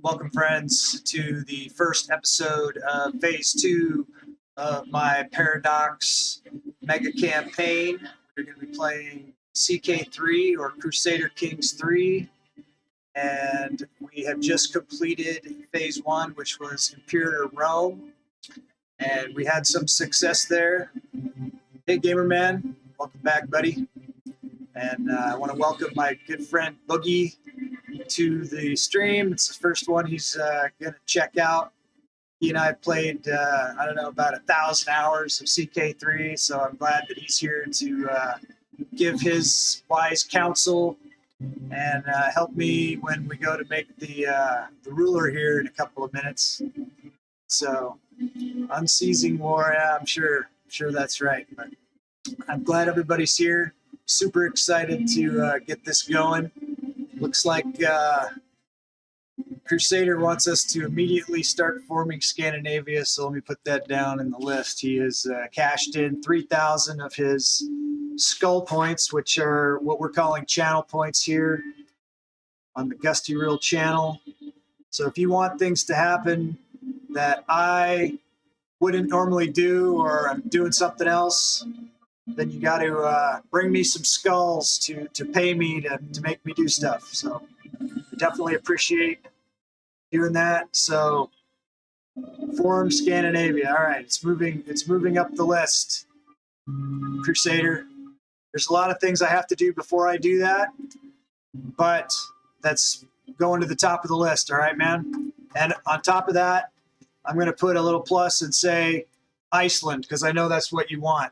Welcome, friends, to the first episode of Phase 2 of my Paradox Mega Campaign. We're going to be playing CK3 or Crusader Kings 3, and we have just completed Phase 1, which was Imperator Rome, and we had some success there. Hey, Gamer Man, welcome back, buddy. And I want to welcome my good friend Boogie to the stream. It's the first one he's going to check out. He and I played, about 1,000 hours of CK3, so I'm glad that he's here to give his wise counsel and help me when we go to make the ruler here in a couple of minutes. So, unceasing war, yeah, I'm sure that's right. But I'm glad everybody's here. Super excited to get this going. Looks like Crusader wants us to immediately start forming Scandinavia, so let me put that down in the list. He has cashed in 3,000 of his skull points, which are what we're calling channel points here on the Gustyrill channel. So if you want things to happen that I wouldn't normally do, or I'm doing something else, then you got to bring me some skulls to pay me to make me do stuff. So I definitely appreciate doing that. So form Scandinavia. All right, it's moving up the list. Crusader. There's a lot of things I have to do before I do that, but that's going to the top of the list. All right, man. And on top of that, I'm going to put a little plus and say Iceland, because I know that's what you want.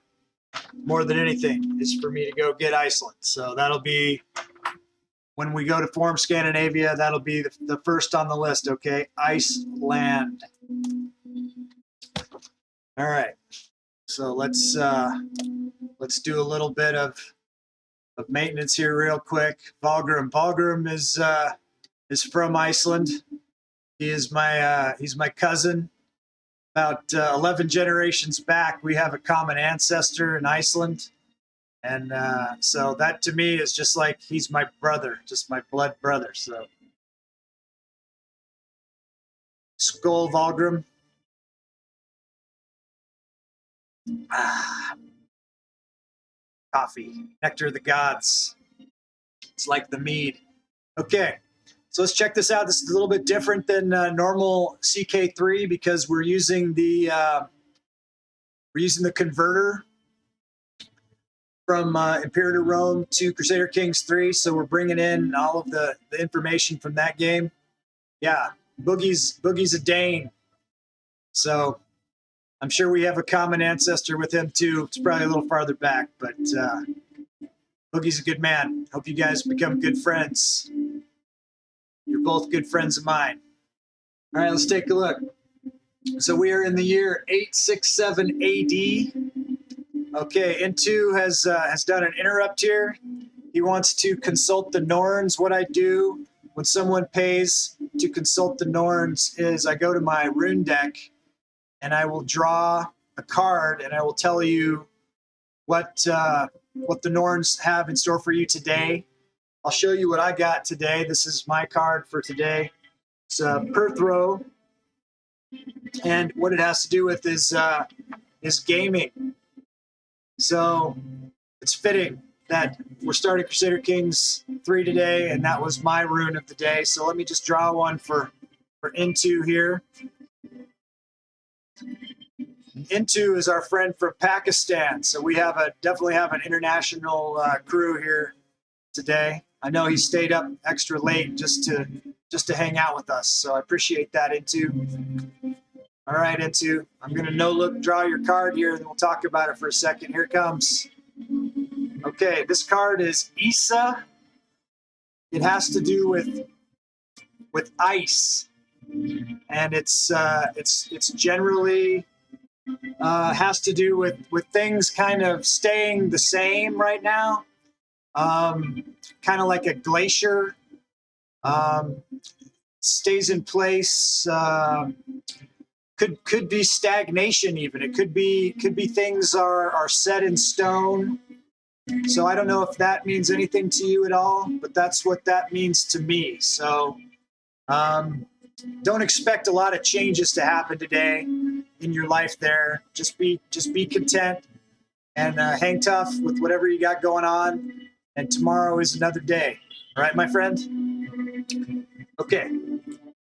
More than anything is for me to go get Iceland. So that'll be, when we go to form Scandinavia, that'll be the first on the list, okay? Iceland. All right. So let's do a little bit of maintenance here real quick. Valgrim. Valgrim is from Iceland. He's my cousin. About 11 generations back, we have a common ancestor in Iceland. And so that to me is just like he's my brother, just my blood brother. So, Skull Valgrim. Coffee, nectar of the gods. It's like the mead. Okay, so let's check this out. This is a little bit different than normal CK3 because we're using the converter from Imperator Rome to Crusader Kings 3. So we're bringing in all of the information from that game. Yeah, Boogie's a Dane. So I'm sure we have a common ancestor with him too. It's probably a little farther back, but Boogie's a good man. Hope you guys become good friends. You're both good friends of mine. All right, let's take a look. So we are in the year 867 AD. Okay, Intu has done an interrupt here. He wants to consult the Norns. What I do when someone pays to consult the Norns is I go to my rune deck and I will draw a card and I will tell you what the Norns have in store for you today. I'll show you what I got today. This is my card for today. It's Perthrow, and what it has to do with is gaming. So it's fitting that we're starting Crusader Kings 3 today, and that was my rune of the day. So let me just draw one for Intu here. Intu is our friend from Pakistan, so we definitely have an international crew here today. I know he stayed up extra late just to hang out with us, so I appreciate that, Intu. All right, Intu, I'm going to no-look draw your card here, and then we'll talk about it for a second. Here it comes. Okay, this card is Isa. It has to do with ice, and it's generally has to do with things kind of staying the same right now, kind of like a glacier. Stays in place. Could be stagnation even. It could be things are set in stone. So I don't know if that means anything to you at all, but that's what that means to me. So don't expect a lot of changes to happen today in your life there. Just be content and hang tough with whatever you got going on. And tomorrow is another day. All right, my friend? Okay,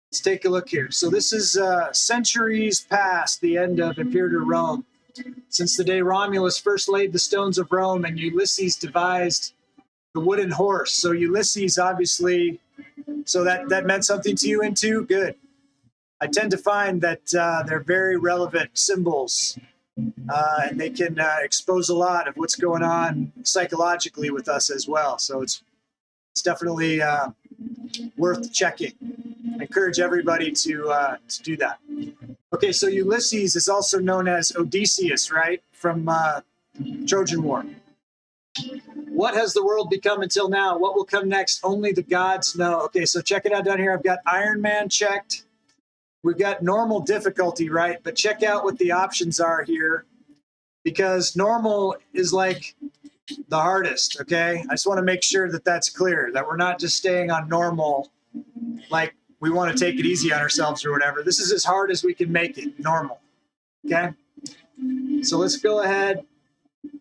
let's take a look here. So this is centuries past the end of Imperator Rome. Since the day Romulus first laid the stones of Rome and Ulysses devised the wooden horse. So Ulysses, obviously, so that meant something to you into? Good. I tend to find that they're very relevant symbols, and they can expose a lot of what's going on psychologically with us as well. So it's definitely worth checking. I encourage everybody to do that. Okay, so Ulysses is also known as Odysseus, right, from Trojan War. What has the world become until now? What will come next? Only the gods know. Okay, so check it out down here. I've got Iron Man checked. We've got normal difficulty, right? But check out what the options are here, because normal is like the hardest, okay? I just want to make sure that that's clear, that we're not just staying on normal like we want to take it easy on ourselves or whatever. This is as hard as we can make it, normal, okay? So let's go ahead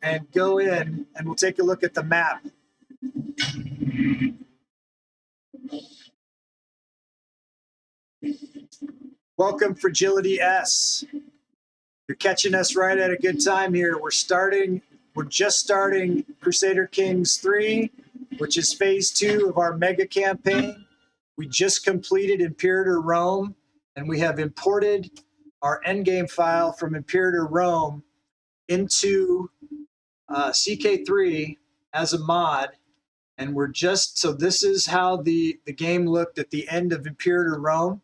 and go in, and we'll take a look at the map. Welcome, Fragility S. You're catching us right at a good time here. We're just starting Crusader Kings 3, which is phase 2 of our mega campaign. We just completed Imperator Rome, and we have imported our endgame file from Imperator Rome into CK3 as a mod. And so this is how the game looked at the end of Imperator Rome.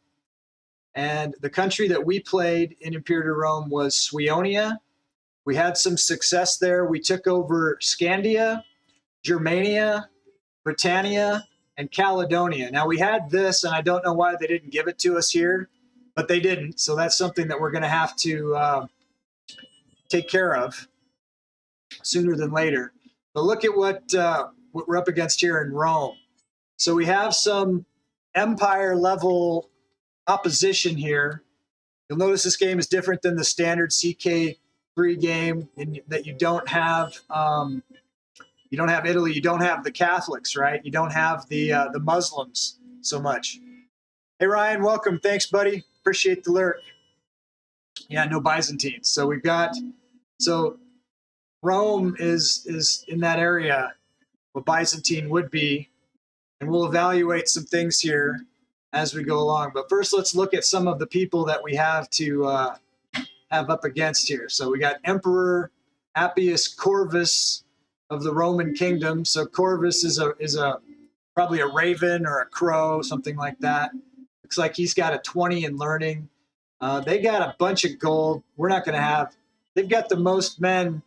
And the country that we played in Imperator Rome was Sweonia. We had some success there. We took over Scandia, Germania, Britannia, and Caledonia. Now, we had this, and I don't know why they didn't give it to us here, but they didn't. So that's something that we're going to have to take care of sooner than later. But look at what we're up against here in Rome. So we have some empire-level opposition here. You'll notice this game is different than the standard CK3 game in that you don't have Italy, you don't have the Catholics, right? You don't have the Muslims so much. Hey Ryan, welcome. Thanks, buddy. Appreciate the lurk. Yeah, no Byzantines. So Rome is in that area, what Byzantine would be, and we'll evaluate some things here as we go along. But first, let's look at some of the people that we have to have up against here. So we got Emperor Appius Corvus of the Roman Kingdom. So Corvus is probably a raven or a crow, something like that. Looks like he's got a 20 in learning. They got a bunch of gold. We're not going to have. They've got the most men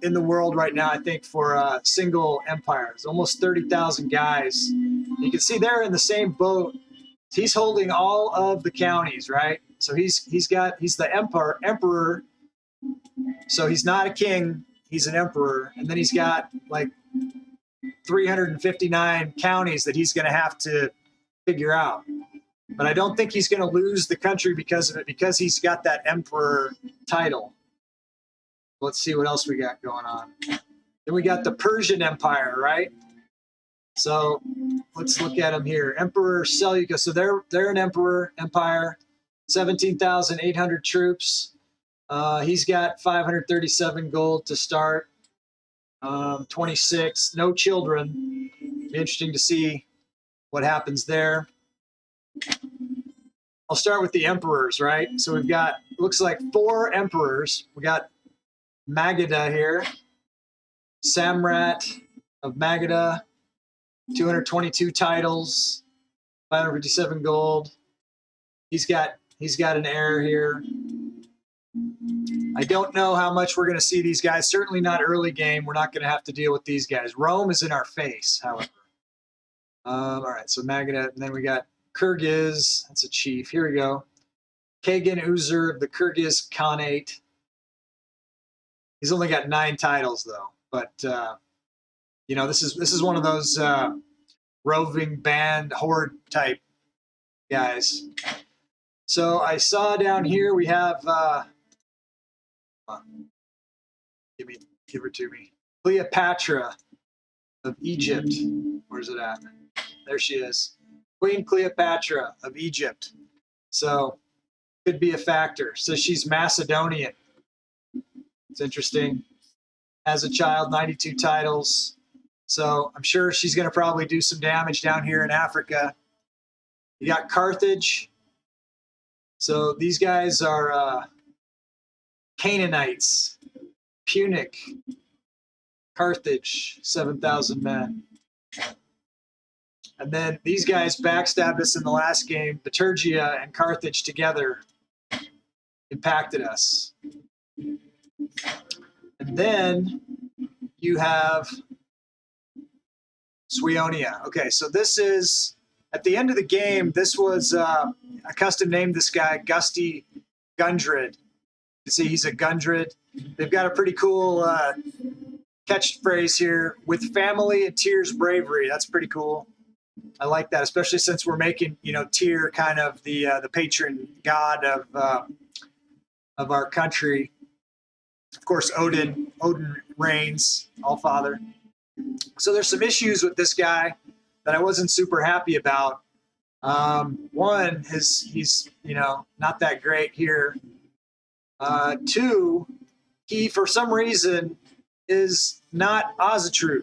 in the world right now, I think, for a single empire. It's almost 30,000 guys. You can see they're in the same boat. He's holding all of the counties, right? So he's the emperor. So he's not a king, he's an emperor. And then he's got like 359 counties that he's going to have to figure out. But I don't think he's going to lose the country because of it, because he's got that emperor title. Let's see what else we got going on. Then we got the Persian Empire, right? So let's look at them here. Emperor Seleucus. So they're an empire, 17,800 troops. He's got 537 gold to start. 26, no children. Be interesting to see what happens there. I'll start with the emperors, right? So we've got, looks like 4 emperors. We got Magadha here, Samrat of Magadha, 222 titles, 557 gold. He's got an heir here. I don't know how much we're going to see these guys. Certainly not early game. We're not going to have to deal with these guys. Rome is in our face, however. All right, so Magadha, and then we got Kyrgyz. That's a chief. Here we go. Kagan Uzur of the Kyrgyz Khanate. He's only got 9 titles though, but this is one of those roving band horde type guys. So I saw down here we have, give her to me, Cleopatra of Egypt. Where's it at? There she is. Queen Cleopatra of Egypt. So could be a factor. So she's Macedonian. It's interesting. As a child, 92 titles. So I'm sure she's going to probably do some damage down here in Africa. You got Carthage. So these guys are Canaanites. Punic. Carthage, 7,000 men. And then these guys backstabbed us in the last game. Bitergia and Carthage together impacted us. And then you have Suionia. Okay, so this is, at the end of the game, this was, I custom named this guy Gusty Gundred. You see he's a Gundred. They've got a pretty cool catchphrase here, with family and Tyr's bravery. That's pretty cool. I like that, especially since we're making, Tyr kind of the patron god of our country. Of course, Odin reigns, all father. So there's some issues with this guy that I wasn't super happy about. One is he's not that great here. Two, he for some reason is not Asatru.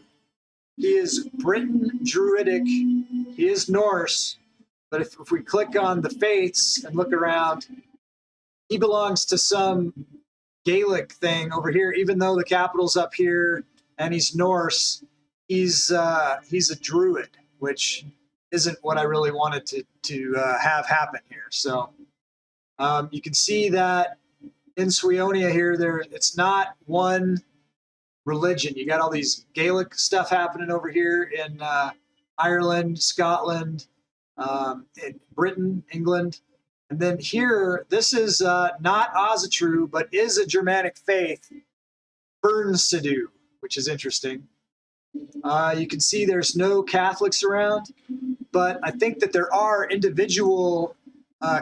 He is Briton Druidic. He is Norse. But if we click on the faiths and look around, he belongs to some Gaelic thing over here, even though the capital's up here and he's Norse. He's a druid, which isn't what I really wanted to have happen here. So you can see that in Suionia here, it's not one religion. You got all these Gaelic stuff happening over here in Ireland, Scotland, in Britain, England. And then here, this is not Asatru, but is a Germanic faith, Bernsidu, which is interesting. You can see there's no Catholics around, but I think that there are individual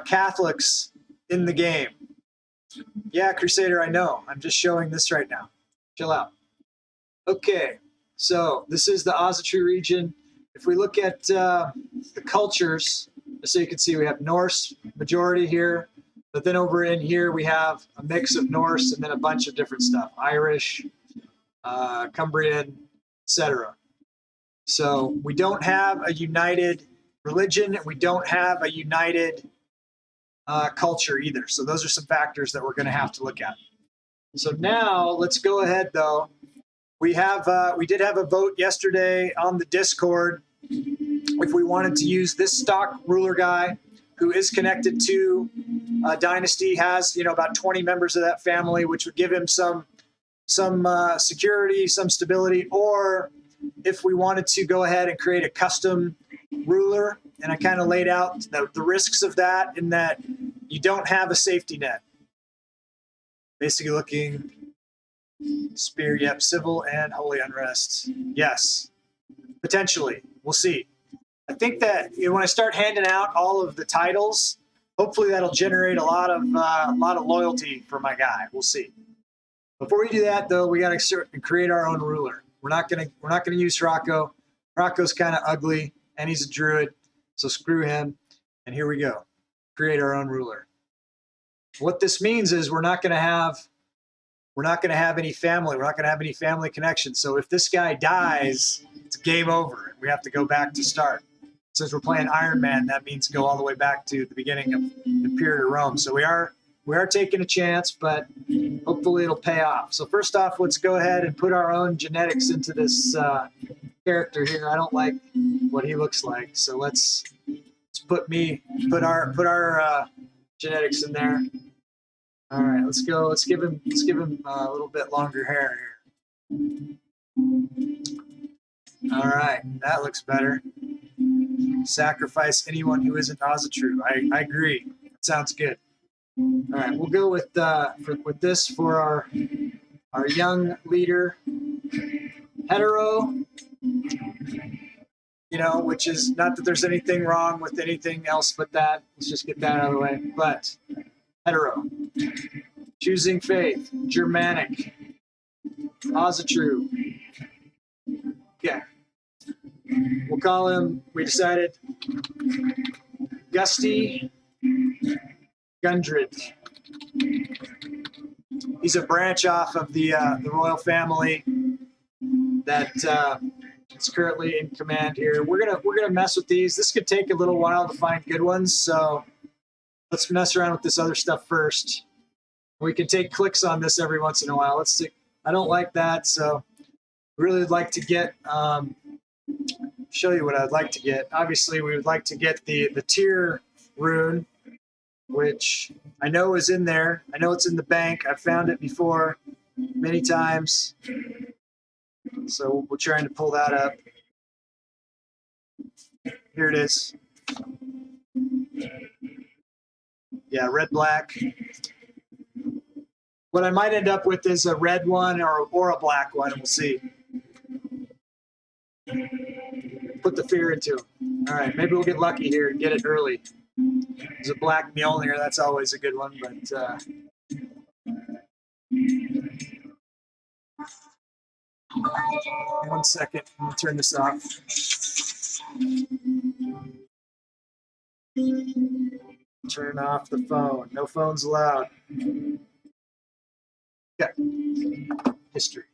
Catholics in the game. Yeah, Crusader, I know. I'm just showing this right now. Chill out. Okay, so this is the Asatru region. If we look at the cultures, so you can see we have Norse majority here, but then over in here we have a mix of Norse and then a bunch of different stuff, Irish, Cumbrian, etc. So we don't have a united religion, and we don't have a united culture either. So those are some factors that we're going to have to look at. So now let's go ahead, though. We did have a vote yesterday on the Discord if we wanted to use this stock ruler guy who is connected to Dynasty, has about 20 members of that family, which would give him some security, some stability, or if we wanted to go ahead and create a custom ruler. And I kind of laid out the risks of that, in that you don't have a safety net. Basically looking spear, yep, civil and holy unrest. Yes, potentially. We'll see. I think that when I start handing out all of the titles, hopefully that'll generate a lot of loyalty for my guy. We'll see. Before we do that, though, we got to create our own ruler. We're not gonna use Rocco. Rocco's kind of ugly, and he's a druid, so screw him. And here we go. Create our own ruler. What this means is we're not going to have any family. We're not going to have any family connection. So if this guy dies, it's game over. We have to go back to start. Since we're playing Ironman, that means go all the way back to the beginning of Imperator Rome. So we are taking a chance, but hopefully it'll pay off. So first off, let's go ahead and put our own genetics into this character here. I don't like what he looks like, so let's put our genetics in there. All right, let's go. Let's give him a little bit longer hair here. All right, that looks better. Sacrifice anyone who isn't Asatru. I agree. That sounds good. All right, we'll go with this for our young leader, Hetero. you know, which is not that there's anything wrong with anything else but that. Let's just get that out of the way. But hetero, choosing faith, Germanic, Osatru. Okay. We'll call him, we decided, Gusty Gundred. He's a branch off of the royal family that is currently in command here. We're gonna mess with these. This could take a little while to find good ones, so let's mess around with this other stuff first. We can take clicks on this every once in a while. Let's see. I don't like that, so really would like to get show you what I'd like to get. Obviously, we would like to get the tier rune, which I know is in there. I know it's in the bank. I've found it before many times. So we're trying to pull that up. Here it is. Yeah, red, black. What I might end up with is a red one or a black one. We'll see. Put the fear into them. All right, maybe we'll get lucky here and get it early. There's a black Mjolnir. That's always a good one, but one second. I'm gonna turn this off. Turn off the phone. No phones allowed. Okay. History.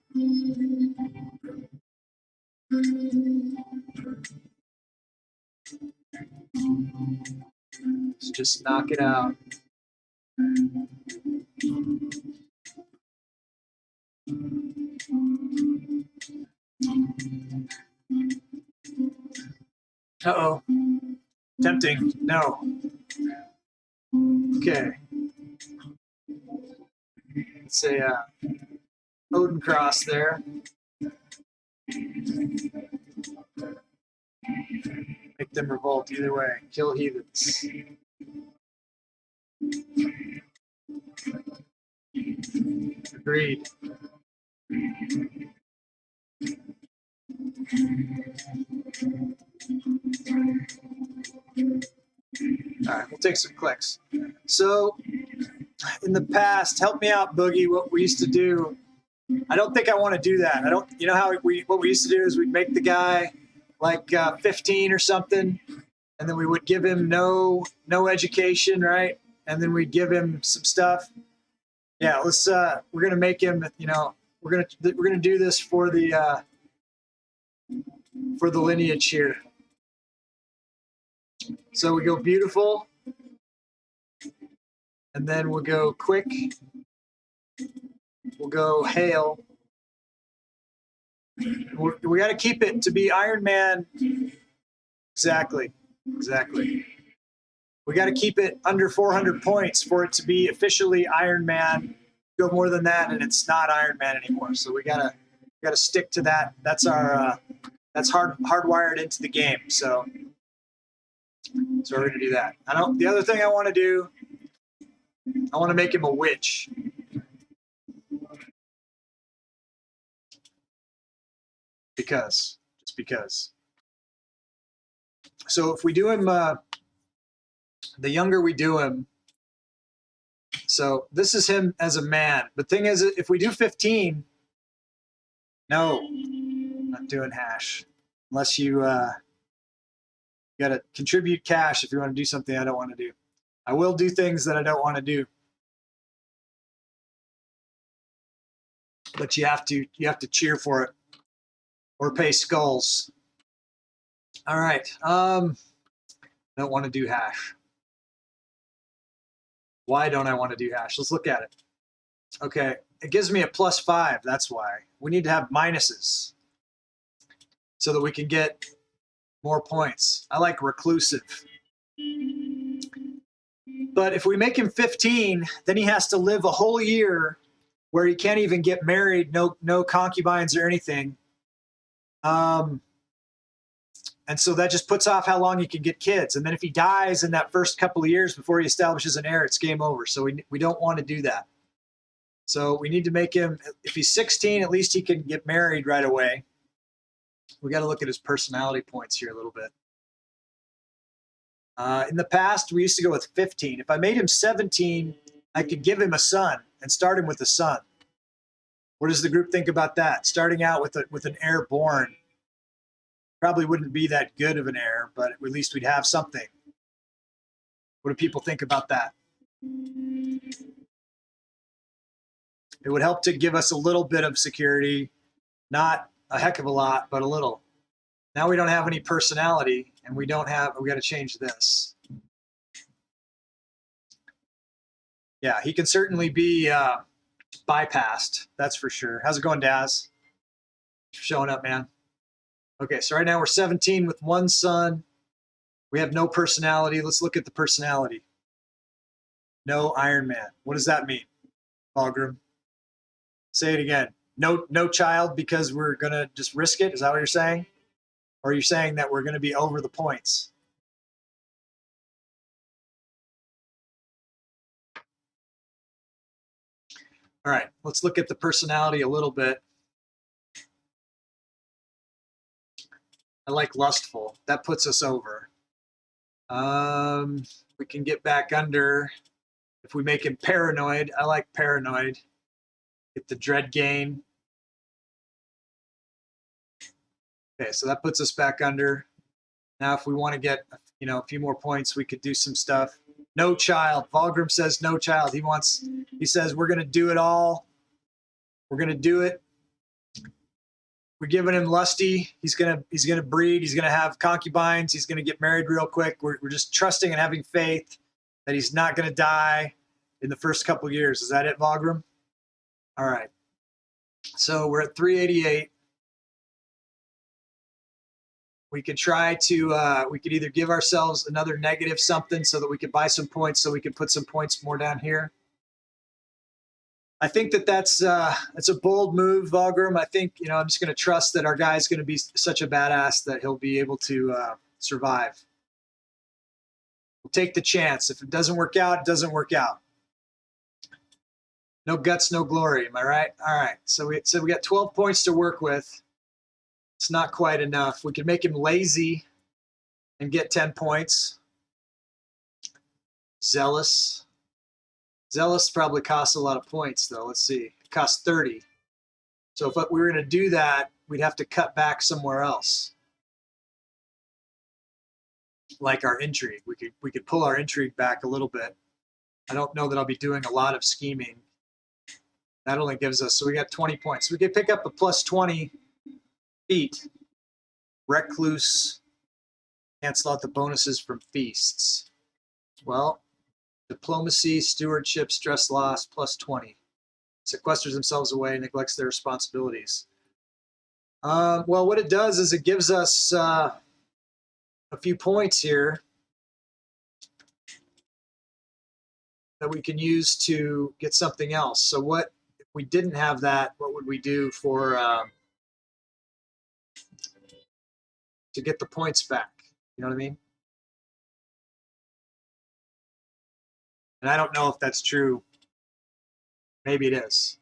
Let's just knock it out. Uh-oh. Tempting. No. Okay. Let's say Odin Cross there. Make them revolt either way. Kill heathens. Agreed. All right, we'll take some clicks. So, in the past, help me out, Boogie. What we used to do, I don't think I want to do that. I don't. You know how what we used to do is we'd make the guy like 15 or something, and then we would give him no education, right? And then we'd give him some stuff. Yeah, let's. We're gonna make him. You know, we're gonna do this for the lineage here. So we go beautiful, and then we'll go quick. We'll go hail. We got to keep it to be Iron Man. Exactly. We got to keep it under 400 points for it to be officially Iron Man. Go more than that, and it's not Iron Man anymore. So we gotta stick to that. That's our that's hardwired into the game. So we're gonna do that. The other thing I want to do, I want to make him a witch. Just because. So if we do him, the younger we do him, so this is him as a man. But thing is, if we do 15, no, not doing hash. Unless you got to contribute cash if you want to do something I don't want to do. I will do things that I don't want to do. But you have to cheer for it or pay skulls. All right. Don't want to do hash. Why don't I want to do hash? Let's look at it. Okay, it gives me a +5. That's why. We need to have minuses so that we can get more points. I like reclusive. But if we make him 15, then he has to live a whole year where he can't even get married, no concubines or anything. And so that just puts off how long he can get kids. And then if he dies in that first couple of years before he establishes an heir, it's game over. So we don't want to do that. So we need to make him, if he's 16, at least he can get married right away. We got to look at his personality points here a little bit. In the past, we used to go with 15. If I made him 17, I could give him a son and start him with a son. What does the group think about that? Starting out with an heir born probably wouldn't be that good of an heir, but at least we'd have something. What do people think about that? It would help to give us a little bit of security, not a heck of a lot, but a little. Now we don't have any personality, and we got to change this. Yeah, he can certainly be bypassed, that's for sure. How's it going, Daz? Showing up, man. Okay, so right now we're 17 with one son. We have no personality. Let's look at the personality. No Iron Man. What does that mean, Fulgrim? Say it again. No child because we're going to just risk it? Is that what you're saying? Or are you saying that we're going to be over the points? All right, let's look at the personality a little bit. I like lustful. That puts us over. We can get back under if we make him paranoid. I like paranoid. Get the dread gain. Okay, so that puts us back under. Now, if we want to get a few more points, we could do some stuff. No child. Fulgrim says no child. He says we're going to do it all. We're going to do it. We're giving him lusty. He's gonna breed. He's gonna have concubines. He's gonna get married real quick. We're just trusting and having faith that he's not gonna die in the first couple of years. Is that it, Fulgrim? All right. So we're at 388. We could try to. We could either give ourselves another negative something so that we could buy some points, so we could put some points more down here. I think that's a bold move, Fulgrim. I think, I'm just going to trust that our guy's going to be such a badass that he'll be able to survive. We'll take the chance. If it doesn't work out, it doesn't work out. No guts, no glory. Am I right? All right. So we got 12 points to work with. It's not quite enough. We could make him lazy and get 10 points. Zealous. Zealous probably costs a lot of points, though. Let's see. It costs 30. So if we were going to do that, we'd have to cut back somewhere else. Like our intrigue. We could pull our intrigue back a little bit. I don't know that I'll be doing a lot of scheming. That only gives us, so we got 20 points. We could pick up a plus 20 feet. Recluse. Cancel out the bonuses from feasts. Well, diplomacy, stewardship, stress loss, plus 20. Sequesters themselves away, neglects their responsibilities. Well, what it does is it gives us a few points here that we can use to get something else. So what, if we didn't have that, what would we do for to get the points back? You know what I mean? And I don't know if that's true. Maybe it is.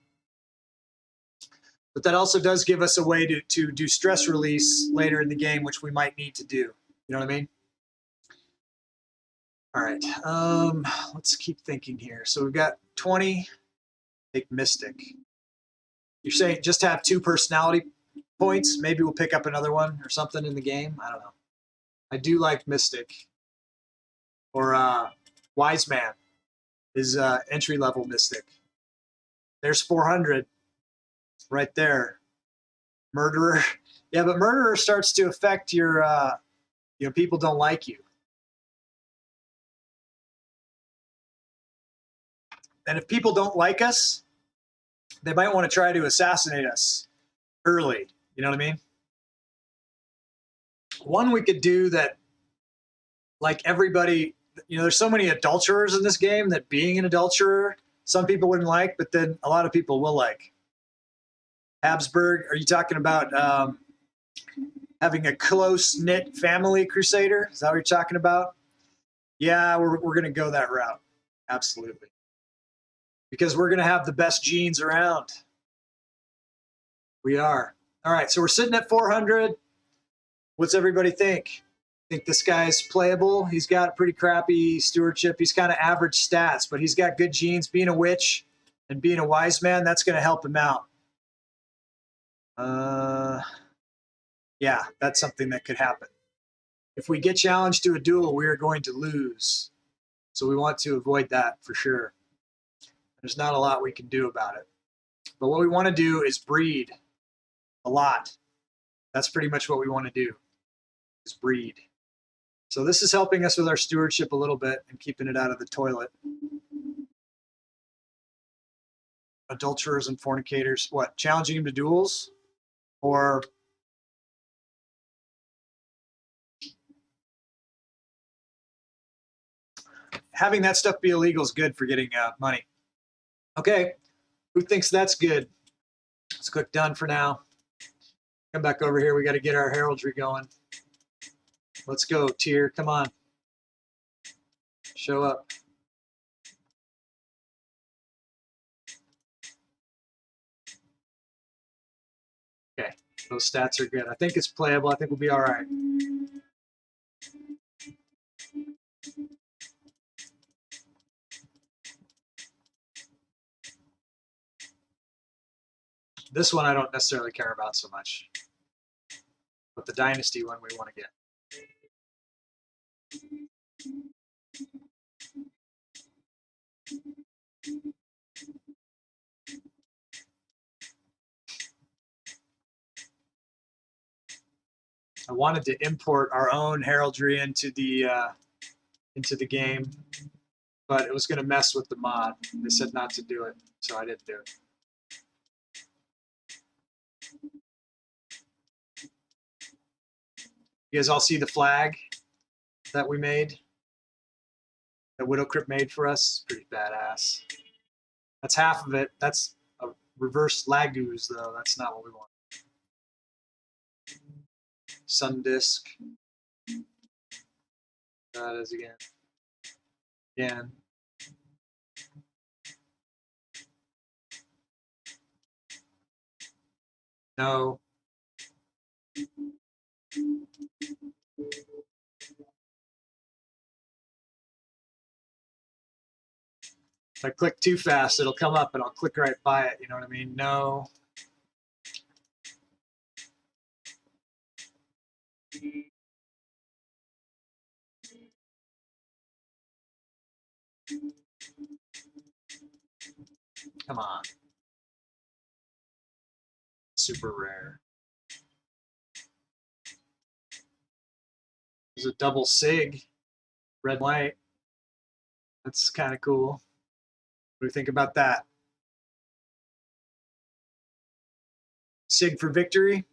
But that also does give us a way to do stress release later in the game, which we might need to do. You know what I mean? All right. Let's keep thinking here. So we've got 20. Take Mystic. You're saying just have 2 personality points? Maybe we'll pick up another one or something in the game? I don't know. I do like Mystic. Or Wise Man is entry-level Mystic. There's 400 right there. Murderer. Yeah, but Murderer starts to affect your, people don't like you. And if people don't like us, they might want to try to assassinate us early. You know what I mean? One we could do that, like everybody, there's so many adulterers in this game that being an adulterer, some people wouldn't like, but then a lot of people will like. Habsburg, are you talking about having a close-knit family, Crusader? Is that what you're talking about? Yeah, we're going to go that route. Absolutely. Because we're going to have the best genes around. We are. All right, so we're sitting at 400. What's everybody think? Think this guy's playable? He's got pretty crappy stewardship. He's kind of average stats, but he's got good genes. Being a witch and being a wise man, that's going to help him out. Yeah, that's something that could happen. If we get challenged to a duel, we are going to lose. So we want to avoid that for sure. There's not a lot we can do about it. But what we want to do is breed a lot. That's pretty much what we want to do, is breed. So this is helping us with our stewardship a little bit and keeping it out of the toilet. Adulterers and fornicators, what? Challenging him to duels? Or having that stuff be illegal is good for getting money. Okay, who thinks that's good? Let's click done for now. Come back over here. We got to get our heraldry going. Let's go, Tyr. Come on. Show up. Okay, those stats are good. I think it's playable. I think we'll be all right. This one I don't necessarily care about so much. But the dynasty one we want to get. I wanted to import our own heraldry into the game, but it was going to mess with the mod. They said not to do it, so I didn't do it. You guys all see the flag that we made? That Widow Crypt made for us? Pretty badass. That's half of it. That's a reverse Laguz, though. That's not what we want. Sun disk. That is again. Again. No. If I click too fast, it'll come up and I'll click right by it. You know what I mean? No. Come on. Super rare. There's a double sig, red and white. That's kind of cool. What do you think about that? Sig for victory?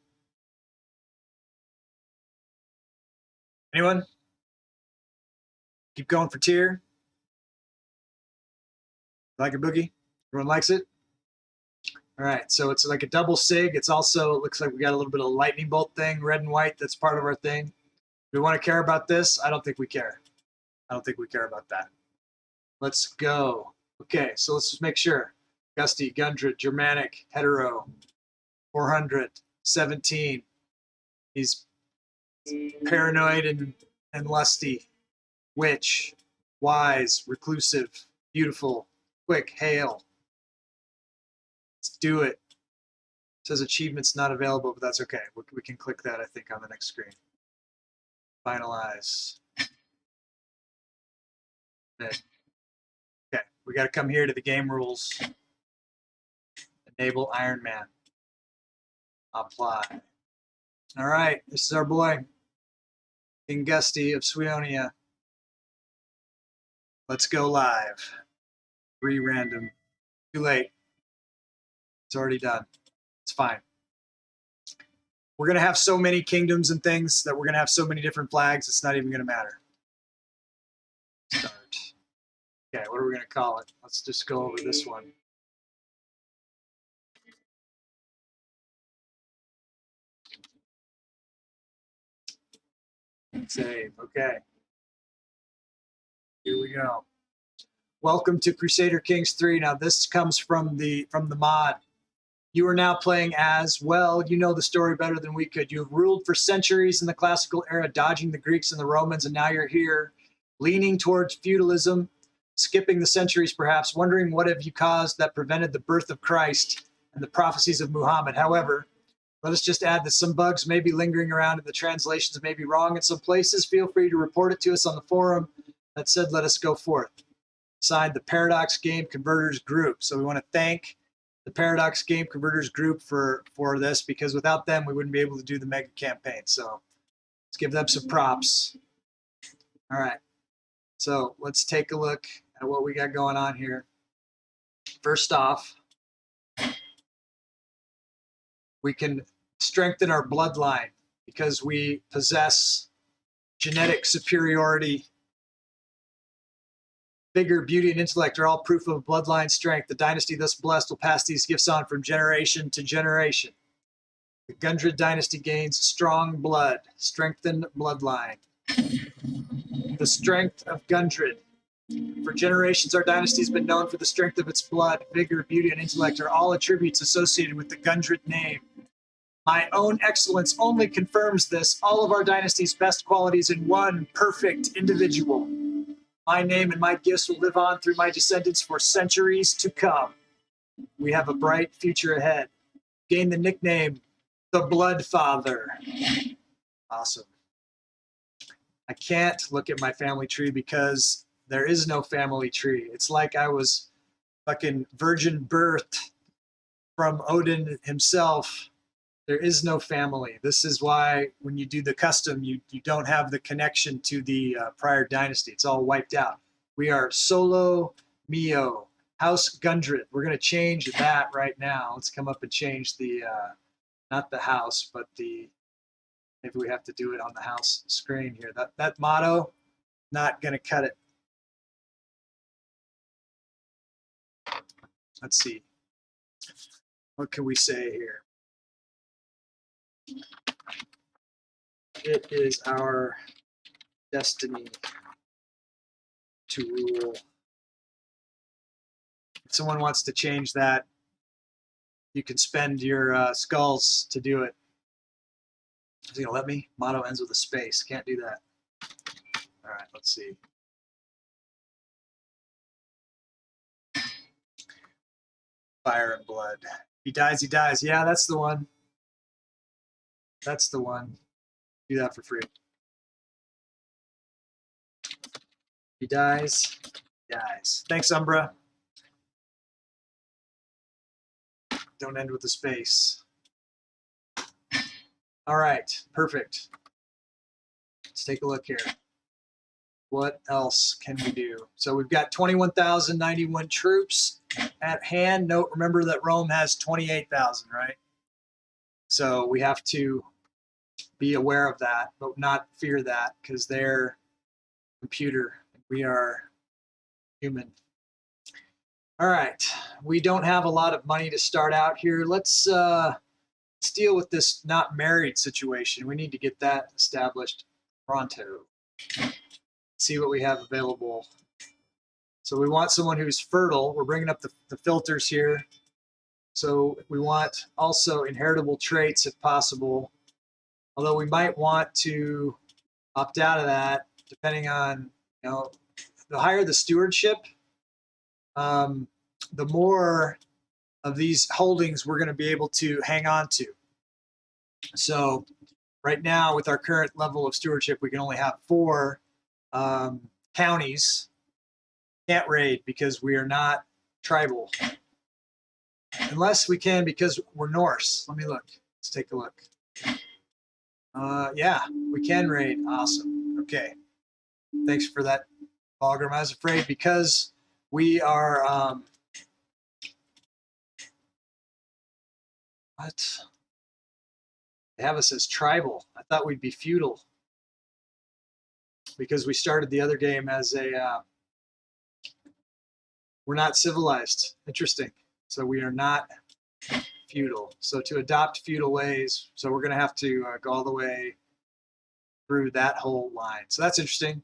Anyone? Keep going for Tyr. Like a boogie? Everyone likes it? All right, so it's like a double sig. It's also, it looks like we got a little bit of a lightning bolt thing, red and white. That's part of our thing. Do we want to care about this? I don't think we care. I don't think we care about that. Let's go. Okay, so let's just make sure. Gusty, Gundred, Germanic, Hetero, 400, 17. He's paranoid and lusty. Witch, wise, reclusive, beautiful, quick, hail. Let's do it. It says achievements not available, but that's okay. We can click that, I think, on the next screen. Finalize. Okay, we got to come here to the game rules. Enable Ironman. Apply. All right, this is our boy, King Gusty of Swionia. Let's go live. Random. Too late. It's already done. It's fine. We're going to have so many kingdoms and things that we're going to have so many different flags, it's not even going to matter. Start. Okay, what are we going to call it? Let's just go over this one. Save. Okay. Here we go. Welcome to Crusader Kings 3. Now this comes from the mod. You are now playing as, well, you know the story better than we could. You have ruled for centuries in the classical era, dodging the Greeks and the Romans, and now you're here, leaning towards feudalism, skipping the centuries perhaps, wondering what have you caused that prevented the birth of Christ and the prophecies of Muhammad. However, let us just add that some bugs may be lingering around and the translations may be wrong in some places. Feel free to report it to us on the forum. That said, let us go forth. Signed, the Paradox Game Converters Group. So we want to thank the Paradox Game Converters Group for this, because without them, we wouldn't be able to do the mega campaign. So let's give them some props. All right. So let's take a look at what we got going on here. First off, we can strengthen our bloodline because we possess genetic superiority. Vigor, beauty, and intellect are all proof of bloodline strength. The dynasty thus blessed will pass these gifts on from generation to generation. The Gundred dynasty gains strong blood, strengthened bloodline. The strength of Gundred. For generations, our dynasty has been known for the strength of its blood. Vigor, beauty, and intellect are all attributes associated with the Gundred name. My own excellence only confirms this. All of our dynasty's best qualities in one perfect individual. My name and my gifts will live on through my descendants for centuries to come. We have a bright future ahead. Gain the nickname, the Blood Father. Awesome. I can't look at my family tree because there is no family tree. It's like I was fucking virgin birthed from Odin himself. There is no family. This is why when you do the custom, you don't have the connection to the prior dynasty. It's all wiped out. We are solo mio, House Gundred. We're going to change that right now. Let's come up and change the, not the house, but the, maybe we have to do it on the house screen here. That motto, not going to cut it. Let's see. What can we say here? It is our destiny to rule. If someone wants to change that, you can spend your skulls to do it. Is he gonna let me? Motto ends with a space. Can't do that. All right, let's see. Fire and blood. He dies, he dies. Yeah, that's the one. That's the one. Do that for free. He dies, dies. Thanks, Umbra. Don't end with the space. All right, perfect. Let's take a look here. What else can we do? So we've got 21,091 troops at hand. Note, remember that Rome has 28,000, right? So we have to be aware of that, but not fear that, because they're computer. We are human. All right. We don't have a lot of money to start out here. Let's deal with this not married situation. We need to get that established pronto. See what we have available. So we want someone who's fertile. We're bringing up the filters here. So we want also inheritable traits if possible. Although we might want to opt out of that, depending on, you know, the higher the stewardship, the more of these holdings we're going to be able to hang on to. So right now, with our current level of stewardship, we can only have 4 counties. Can't raid because we are not tribal. Unless we can because we're Norse. Let me look. Let's take a look. Yeah, we can raid. Awesome. Okay. Thanks for that, Balgrim. I was afraid because we are what? They have us as tribal. I thought we'd be feudal because we started the other game as a we're not civilized. Interesting. So we are not feudal. So to adopt feudal ways, so we're going to have to go all the way through that whole line. So that's interesting.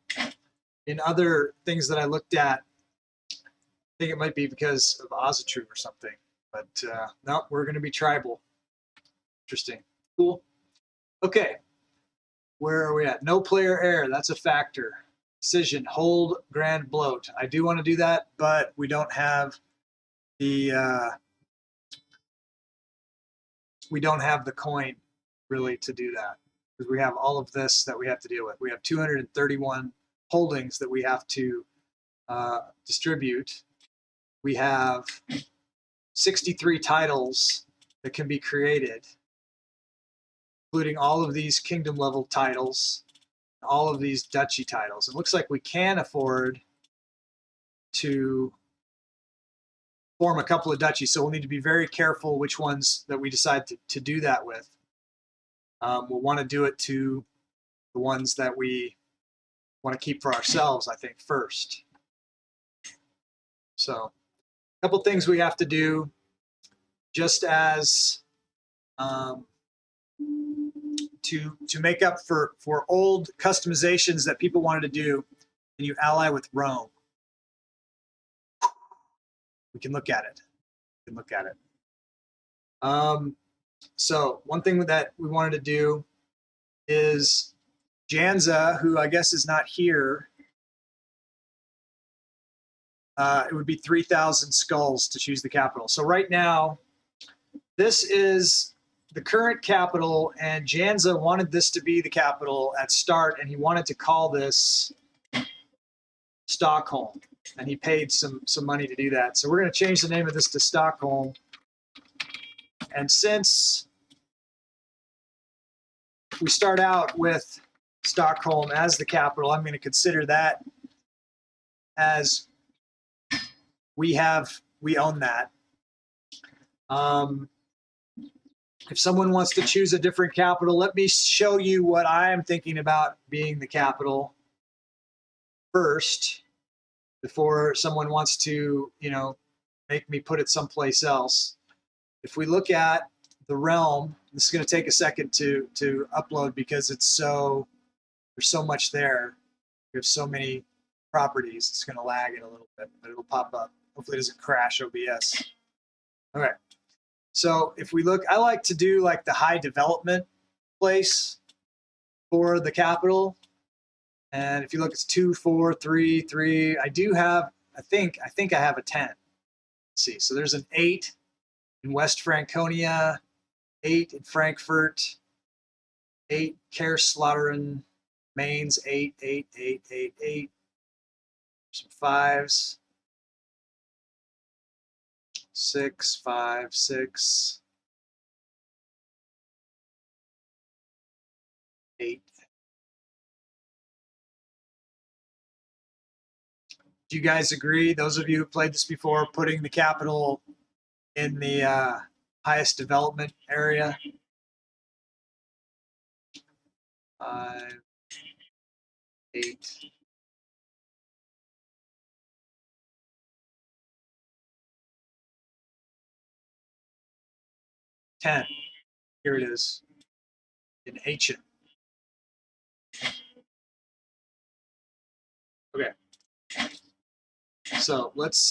In other things that I looked at, I think it might be because of Ozatru or something. But no, we're going to be tribal. Interesting. Cool. Okay. Where are we at? No player error. That's a factor. Decision. Hold grand bloat. I do want to do that, but we don't have the coin really to do that, because we have all of this that we have to deal with. We have 231 holdings that we have to distribute. We have 63 titles that can be created, including all of these kingdom level titles, all of these duchy titles. It looks like we can afford to form a couple of duchies, so we'll need to be very careful which ones that we decide to do that with. We'll want to do it to the ones that we want to keep for ourselves, I think, first. So a couple things we have to do, just as to make up for old customizations that people wanted to do, and you ally with Rome. We can look at it. We can look at it. So one thing that we wanted to do is Janza, who I guess is not here. It would be 3,000 skulls to choose the capital. So right now, this is the current capital, and Janza wanted this to be the capital at start, and he wanted to call this Stockholm, and he paid some money to do that. So we're going to change the name of this to Stockholm. And since we start out with Stockholm as the capital, I'm going to consider that as we own that. If someone wants to choose a different capital, let me show you what I am thinking about being the capital first, before someone wants to, make me put it someplace else. If we look at the realm, this is going to take a second to upload because there's so much there. We have so many properties. It's going to lag it a little bit, but it'll pop up. Hopefully it doesn't crash OBS. Okay. So if we look, I like to do like the high development place for the capital. And if you look, it's 2, 4, 3, 3. I do have, I think I have a 10. Let's see. So there's an 8 in West Franconia, 8 in Frankfurt, 8 Kaiserslautern, Mainz, 8, 8, 8, 8, 8. Some 5s. 6, 5, 6, 8. Do you guys agree, those of you who played this before, putting the capital in the highest development area? 5, 8. $10. Here it is in Aachen. Okay. So let's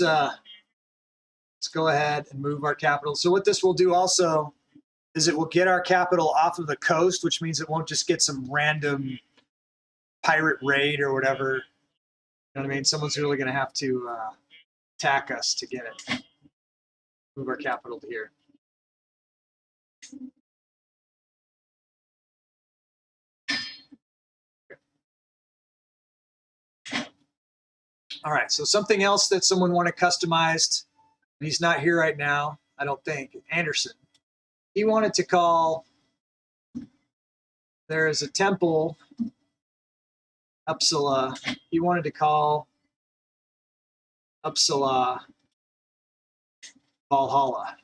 go ahead and move our capital. So what this will do also is it will get our capital off of the coast, which means it won't just get some random pirate raid or whatever. You know what I mean? Someone's really going to have to attack us to get it. Move our capital to here. All right, so something else that someone wanted customized, and he's not here right now, I don't think, Anderson. He wanted to call, there is a temple, Uppsala. He wanted to call Uppsala Valhalla,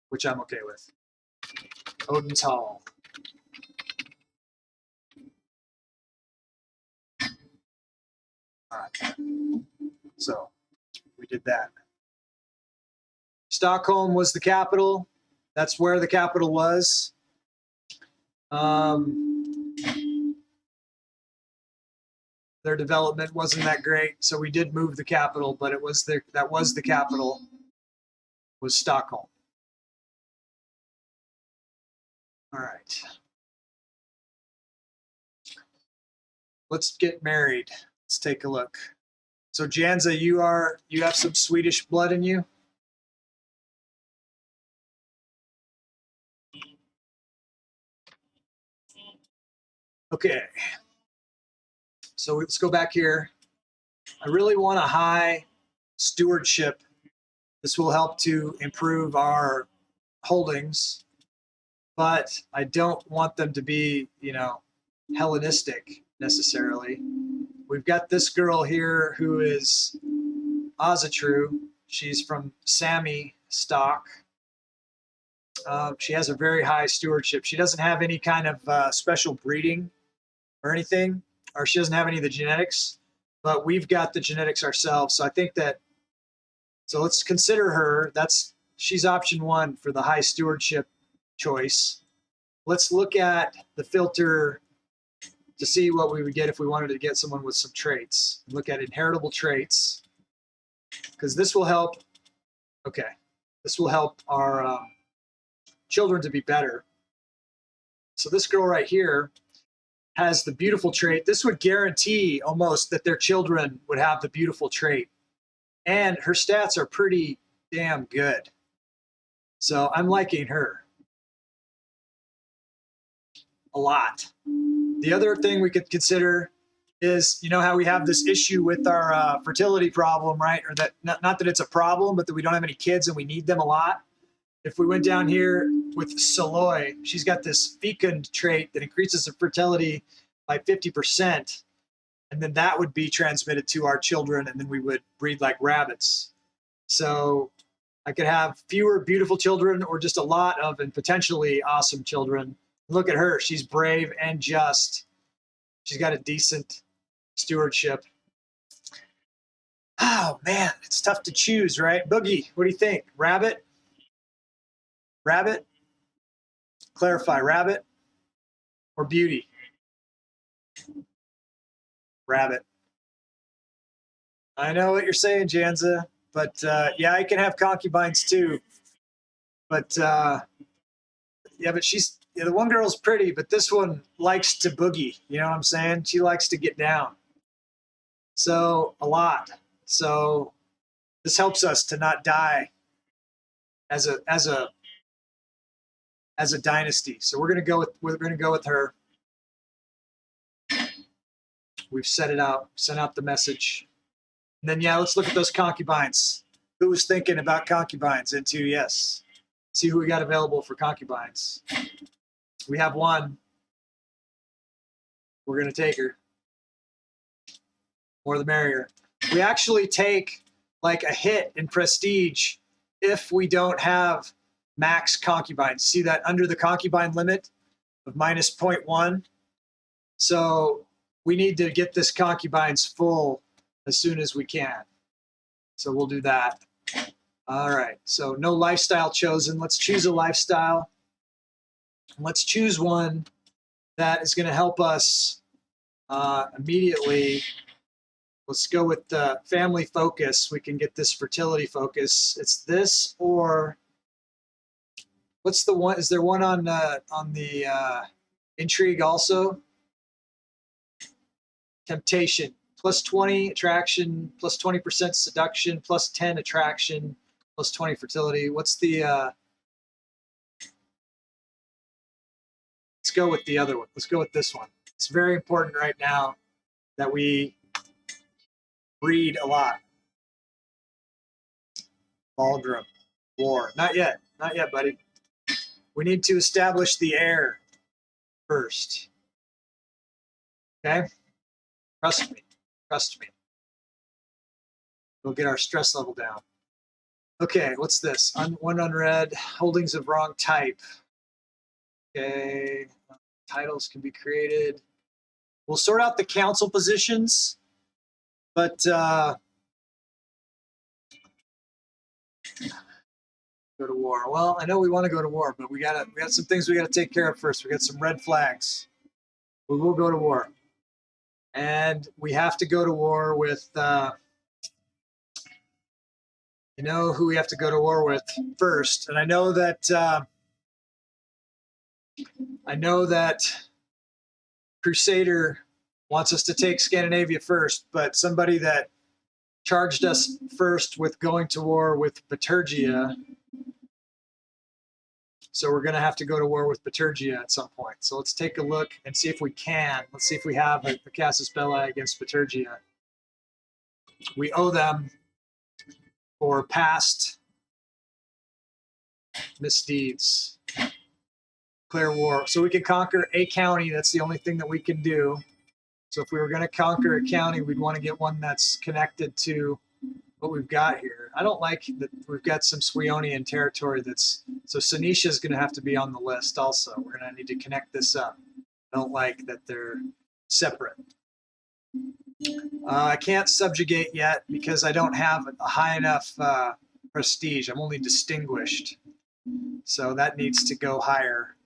which I'm okay with. Odin's Hall. All right, so we did that. Stockholm was the capital. That's where the capital was. The their development wasn't that great, so we did move the capital, but it was that was the capital, was Stockholm. All right. Let's get married. Let's take a look. So Janza, you have some Swedish blood in you? Okay. So let's go back here. I really want a high stewardship. This will help to improve our holdings, but I don't want them to be, Hellenistic necessarily. We've got this girl here who is Azatru. She's from Sami stock. She has a very high stewardship. She doesn't have any kind of special breeding or anything, or she doesn't have any of the genetics, but we've got the genetics ourselves. So I think that, so let's consider her. She's option 1 for the high stewardship choice. Let's look at the filter to see what we would get if we wanted to get someone with some traits. Look at inheritable traits, because this will help. Okay, this will help our children to be better. So this girl right here has the beautiful trait. This would guarantee almost that their children would have the beautiful trait. And her stats are pretty damn good. So I'm liking her a lot. The other thing we could consider is, how we have this issue with our fertility problem, right? Or that, not that it's a problem, but that we don't have any kids and we need them a lot. If we went down here with Saloy, she's got this fecund trait that increases her fertility by 50%. And then that would be transmitted to our children, and then we would breed like rabbits. So I could have fewer beautiful children or just a lot of and potentially awesome children. Look at her. She's brave and just. She's got a decent stewardship. Oh, man. It's tough to choose, right? Boogie, what do you think? Rabbit? Rabbit? Clarify, rabbit or beauty? Rabbit. I know what you're saying, Janza, but yeah, I can have concubines too. But yeah, but the one girl's pretty, but this one likes to boogie. You know what I'm saying? She likes to get down. So a lot. So this helps us to not die as a dynasty. So we're gonna go with her. We've sent out the message. And then, yeah, let's look at those concubines. Who was thinking about concubines? Into yes. See who we got available for concubines. We have one. We're going to take her. More the merrier. We actually take like a hit in prestige if we don't have max concubines. See that under the concubine limit of -0.1? So we need to get this concubines full as soon as we can. So we'll do that. All right. So no lifestyle chosen. Let's choose a lifestyle. Let's choose one that is going to help us immediately. Let's go with the family focus. We can get this fertility focus. It's this, or what's the one? Is there one on the intrigue also? Temptation. +20 attraction, +20% seduction, +10 attraction, +20 fertility. What's the let's go with the other one. Let's go with this one. It's very important right now that we breed a lot. Baldrum. War. Not yet, buddy. We need to establish the heir first. Okay? Trust me. We'll get our stress level down. Okay, what's this? One unread. Holdings of wrong type. Okay. Titles can be created. We'll sort out the council positions, but go to war. Well, I know we want to go to war, but we got some things we got to take care of first. We got some red flags. We will go to war. And we have to go to war with, you know who we have to go to war with first. And I know that Crusader wants us to take Scandinavia first, but somebody that charged us first with going to war with Bitergia. So we're going to have to go to war with Bitergia at some point. So let's take a look and see if we can. Let's see if we have a casus belli against Bitergia. We owe them for past misdeeds. Declare war. So we can conquer a county. That's the only thing that we can do. So if we were going to conquer a county, we'd want to get one that's connected to what we've got here. I don't like that we've got some Swionian territory that's, so Senecia is going to have to be on the list also. We're going to need to connect this up. I don't like that they're separate. I can't subjugate yet because I don't have a high enough prestige. I'm only distinguished. So that needs to go higher.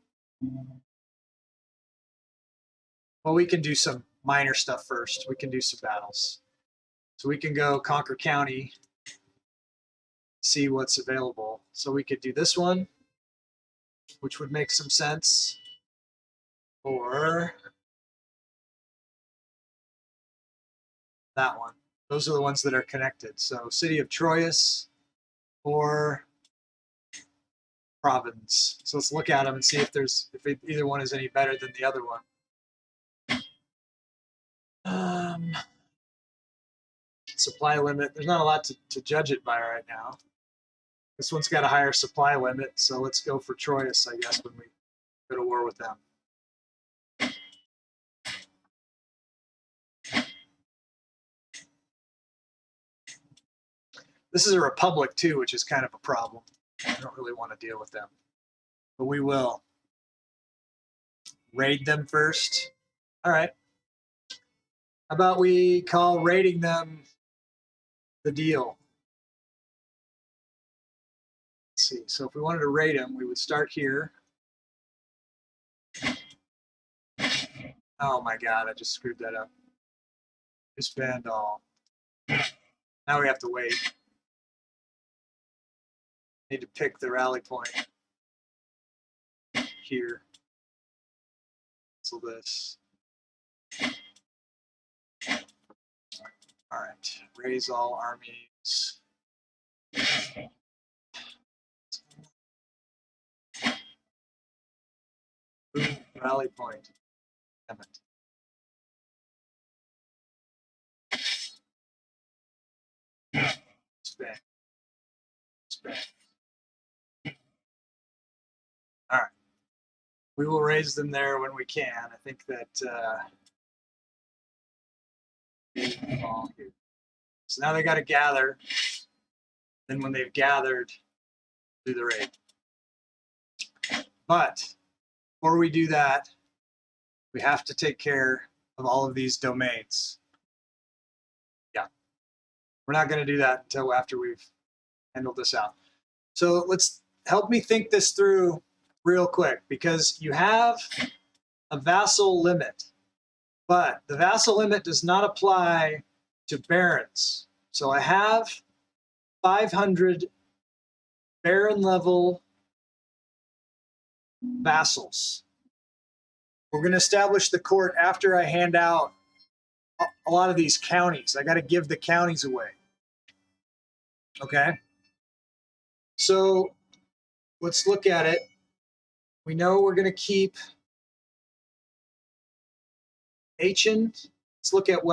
Well, we can do some minor stuff first. We can do some battles. So we can go conquer county, see what's available. So we could do this one, which would make some sense. Or that one. Those are the ones that are connected. So city of Troyes or province. So let's look at them and see if either one is any better than the other one. Supply limit. There's not a lot to judge it by right now. This one's got a higher supply limit, so let's go for Troyes, I guess, when we go to war with them. This is a republic too, which is kind of a problem. I don't really want to deal with them, but we will raid them first. All right. How about we call raiding them the deal? Let's see. So if we wanted to raid them, we would start here. Oh my God, I just screwed that up. Disband all. Now we have to wait. Need to pick the rally point here. So this. All right, raise all armies. Boom, rally point. Damn it. Spam. All right. We will raise them there when we can. I think that. So now they got to gather. Then when they've gathered, do the raid. But before we do that, we have to take care of all of these domains. Yeah. We're not going to do that until after we've handled this out. So let's help me think this through real quick, because you have a vassal limit, but the vassal limit does not apply to barons. So I have 500 baron level vassals. We're going to establish the court after I hand out a lot of these counties. I got to give the counties away. Okay. So let's look at it. We know we're going to keep Aachen. Let's look at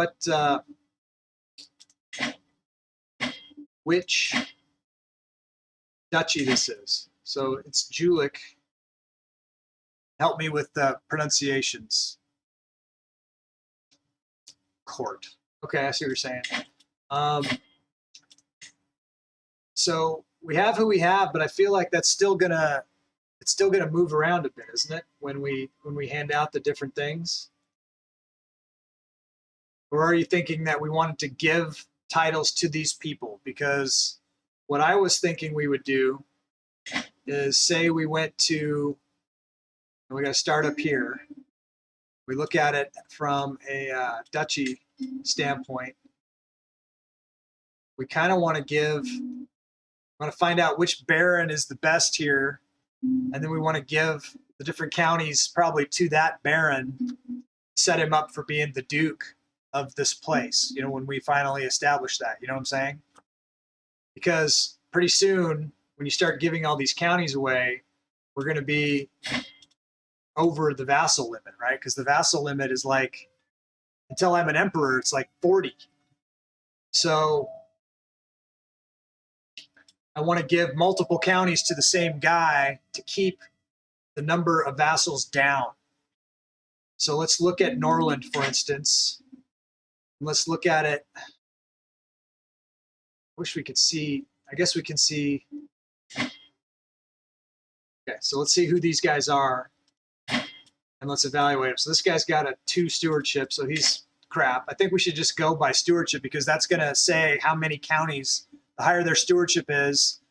which duchy this is. So it's Julich. Help me with the pronunciations. Court. Okay, I see what you're saying. So we have who we have, but I feel like it's still gonna move around a bit, isn't it? When we hand out the different things. Or are you thinking that we wanted to give titles to these people? Because what I was thinking we would do is say we went to, we got to start up here. We look at it from a duchy standpoint. We kind of want to find out which baron is the best here, and then we want to give the different counties probably to that baron, set him up for being the duke of this place, you know, when we finally establish that, you know what I'm saying? Because pretty soon, when you start giving all these counties away, we're going to be over the vassal limit, right? Because the vassal limit is like, until I'm an emperor, it's like 40. So I want to give multiple counties to the same guy to keep the number of vassals down. So let's look at Norland, for instance. Let's look at it. Wish we could see, I guess we can see. Okay, so let's see who these guys are and let's evaluate them. So this guy's got a 2 stewardship, so he's crap. I think we should just go by stewardship because that's going to say how many counties. The higher their stewardship is,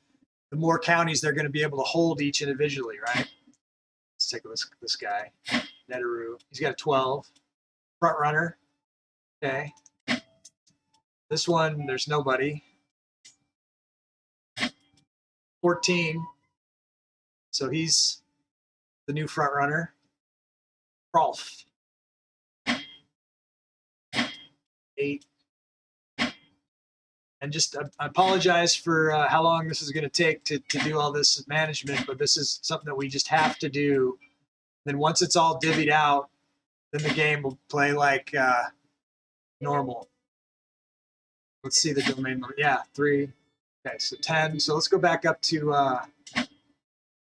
the more counties they're going to be able to hold each individually, right? Let's take a look at this guy, Netaru. He's got a 12. Front runner. Okay. This one, there's nobody. 14. So he's the new front runner. Rolf. 8. And just I apologize for how long this is going to take to do all this management, but this is something that we just have to do. Then once it's all divvied out, then the game will play like normal. Let's see the domain. Yeah, 3. Okay, so 10. So let's go back up to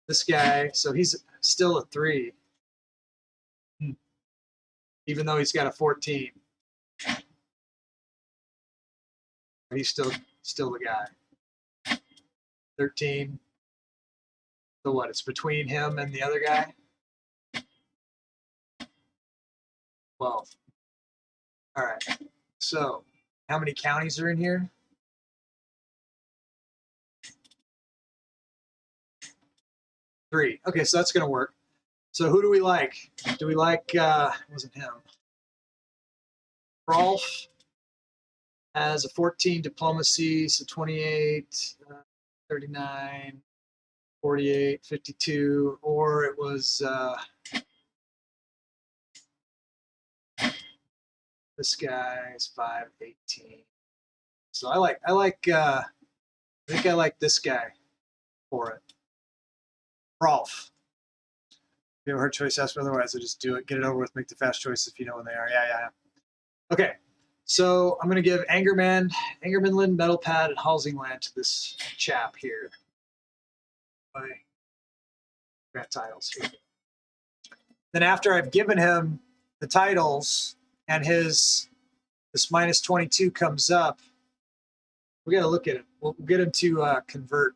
this guy. So he's still a 3, even though he's got a 14. He's still the guy. 13. So what? It's between him and the other guy. 12. All right. So how many counties are in here? 3. Okay, so that's going to work. So who do we like? Do we like, wasn't him. Rolf has a 14 diplomacy, so 28, 39, 48, 52, or it was this guy's 5, 18. So I think I like this guy for it. Rolf. If you ever heard choice asked otherwise, I just do it, get it over with, make the fast choice if you know when they are. Yeah. Okay, so I'm going to give Angermanland, Metal Pad, and Halsingland to this chap here. My grant titles here. Then after I've given him the titles and this minus 22 comes up, we got to look at it. We'll get him to convert,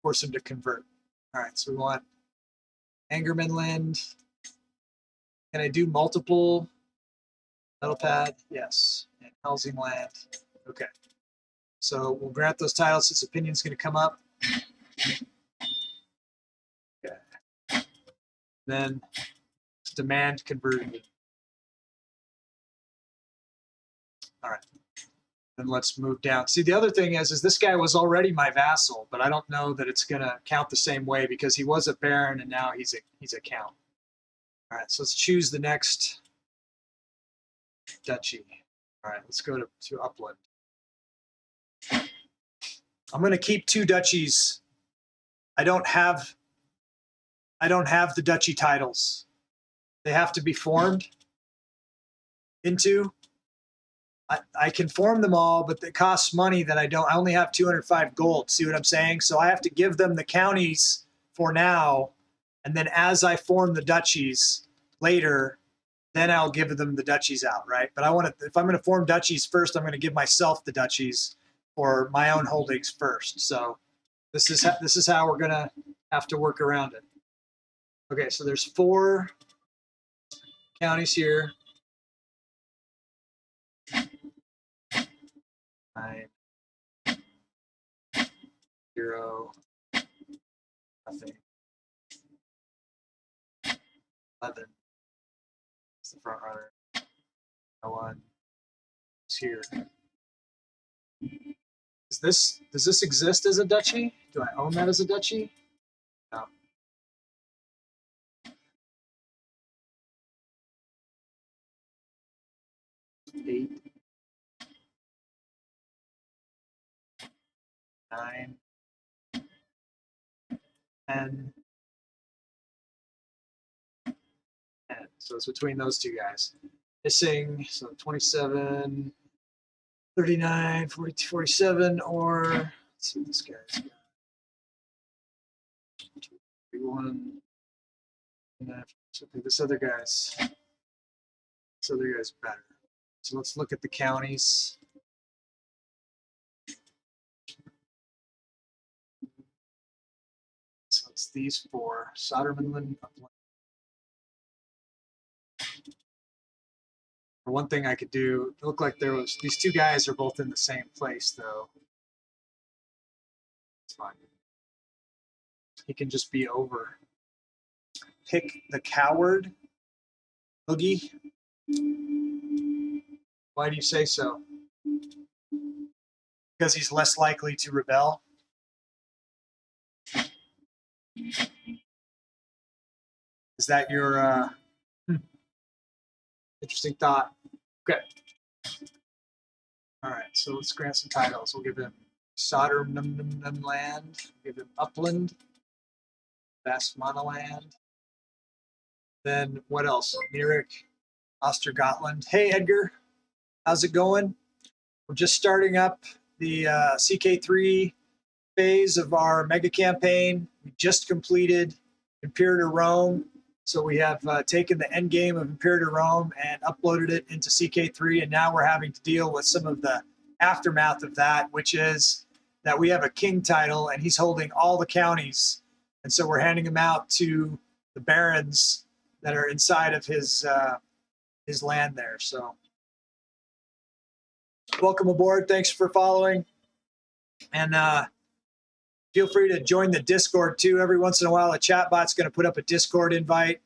force him to convert. All right, so we want Angermanland. Can I do multiple? Metal Pad, yes. And Halsingland, okay. So we'll grant those titles. His opinion's going to come up. Okay. Then demand converted. All right. Then let's move down. See, the other thing is this guy was already my vassal, but I don't know that it's going to count the same way because he was a baron and now he's a count. All right, so let's choose the next duchy. All right, let's go to Upland. I'm going to keep 2 duchies. I don't have the duchy titles. They have to be formed into. I can form them all, but it costs money that I don't. I only have 205 gold. See what I'm saying? So I have to give them the counties for now, and then as I form the duchies later, then I'll give them the duchies out, right? But if I'm going to form duchies first, I'm going to give myself the duchies for my own holdings first. So this is how we're going to have to work around it. Okay, so there's 4 counties here. 9, 0, nothing. 11. front runner. No one is here. Does this exist as a duchy? Do I own that as a duchy? No. Eight, 9, 10, 10. So it's between those two guys. Missing, so 27, 39, 42, 47, or let's see what this guy's got. 31. This other guy's better. So let's look at the counties. So it's these four: Sodermanland, Upland. For one thing I could do, it looked like there was, these two guys are both in the same place though. It's fine. He can just be over. Pick the coward, Boogie. Why do you say so? Because he's less likely to rebel. Is that your interesting thought? Okay. All right, so let's grant some titles. We'll give him Sodermanland, give him Upland, Vast Monoland. Then what else? Lyric, Ostergotland. Hey, Edgar, how's it going? We're just starting up the CK3 phase of our mega campaign. We just completed Imperator Rome. So we have taken the end game of Imperator Rome and uploaded it into CK3. And now we're having to deal with some of the aftermath of that, which is that we have a king title and he's holding all the counties. And so we're handing him out to the barons that are inside of his land there. So welcome aboard. Thanks for following. And feel free to join the Discord too. Every once in a while, a chat bot's going to put up a Discord invite.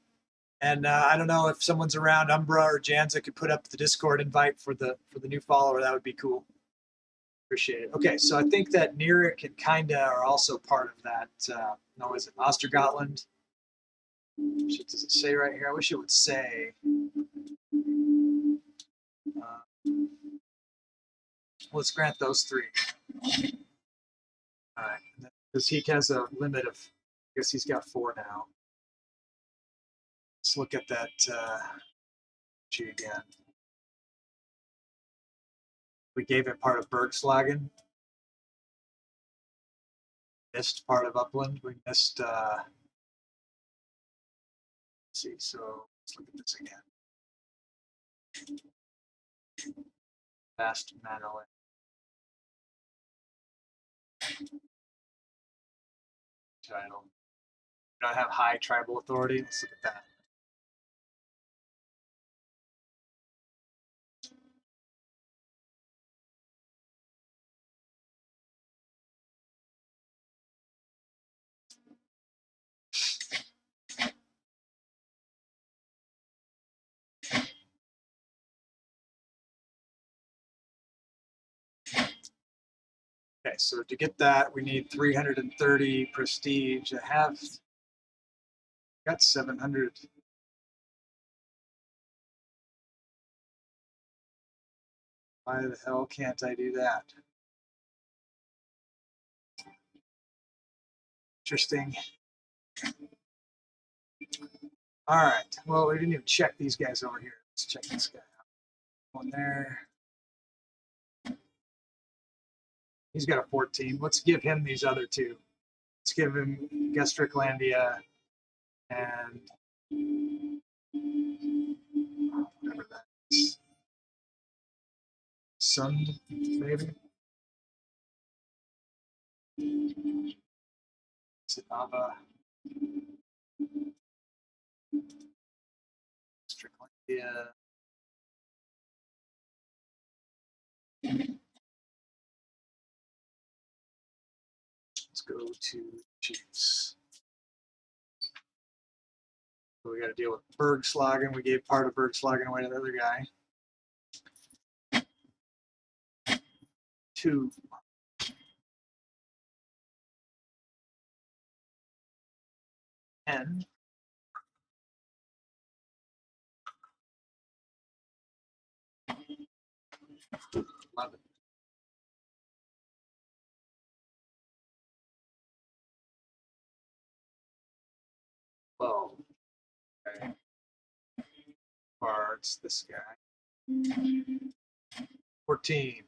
And I don't know if someone's around, Umbra or Janza could put up the Discord invite for the new follower. That would be cool. Appreciate it. Okay, so I think that Neric and Kinda are also part of that. No, is it Ostergotland? What does it say right here? I wish it would say. Let's grant those three. All right, because he has a limit of, I guess he's got 4 now. Let's look at that G again. We gave him part of Bergslagen. Missed part of Upland. We missed, let's see, so let's look at this again. Vast Manoland. Title. Do I have high tribal authority? Let's look at that. Okay, so to get that, we need 330 prestige. I have got 700. Why the hell can't I do that? Interesting. All right. Well, we didn't even check these guys over here. Let's check this guy out. One there. He's got a 14. Let's give him these other 2. Let's give him Gustyrill and whatever that is. Sund, maybe. Is it Ava? Gustyrill. Let's go to Chiefs. So we got to deal with Bergslagen. We gave part of Bergslagen away to the other guy. 2. 10. 11. 12. Okay. Bards, this guy. 14.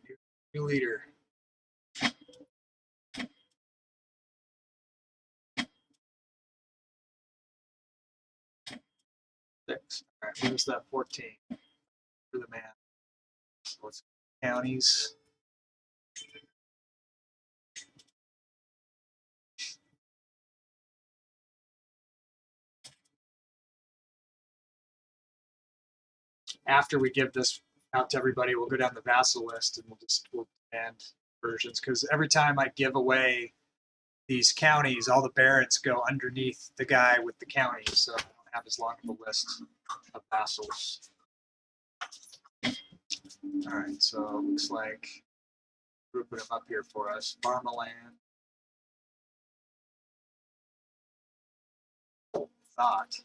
New leader. 6. All right, where's that 14? For the man. So let's counties. After we give this out to everybody, we'll go down the vassal list and we'll demand versions, because every time I give away these counties, all the barons go underneath the guy with the counties, so I don't have as long of a list of vassals. All right, so it looks like grouping them up here for us. Farmland. Thought.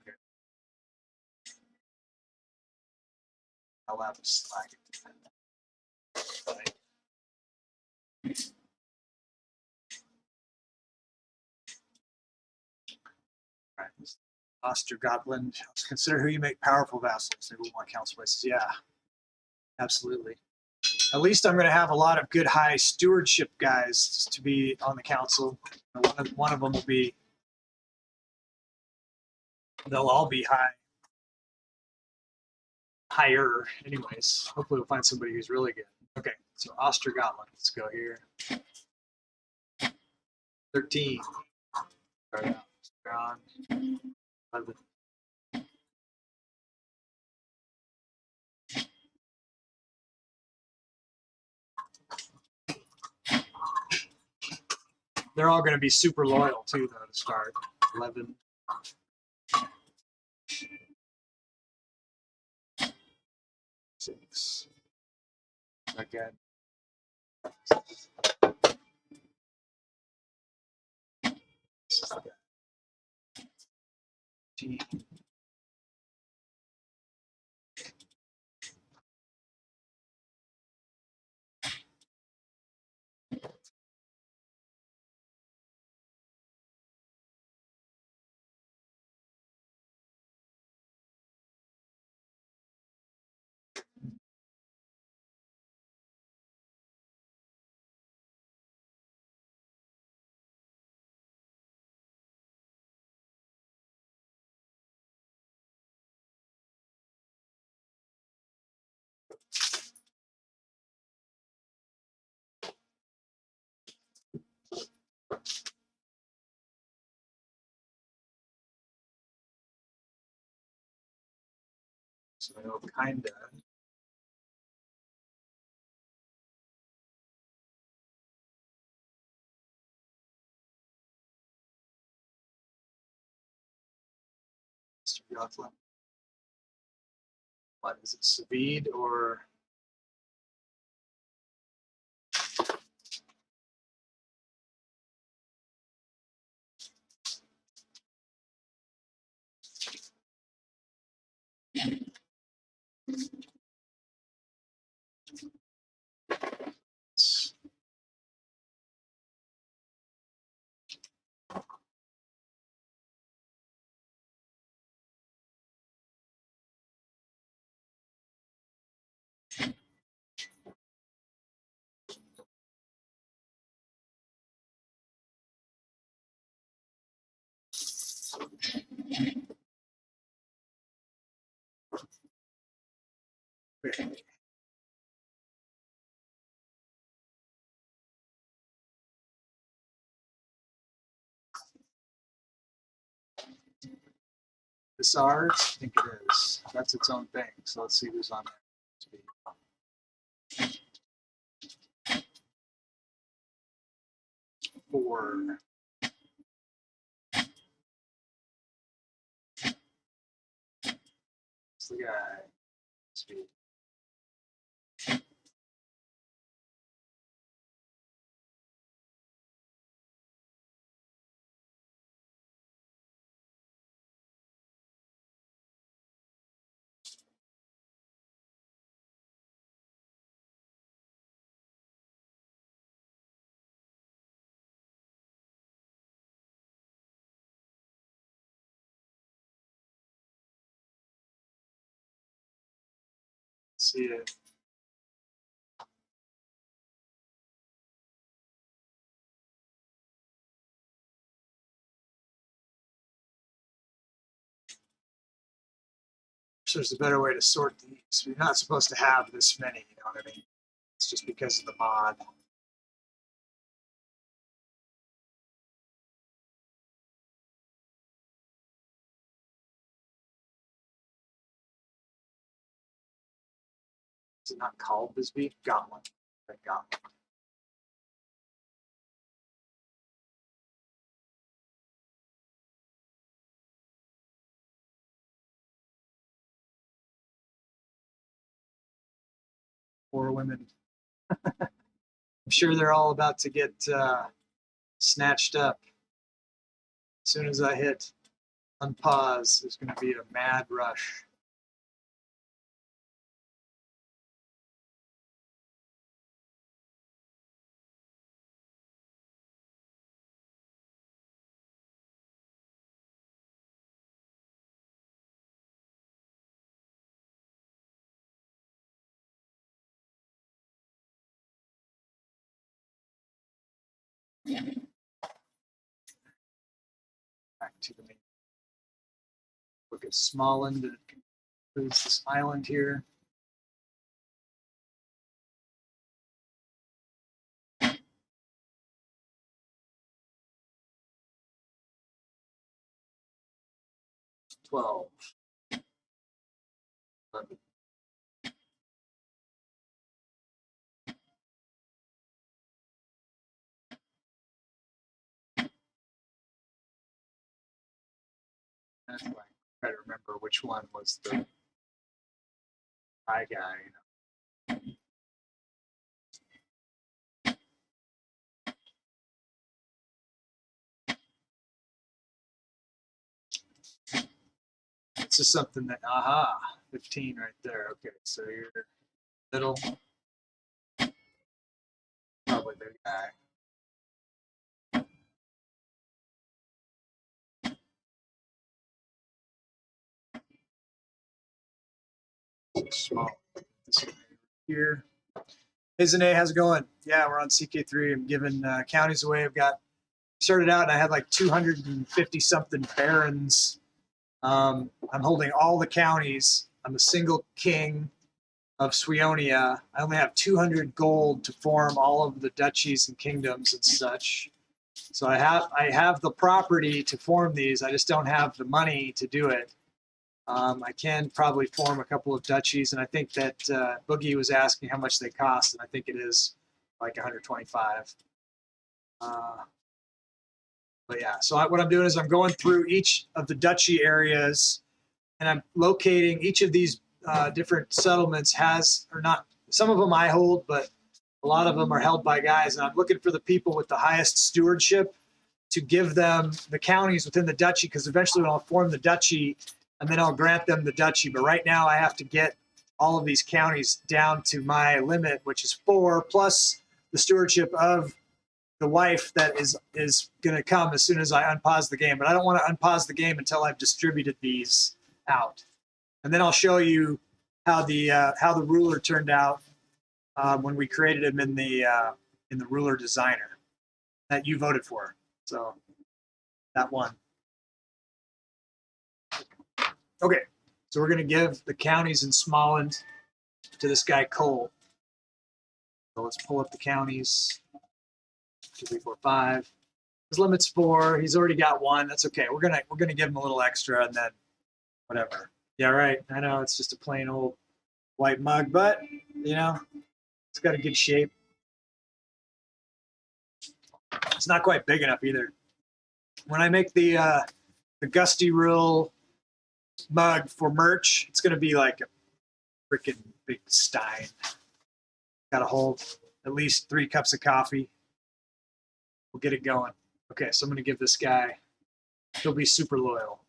Okay. I'll have a slag. All right. Ostergotland. Consider who you make powerful vassals. They will want council places. Yeah, absolutely. At least I'm going to have a lot of good high stewardship guys to be on the council. One of them will be, they'll all be higher anyways. Hopefully we'll find somebody who's really good. Okay, so Ostergotland, let's go here. 13. Start out. 11. They're all going to be super loyal too, though, to start. 11. 6. Again. 15. So kinda. What is it, Savid or? This ours? I think it is. That's its own thing. So let's see who's on there. 4. That's the guy. Sweet. See it. There's a better way to sort these. You're not supposed to have this many, you know what I mean? It's just because of the mod. Is it not called Bisbee? Gauntlet. Gauntlet. Poor women. I'm sure they're all about to get snatched up. As soon as I hit unpause, there's going to be a mad rush. Back to the main. Look at Smallland. It includes this island here. $12. $11. That's why I try to remember which one was the high guy, you know. This is something that, 15 right there. Okay, so you're middle, probably the guy. Small. This here. Hey, Zane, how's it going? Yeah, we're on CK3. I'm giving counties away. I've got started out and I had like 250 something barons. I'm holding all the counties. I'm a single king of Sweonia. I only have 200 gold to form all of the duchies and kingdoms and such. So I have the property to form these. I just don't have the money to do it. I can probably form a couple of duchies, and I think that Boogie was asking how much they cost, and I think it is like 125. But yeah, so what I'm doing is I'm going through each of the duchy areas, and I'm locating each of these different settlements has, or not, some of them I hold, but a lot of them are held by guys, and I'm looking for the people with the highest stewardship to give them the counties within the duchy, because eventually I'll form the duchy, and then I'll grant them the duchy. But right now I have to get all of these counties down to my limit, which is 4, plus the stewardship of the wife that is going to come as soon as I unpause the game. But I don't want to unpause the game until I've distributed these out. And then I'll show you how the ruler turned out when we created him in the ruler designer that you voted for. So that one. Okay, so we're going to give the counties in Smallland to this guy Cole. So let's pull up the counties. 2, 3, 4, 5. His limit's 4. He's already got 1. That's okay. We're gonna give him a little extra, and then whatever. Yeah, right. I know it's just a plain old white mug, but you know, it's got a good shape. It's not quite big enough either. When I make the Gustyrill mug for merch. It's going to be like a freaking big stein. Got to hold at least 3 cups of coffee. We'll get it going. Okay, so I'm going to give this guy, he'll be super loyal.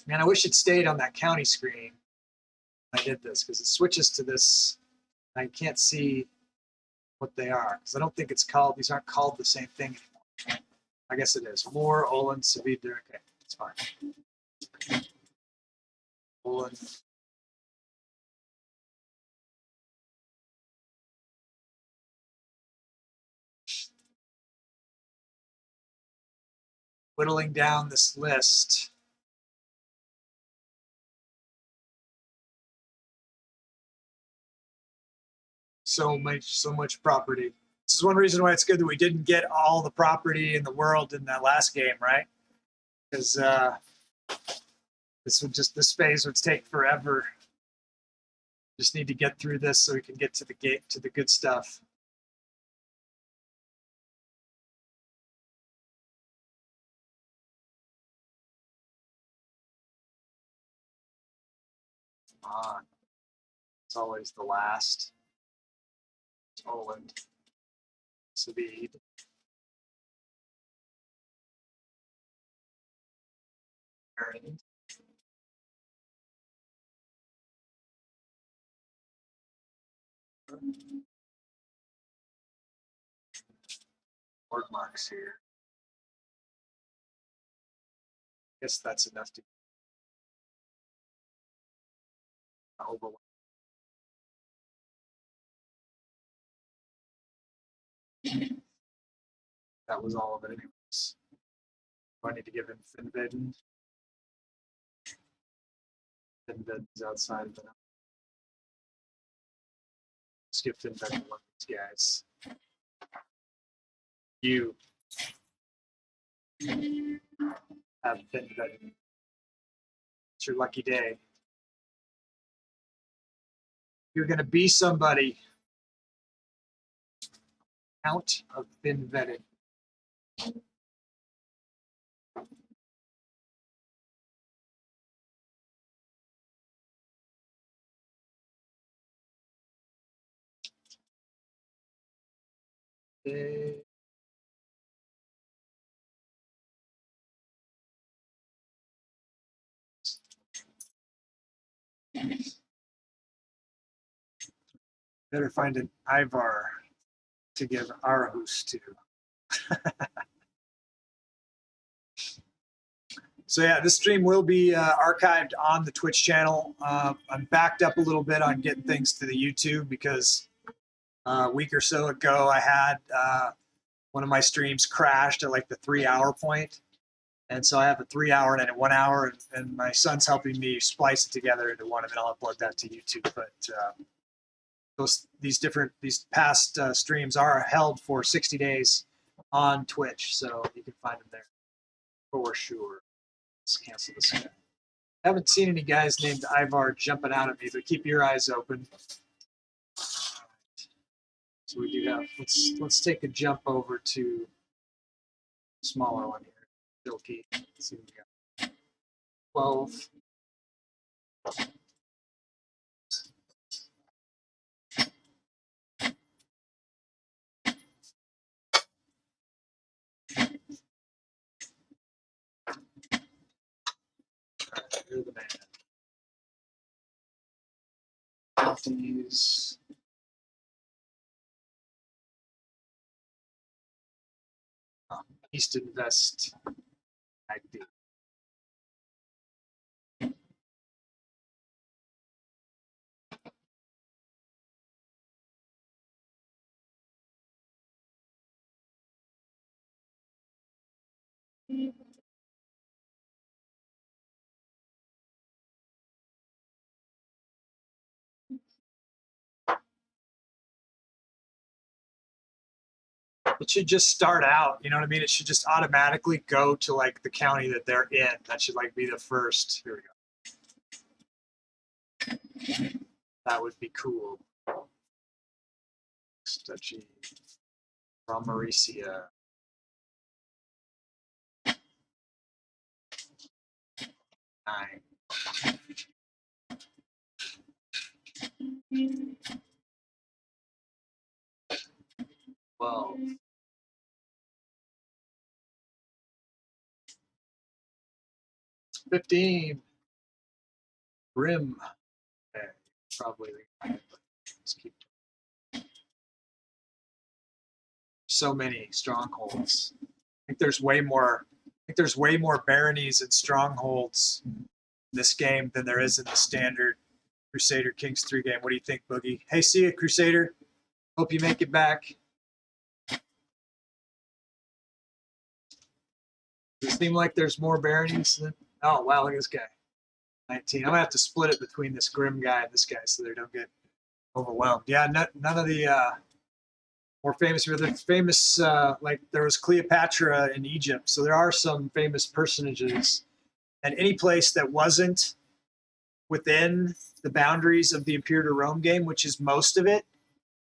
Man, I wish it stayed on that county screen. I did this because it switches to this. I can't see what they are because I don't think it's called. These aren't called the same thing anymore. I guess it is. More Olin Savider. Okay, it's fine. Olin. Whittling down this list. So much property. This is one reason why it's good that we didn't get all the property in the world in that last game, right? Because this phase would take forever. Just need to get through this so we can get to the good stuff. Come on. It's always the last. It's Oland. Savid. Aaron. Word marks here. Guess that's enough to overwhelm. That was all of it anyways. Do I need to give him Finveden? Finveden's outside of the skip Finveden one of these guys. You have Finveden. It's your lucky day. You're going to be somebody. Count of Finveden. Better find an Ivar to give Arahus to. So yeah, this stream will be archived on the Twitch channel. I'm backed up a little bit on getting things to the YouTube because a week or so ago I had one of my streams crashed at like the 3-hour point. And so I have a 3-hour and a 1 hour, and my son's helping me splice it together into one, and then I'll upload that to YouTube. But these past streams are held for 60 days on Twitch, so you can find them there for sure. Let's cancel this guy. I haven't seen any guys named Ivar jumping out at me, but keep your eyes open. So we do have. Let's take a jump over to a smaller one here. Silky. Let's see what we got. 12. You're the man. 50s. East Invest. ID. It should just start out, you know what I mean? It should just automatically go to like the county that they're in. That should like be the first. Here we go. That would be cool. Duchy from Mauricia. 9. 12. 15. Grim. Okay, probably. Let's keep. So many strongholds. I think there's way more. I think there's way more baronies and strongholds in this game than there is in the standard Crusader Kings 3 game. What do you think, Boogie? Hey, see you, Crusader. Hope you make it back. Does it seem like there's more baronies than? Oh wow, look at this guy. 19. I'm gonna have to split it between this Grim guy and this guy so they don't get overwhelmed. Yeah, none of the more famous. The famous, like there was Cleopatra in Egypt, so there are some famous personages. And any place that wasn't within the boundaries of the Imperator Rome game, which is most of it,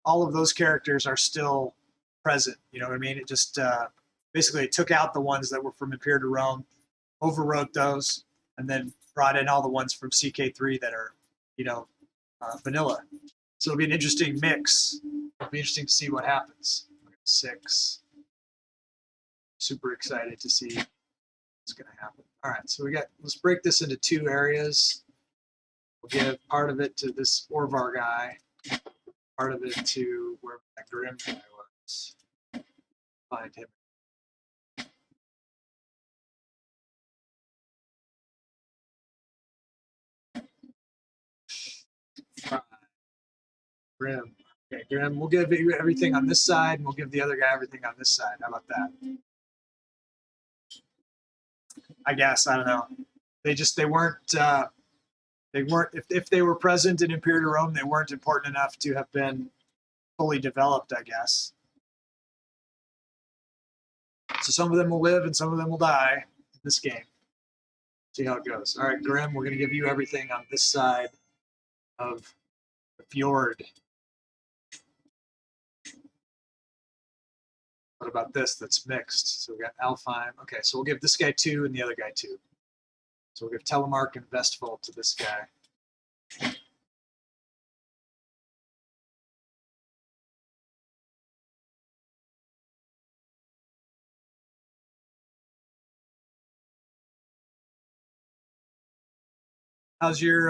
all of those characters are still present. You know what I mean? It just basically took out the ones that were from Imperator Rome, overwrote those, and then brought in all the ones from CK3 that are, vanilla. So it'll be an interesting mix. It'll be interesting to see what happens. 6. Super excited to see what's going to happen. All right, so let's break this into 2 areas. We'll give part of it to this Orvar guy, part of it to where that Grim guy was. Find him. Grim. Okay, Grim, we'll give you everything on this side, and we'll give the other guy everything on this side. How about that? I guess, I don't know. They weren't, if they were present in Imperator Rome, they weren't important enough to have been fully developed, I guess. So some of them will live and some of them will die in this game. See how it goes. All right, Grim, we're going to give you everything on this side of the fjord. What about this that's mixed? So we got Alfheim. Okay, so we'll give this guy 2 and the other guy 2. So we'll give Telemark and Vestfold to this guy. How's your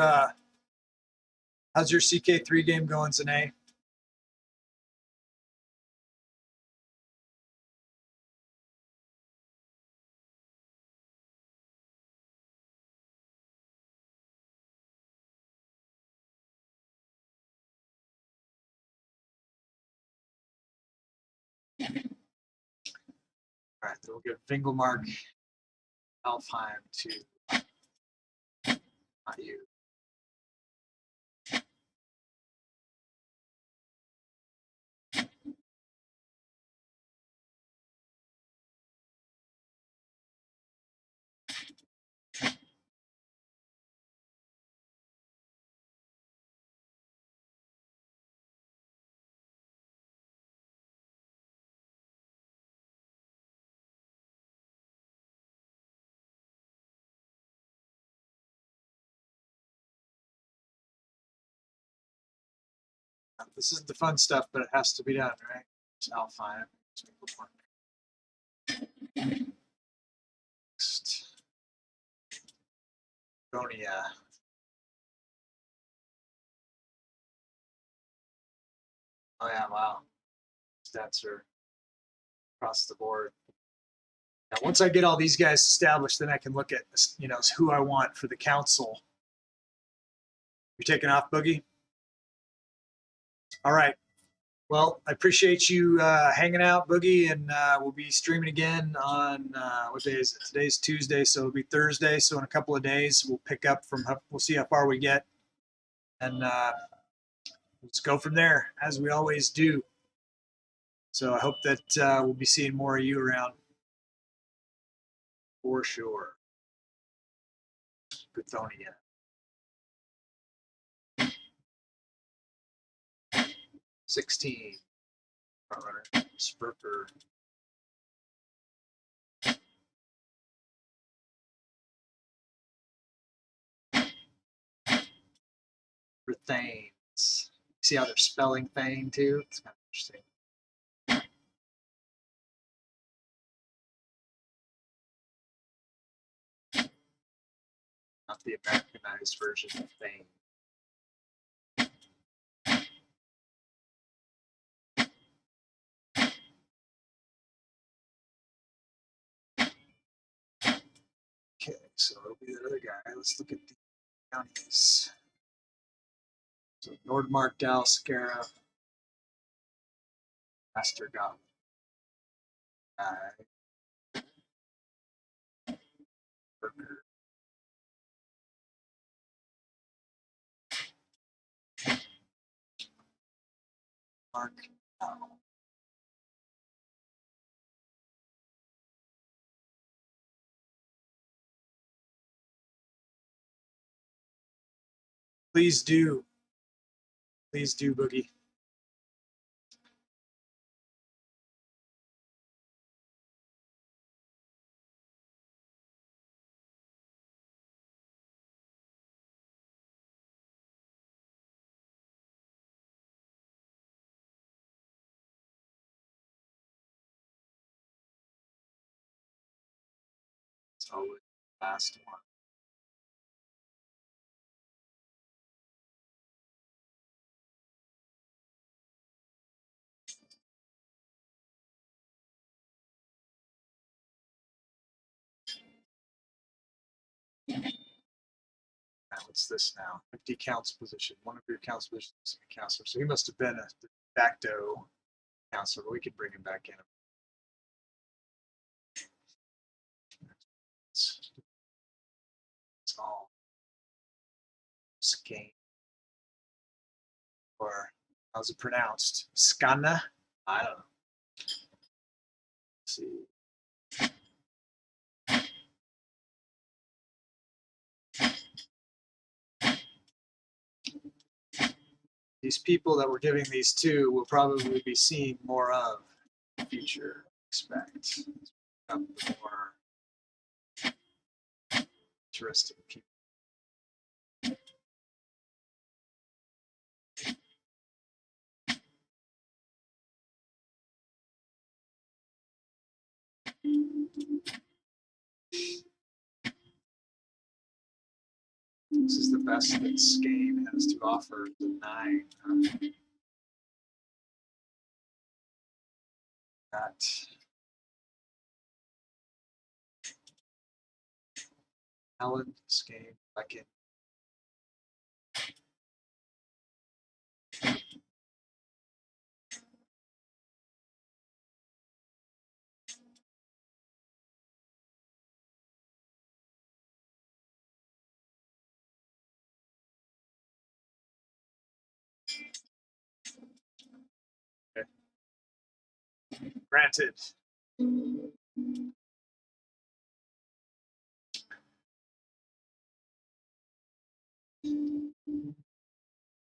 CK3 game going, Zane? All right, then we'll give Vingelmark, Alfheim to not you. This isn't the fun stuff, but it has to be done, right? It's Alfheim. Next. Gonia. Oh yeah, wow. Stats are across the board. Now, once I get all these guys established, then I can look at, who I want for the council. You're taking off, Boogie? All right. Well, I appreciate you hanging out, Boogie, and we'll be streaming again on, what day is it? Today's Tuesday, so it'll be Thursday. So in a couple of days, we'll pick up we'll see how far we get. And let's go from there, as we always do. So I hope that we'll be seeing more of you around. For sure. Guthonia. 16. Frontrunner. Spurker. for Thanes. See how they're spelling Thane too? It's kind of interesting. Not the Americanized version of Thane. Okay, so it'll be the other guy. Let's look at the counties. So Nordmark, Dalskara, Master Gauntlet. Burger. Mark. Please do. Please do, Boogie. It's always the last one. What's this now? Empty council position. One of your council positions is a counselor. So he must have been a de facto counselor, but we could bring him back in. It's all Skane. Or how's it pronounced? Skana? I don't know. Let's see. These people that we're giving these to will probably be seeing more of in the future. Expect more interesting people. This is the best that Skane has to offer. The 9. That Alan Skane, like it. Okay. Granted.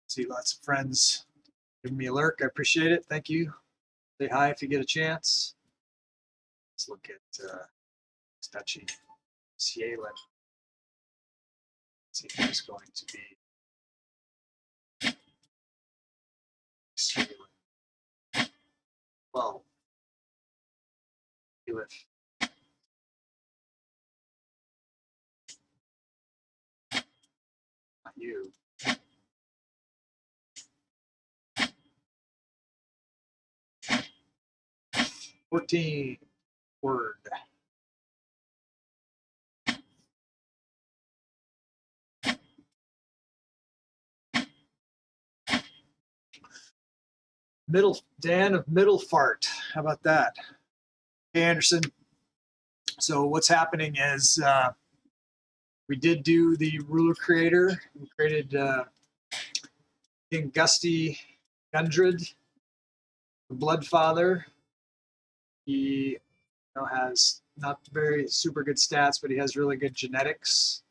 See lots of friends giving me a lurk. I appreciate it. Thank you. Say hi if you get a chance. Let's look at Stachi Cielen. See if he's going to be Cielen. Well, Elif. Not you. $14 word. Dan of Middlefart. How about that? Hey, Anderson. So what's happening is we did do the ruler creator. We created King Gusty Gundred, the Bloodfather. He has not very super good stats, but he has really good genetics.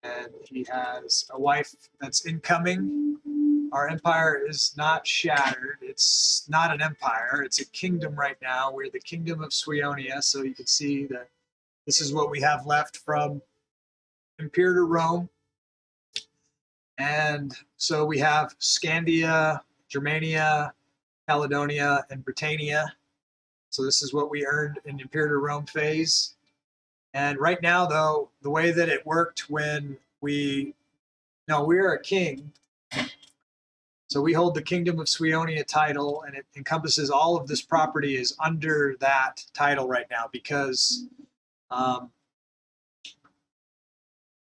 And he has a wife that's incoming. Our empire is not shattered. It's not an empire. It's a kingdom right now. We're the kingdom of Sweonia. So you can see that this is what we have left from Imperator Rome. And so we have Scandia, Germania, Caledonia, and Britannia. So this is what we earned in Imperator Rome phase. And right now, though, the way that it worked when we're a king. So we hold the Kingdom of Sweonia title, and it encompasses all of this property is under that title right now because I'm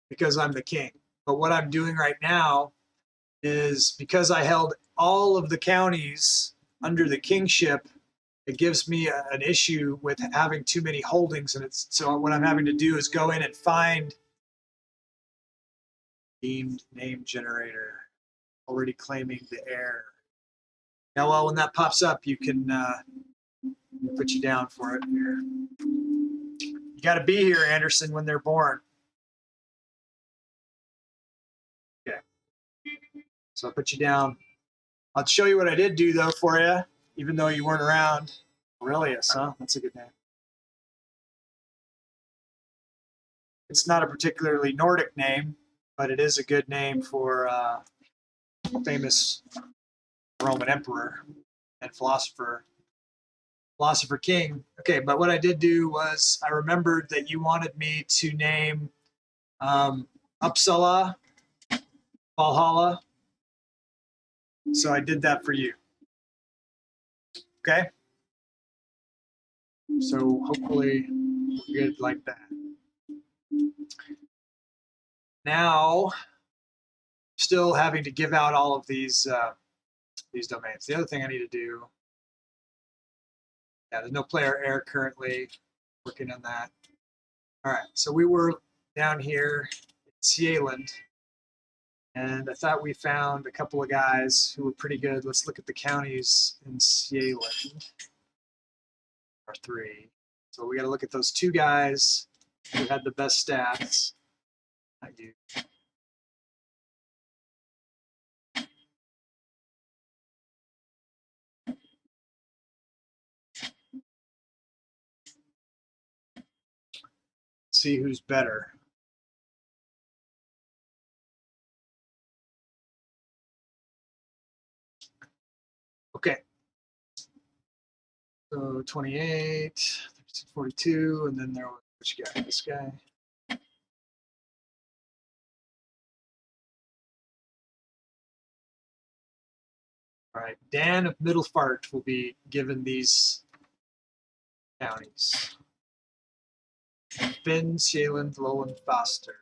the king. But what I'm doing right now is because I held all of the counties under the kingship, it gives me an issue with having too many holdings, and so what I'm having to do is go in and find deemed name generator already claiming the heir. Now, well, when that pops up, you can put you down for it here. You got to be here, Anderson, when they're born. Okay. So I'll put you down. I'll show you what I did do, though, for you, even though you weren't around. Aurelius, huh? That's a good name. It's not a particularly Nordic name, but it is a good name for a famous Roman emperor and philosopher king. Okay, but what I did do was I remembered that you wanted me to name Uppsala, Valhalla. So I did that for you. Okay? So hopefully we're good like that. Now, still having to give out all of these domains. The other thing I need to do, there's no player heir currently. Working on that. All right, so we were down here in Sealand, and I thought we found a couple of guys who were pretty good. Let's look at the counties in Sealand. Or 3. So we got to look at those 2 guys who had the best stats. Not you. See who's better. Okay. So 28, 42, and then there was which guy? This guy. All right. Dan of Middlefart will be given these counties. Finn, Sealand, Lowland, Foster.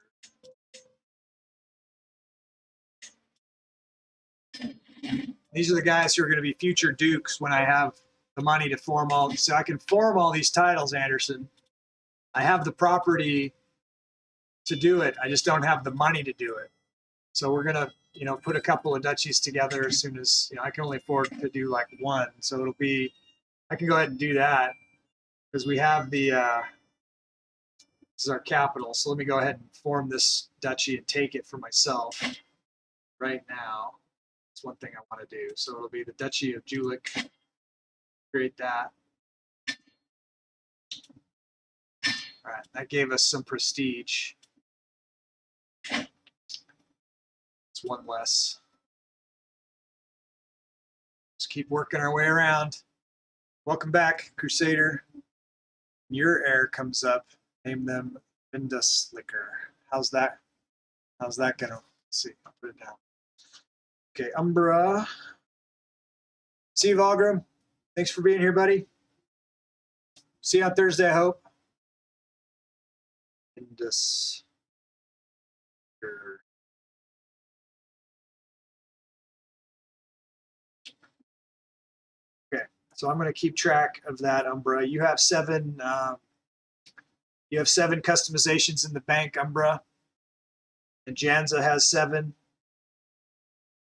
These are the guys who are going to be future dukes when I have the money to form all. So I can form all these titles, Anderson. I have the property to do it. I just don't have the money to do it. So we're gonna, put a couple of duchies together as soon as I can only afford to do like one. So it'll be, I can go ahead and do that because we have the. This is our capital. So let me go ahead and form this duchy and take it for myself right now. That's one thing I want to do. So it'll be the Duchy of Jülich. Create that. All right, that gave us some prestige. It's one less. Just keep working our way around. Welcome back, Crusader. Your heir comes up. Name them Vinduslicker. How's that? How's that gonna? Let's see. I'll put it down. Okay, Umbra. See you, Valgrim. Thanks for being here, buddy. See you on Thursday, I hope. Vinduslicker. Okay, so I'm going to keep track of that, Umbra. You have 7. You have 7 customizations in the bank, Umbra. And Janza has 7.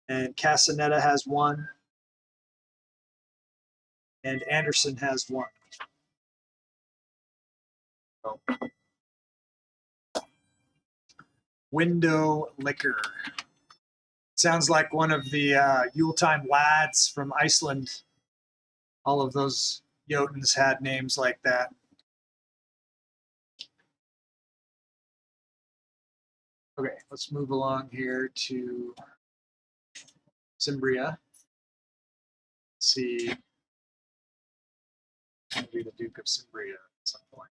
And Casanetta has 1. And Anderson has 1. So. Window Liquor. Sounds like one of the Yuletime lads from Iceland. All of those Jotuns had names like that. Okay, let's move along here to Cimbria. Let's see. Maybe the Duke of Cimbria at some point.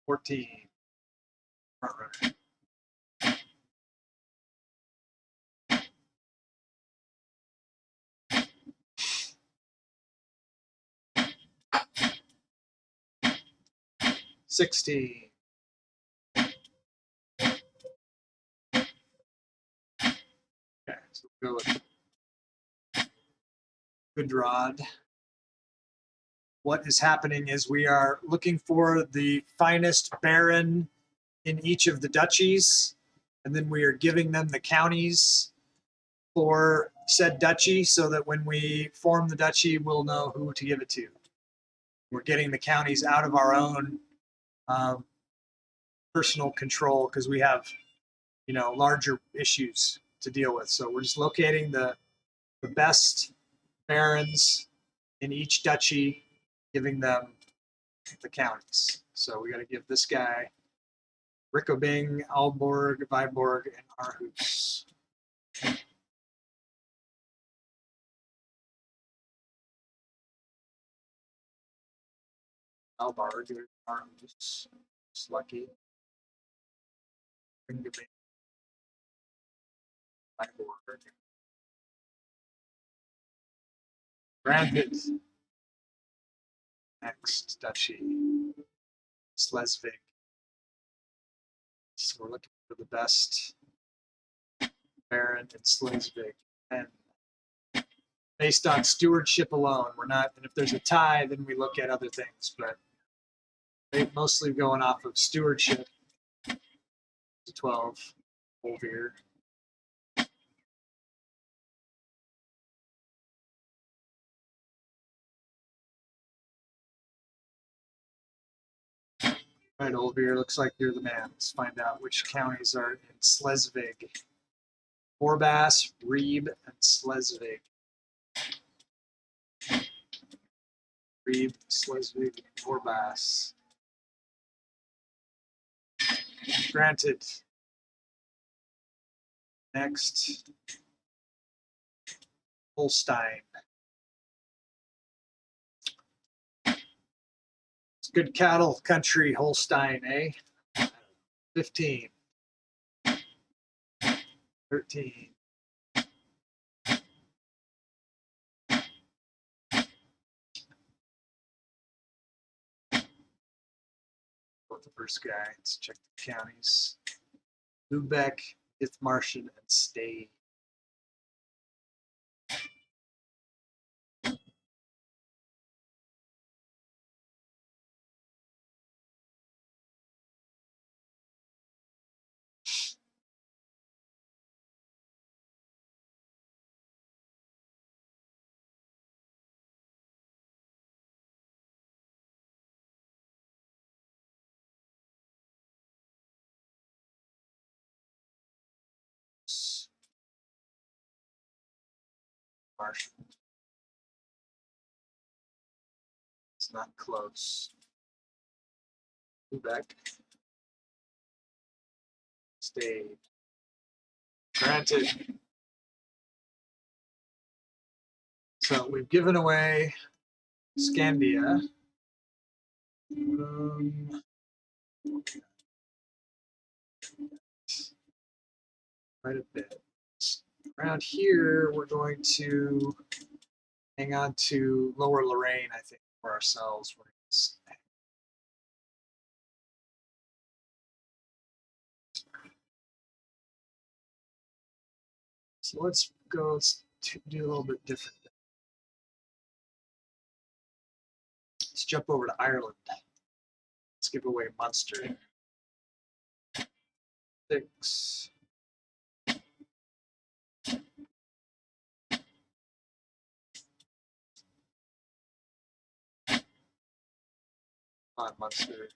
14. Front runner. $16. Okay, so we'll go with Gudrod. What is happening is we are looking for the finest baron in each of the duchies, and then we are giving them the counties for said duchy so that when we form the duchy, we'll know who to give it to. We're getting the counties out of our own personal control because we have, larger issues to deal with. So we're just locating the best barons in each duchy, giving them the counties. So we got to give this guy Rikobing, Aalborg, Viborg, and Aarhus. Aalborg, Aarhus, it's lucky. Ringobing, Viborg. Granted. Next duchy, Schleswig. So we're looking for the best baron in Schleswig. And based on stewardship alone, we're not, and if there's a tie, then we look at other things, but they mostly going off of stewardship. 12 over. Right, Olvir, looks like you're the man. Let's find out which counties are in Schleswig. Forbas, Rieb, and Schleswig. Rieb, Schleswig, Forbas. Granted. Next, Holstein. It's good cattle country, Holstein, eh? 15. 13. The first guy. Let's check the counties. Lubeck, Dithmarschen, and Stade. Marshall. It's not close. Lubeck. Stade. Granted. So we've given away Scandia. Quite a bit. Around here, we're going to hang on to Lower Lorraine, I think, for ourselves. So let's go, let's do a little bit different. Let's jump over to Ireland. Let's give away Munster. 6. On Munster.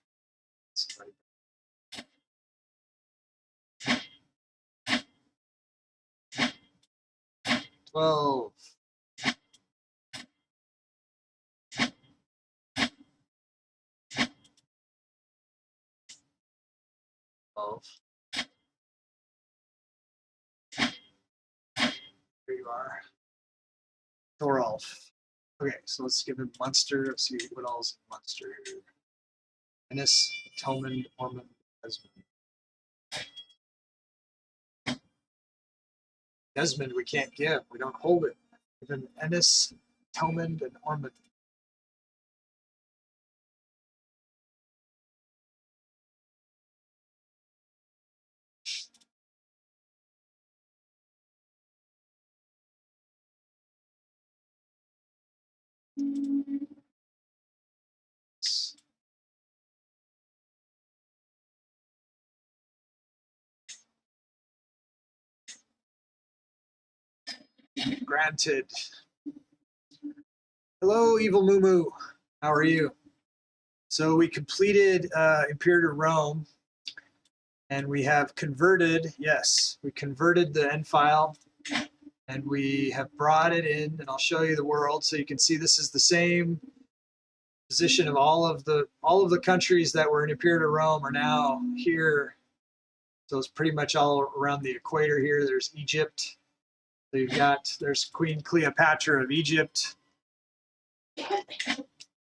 12. 12. There you are. Thorolf. Okay, so let's give him Munster. Let's see what all's in Munster here. Ennis, Tomund, Ormond, Desmond. Desmond we can't give. We don't hold it. Give him Ennis, Tomund, and Ormond. Granted. Hello, Evil Moo. How are you? So we completed Imperator Rome, and we have converted, yes, we converted the end file, and we have brought it in, and I'll show you the world so you can see this is the same position of all of the countries that were in Imperator Rome are now here. So it's pretty much all around the equator here. There's Egypt. So you've got, there's Queen Cleopatra of Egypt.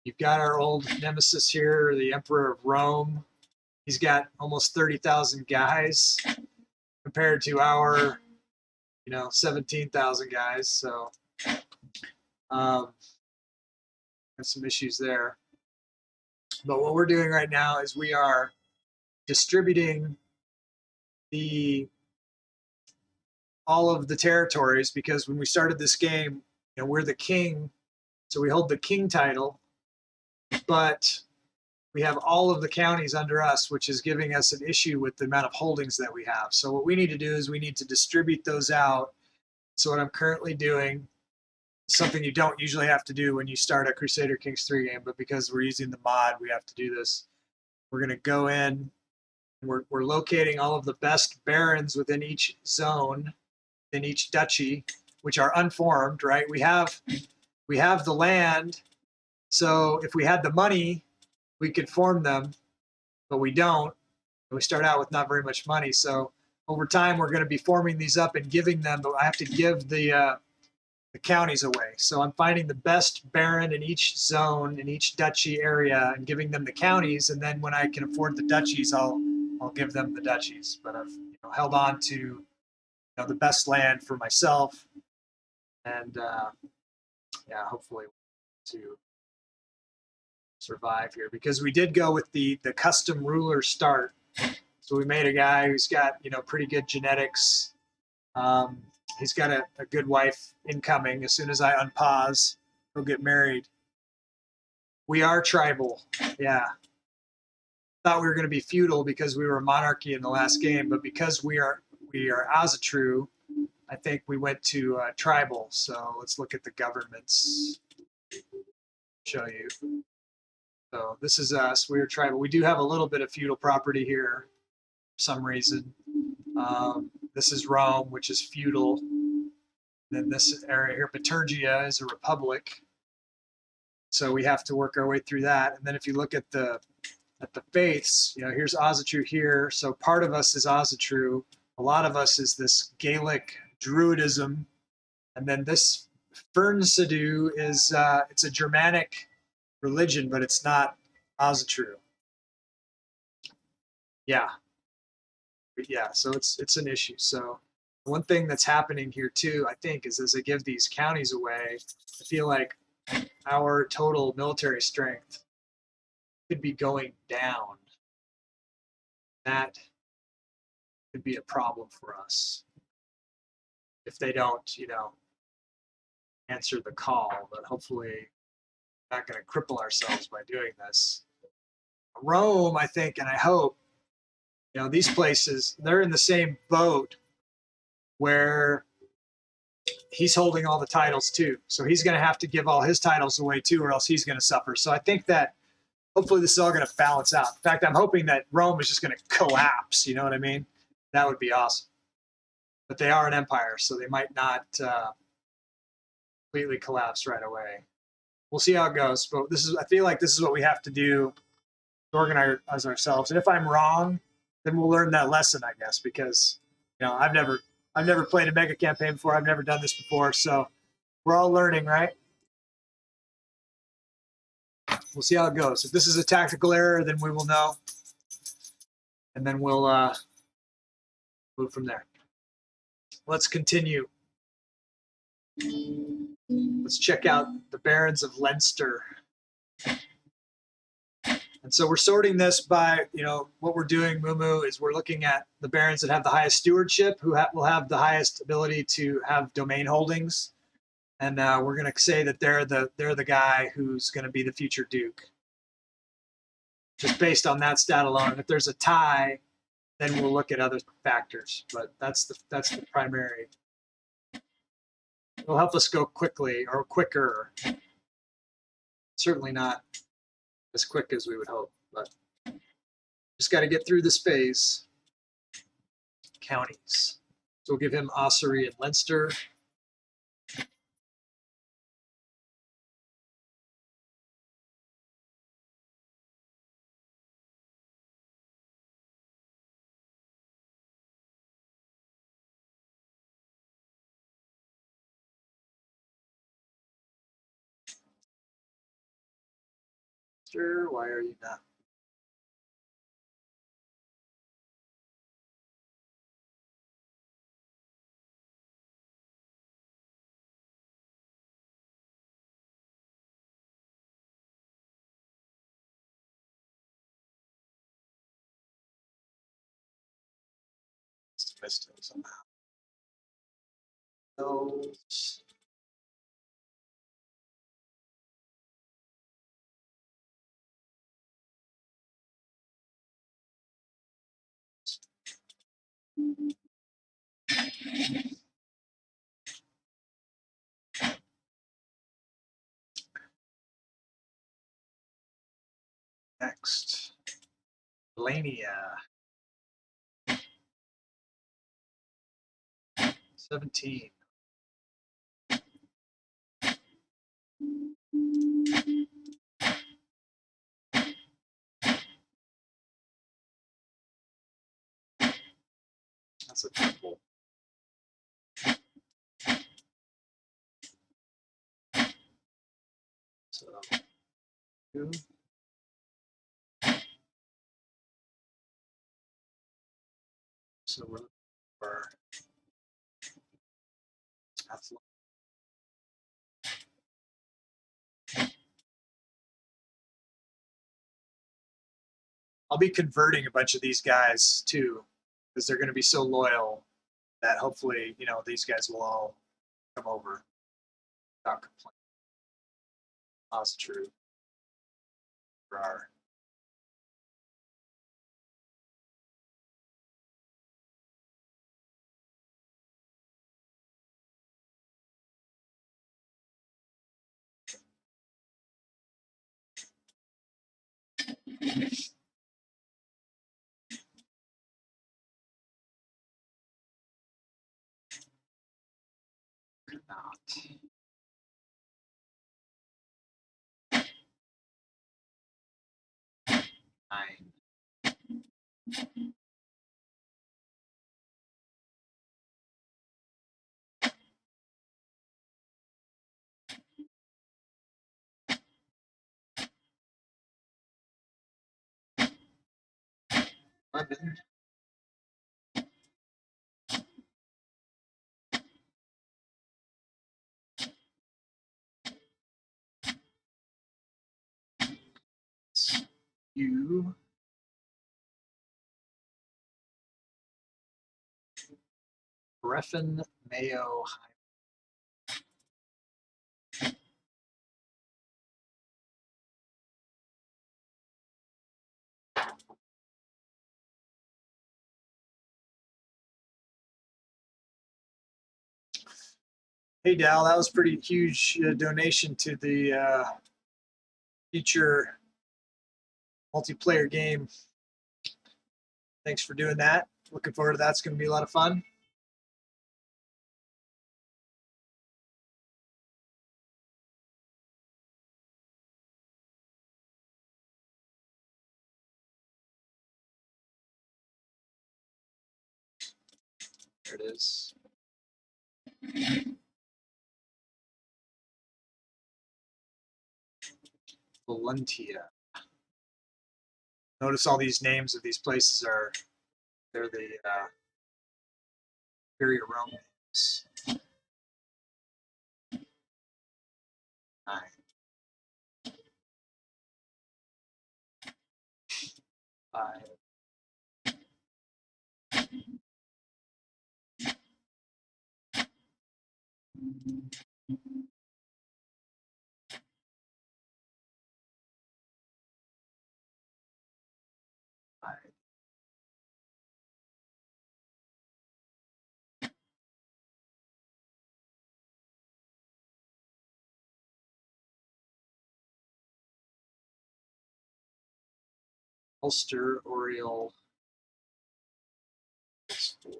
You've got our old nemesis here, the Emperor of Rome. He's got almost 30,000 guys compared to our, 17,000 guys. So got some issues there. But what we're doing right now is we are distributing all of the territories, because when we started this game, we're the king, so we hold the king title, but we have all of the counties under us, which is giving us an issue with the amount of holdings that we have. So what we need to do is we need to distribute those out. So what I'm currently doing, something you don't usually have to do when you start a Crusader Kings 3 game, but because we're using the mod, we have to do this. We're going to go in, and we're locating all of the best barons within each zone, in each duchy, which are unformed, right? We have the land, so if we had the money, we could form them, but we don't. We start out with not very much money, so over time we're going to be forming these up and giving them, but I have to give the counties away. So I'm finding the best baron in each zone, in each duchy area, and giving them the counties, and then when I can afford the duchies, I'll give them the duchies. But I've held on to the best land for myself, and hopefully to survive here, because we did go with the custom ruler start. So we made a guy who's got pretty good genetics. He's got a good wife incoming. As soon as I unpause, he'll get married. We are tribal, yeah. Thought we were going to be feudal because we were a monarchy in the last game, but because we are Asatru, I think we went to tribal. So let's look at the governments. Show you. So this is us. We are tribal. We do have a little bit of feudal property here for some reason. This is Rome, which is feudal. And then this area here, Paturgia, is a republic. So we have to work our way through that. And then if you look at the faiths, here's Asatru here. So part of us is Asatru. A lot of us is this Gaelic Druidism. And then this Fernsedu is it's a Germanic religion, but it's not Asatru. Yeah. Yeah, so it's an issue. So one thing that's happening here too, I think, is as I give these counties away, I feel like our total military strength could be going down. That could be a problem for us if they don't, answer the call. But hopefully we're not going to cripple ourselves by doing this. Rome, I think, and I hope, these places, they're in the same boat where he's holding all the titles too. So he's going to have to give all his titles away too, or else he's going to suffer. So I think that hopefully this is all going to balance out. In fact, I'm hoping that Rome is just going to collapse. You know what I mean? That would be awesome. But they are an empire, so they might not completely collapse right away. We'll see how it goes. But I feel like this is what we have to do to organize ourselves. And if I'm wrong, then we'll learn that lesson, I guess, because I've never played a mega campaign before. I've never done this before, so we're all learning, right? We'll see how it goes. If this is a tactical error, then we will know, and then we'll move from there. Let's continue. Let's check out the Barons of Leinster. And so we're sorting this by, what we're doing, Mumu, is we're looking at the barons that have the highest stewardship, who will have the highest ability to have domain holdings, and we're going to say that they're the guy who's going to be the future duke, just based on that stat alone. And if there's a tie, then we'll look at other factors. But that's the primary. It'll help us go quickly or quicker. Certainly not as quick as we would hope, but just got to get through this phase. Counties. So we'll give him Ossory and Leinster. Sure, why are you not? Missed it somehow. Those. Next, Lania. 17. That's a triple. So 2. So we're looking for athletic. I'll be converting a bunch of these guys too, because they're going to be so loyal that hopefully, these guys will all come over without complaint. That's true. For our not. 9. London. You. Breffen, Mayo, Hey, Dal, that was pretty huge donation to the future multiplayer game. Thanks for doing that. Looking forward to that. It's going to be a lot of fun. There it is. Valentia. Notice all these names of these places they're the Imperator Rome names. 9. 5. 5. Ulster, Oriel. 4.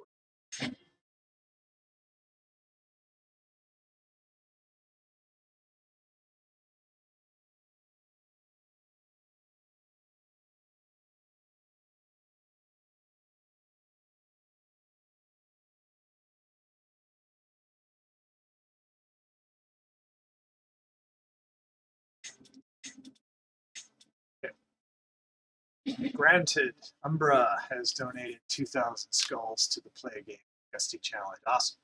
Granted, Umbra has donated 2,000 skulls to the Play Game Gusty Challenge. Awesome.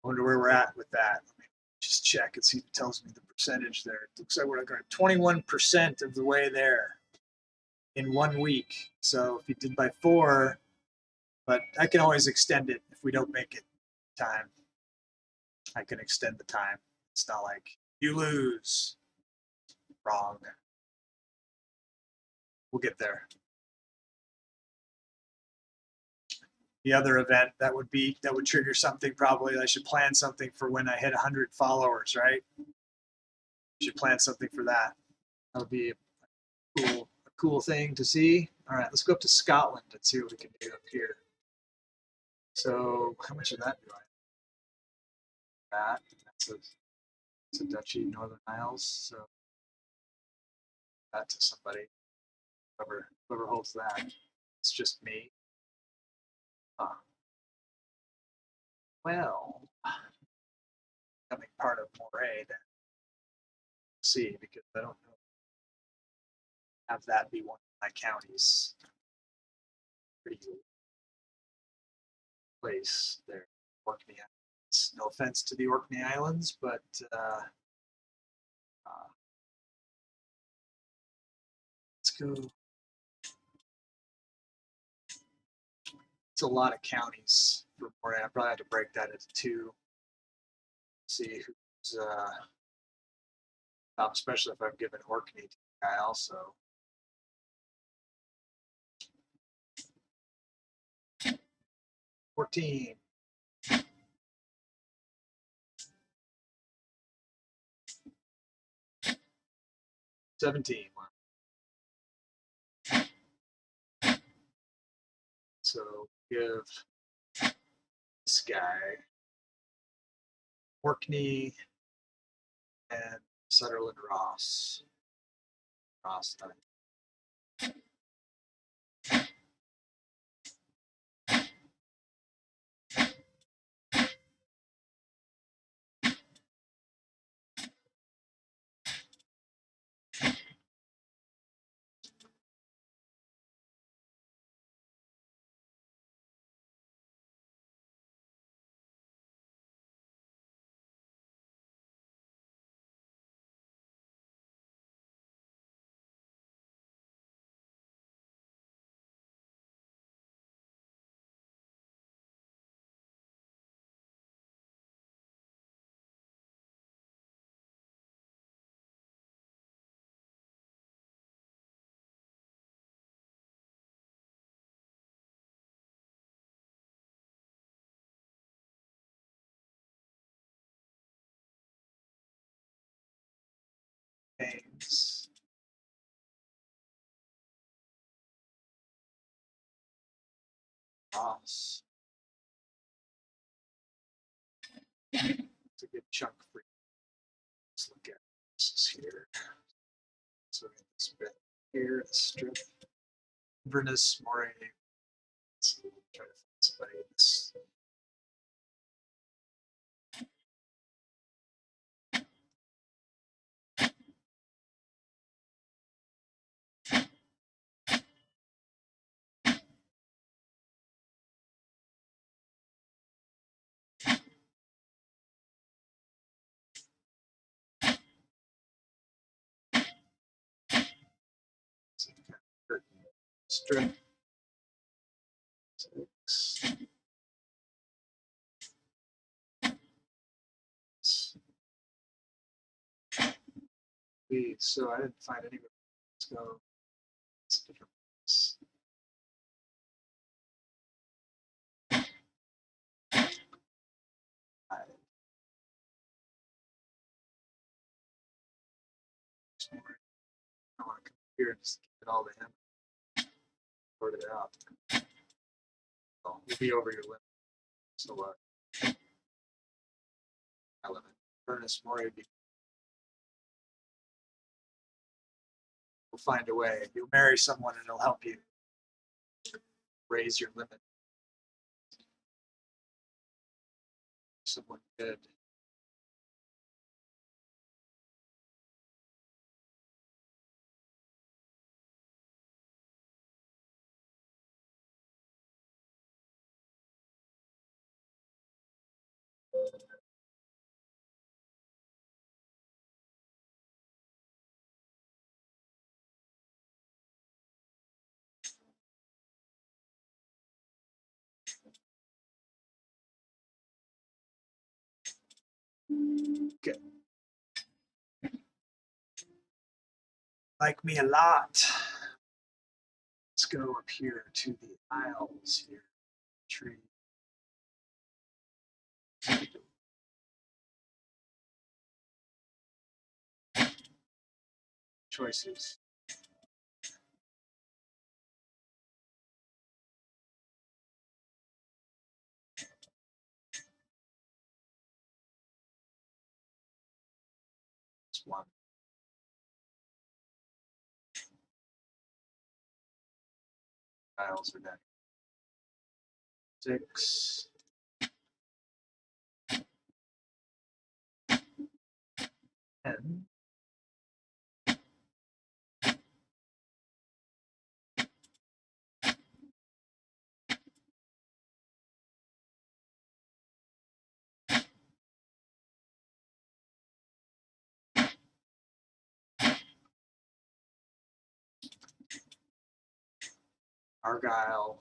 I wonder where we're at with that. Let me just check and see if it tells me the percentage there. It looks like we're like 21% of the way there in 1 week. So if you did by 4, but I can always extend it if we don't make it time. I can extend the time. It's not like you lose. Wrong. We'll get there. The other event that would trigger something, probably I should plan something for when I hit 100 followers, right? I should plan something for that. That would be a cool thing to see. All right, let's go up to Scotland and see what we can do up here. So how much of that do I have? That's a duchy, Northern Isles. So that to somebody, whoever holds that. It's just me. Well, becoming part of Moray then. See, because I don't know. Have that be one of my counties. Pretty place there, Orkney Islands. No offense to the Orkney Islands, but let's go. It's a lot of counties for Moray. I probably have to break that into 2. See who's especially if I'm giving Orkney to the guy also. $14. 17. So give this guy Orkney and Sutherland Ross. Ross, 8. Games. Ross. It's a good chunk for you. Let's look at this here. So this bit here, the strip. Inverness, Moray. Let's try to find somebody this. Strip. 6. So I didn't find anywhere. Let's go. It's a different place. I want to come here and just get it all to him. Sort it out. Oh, you'll be over your limit. So what? I limit. Ernest Mori. We'll find a way. You'll marry someone and it'll help you raise your limit. Someone good. Okay. Like me a lot. Let's go up here to the Isles here. Tree. Choices. Just one. Isles are down. 6. 10. Argyle.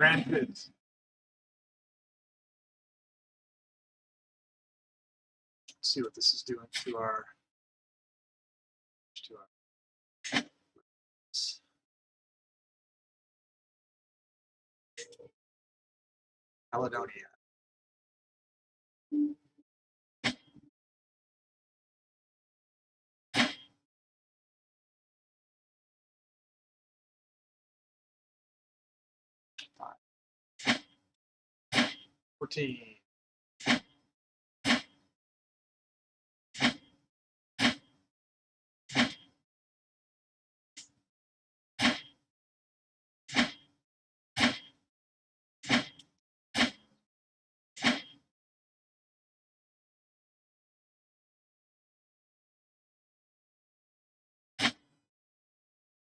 Grandkids. Let's see what this is doing to our Caledonia. Five. 14.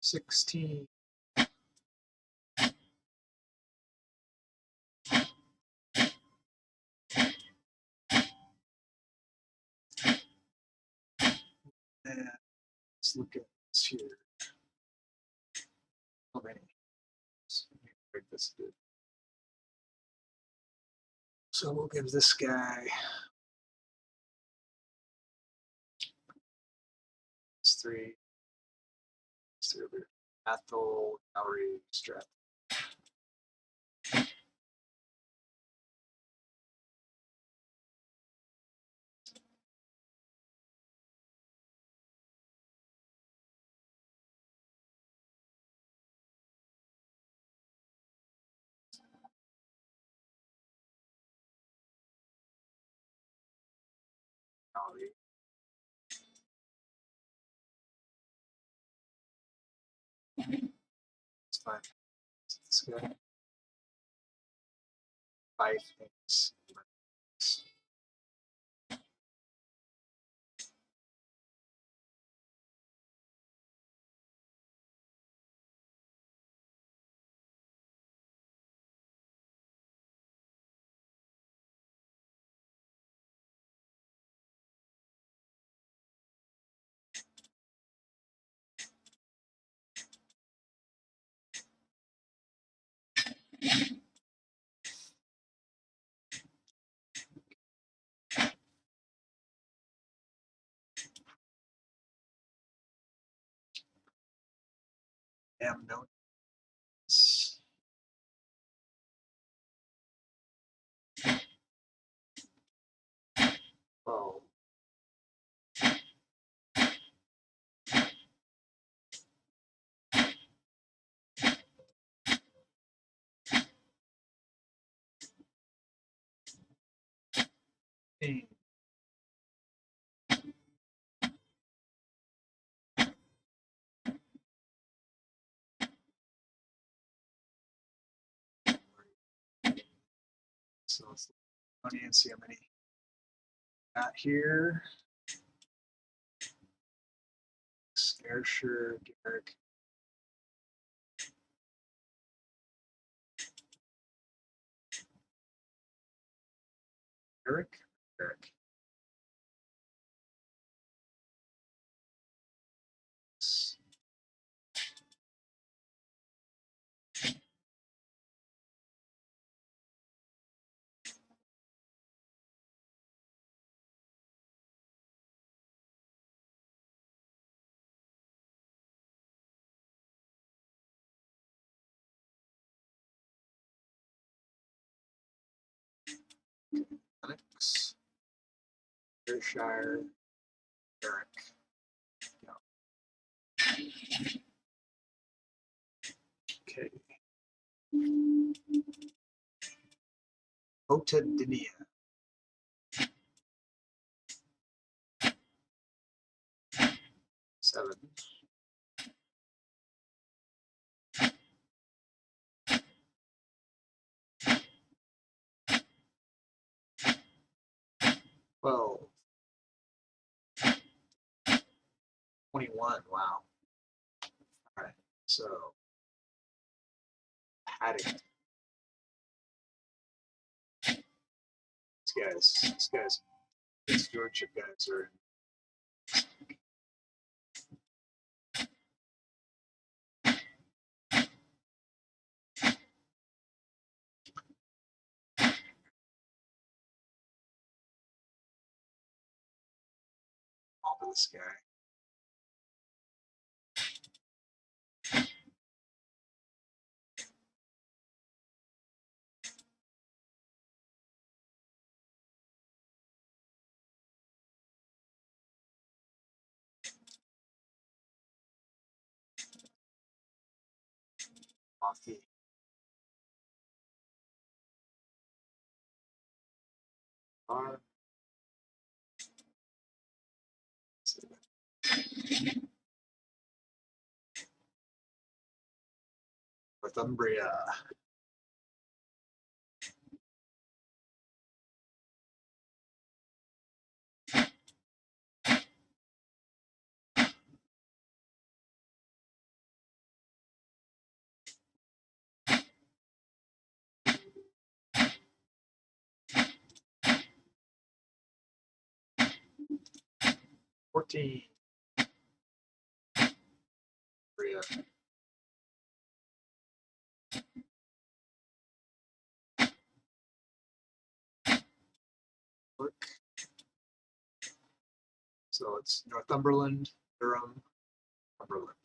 $16. And let's look at this here. How many? Break this a bit. So we'll give this guy three Athol, Gallery, Strat. Gallery. It's fine. This guy. 5 things. Damn notes. Oh. Hey. So let's look and see how many got here. Ayrshire, Garrick. Garrick? Garrick. Alex. Ayrshire, Garrick. Okay. Otadinia. 7. 12. 21. Wow. All right. So, Paddington. These guys, these stewardship guys are. All of this guy. Coffee. R. Northumbria. Northumbria. quick. So it's Northumberland, Durham, Cumberland.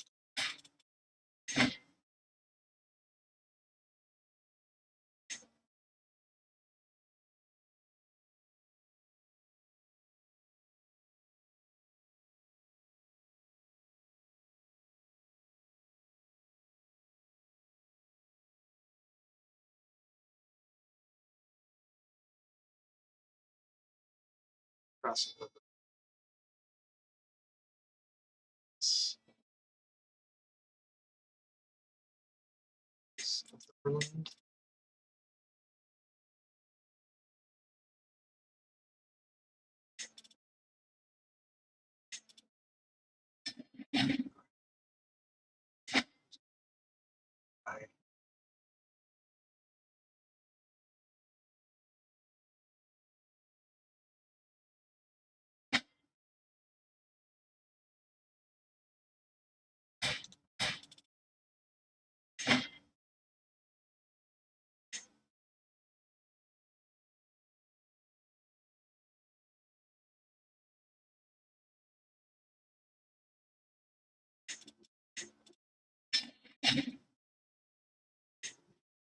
Crossing over. Northumberland. I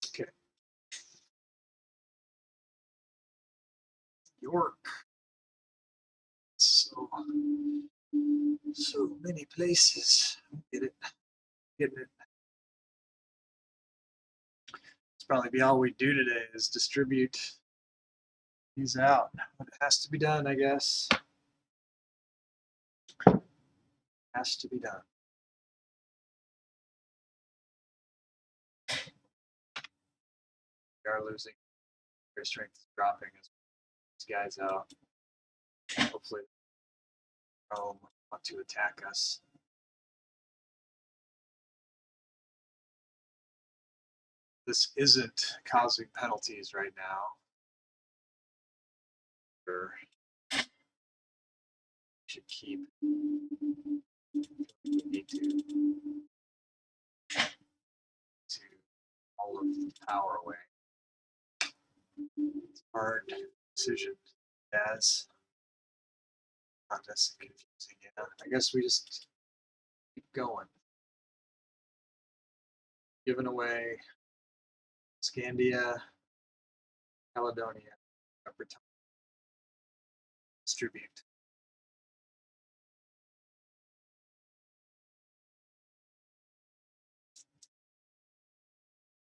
okay. York. So many places. Get it. Getting it. It's probably be all we do today is distribute these out. But it has to be done, I guess. Has to be done. We are losing. Their strength is dropping as these guys out. Hopefully, Rome want to attack us. This isn't causing penalties right now. Should keep. We need to all of the power away. It's a hard decision. As not as confusing. Yeah, I guess we just keep going. Giving away Scandia, Caledonia, Upper Time. Distribute.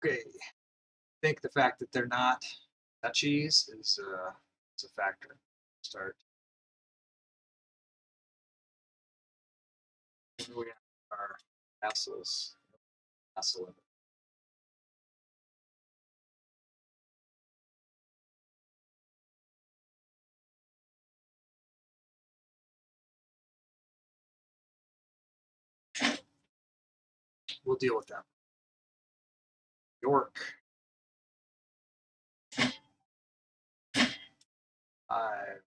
Okay. I think the fact that they're not duchies is a factor. Start. We have our vassals. Vassal limit. We'll deal with them. York. Five.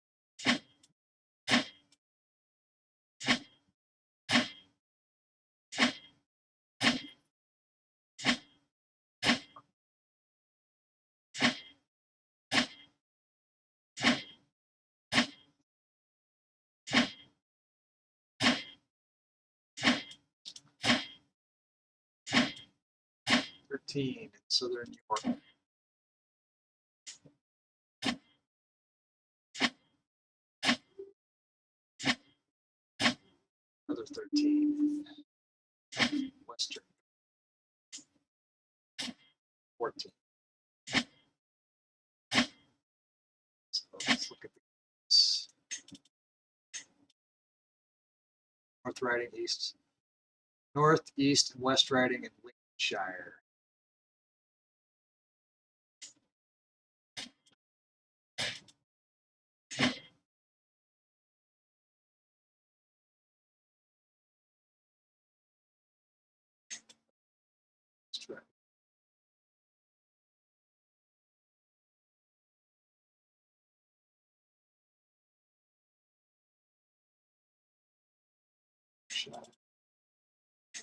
In Southern York. Another 13. Western. 14. So let's look at this. North Riding East. North, East, and West Riding in Lincolnshire.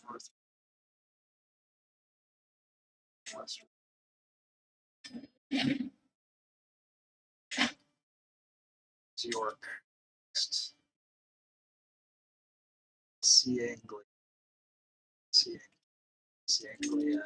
North, West. It's York. Next. Anglia. Anglia.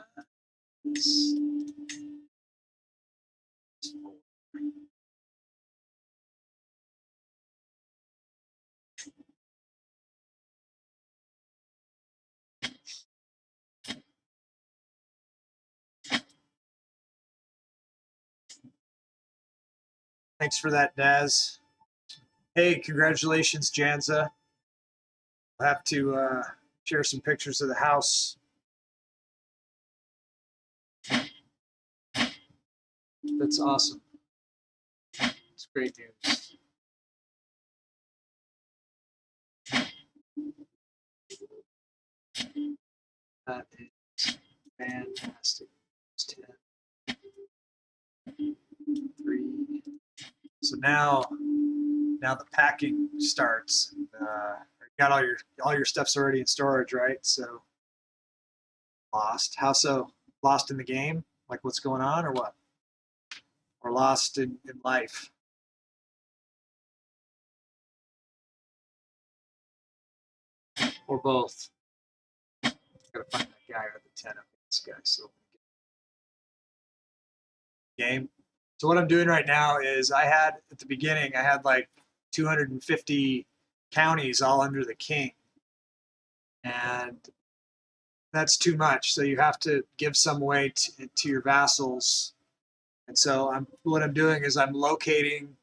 Thanks for that, Daz. Hey, congratulations, Janza. I'll have to share some pictures of the house. That's awesome. It's great news. That is fantastic. 10, 3. So now the packing starts. You got all your stuff's already in storage, right? So lost. How so? Lost in the game? Like what's going on, or what? Or lost in life? Or both? Gotta find that guy or the 10 of this guy. So game. So what I'm doing right now is at the beginning, I had like 250 counties all under the king. And that's too much. So you have to give some away to your vassals. And so what I'm doing is I'm locating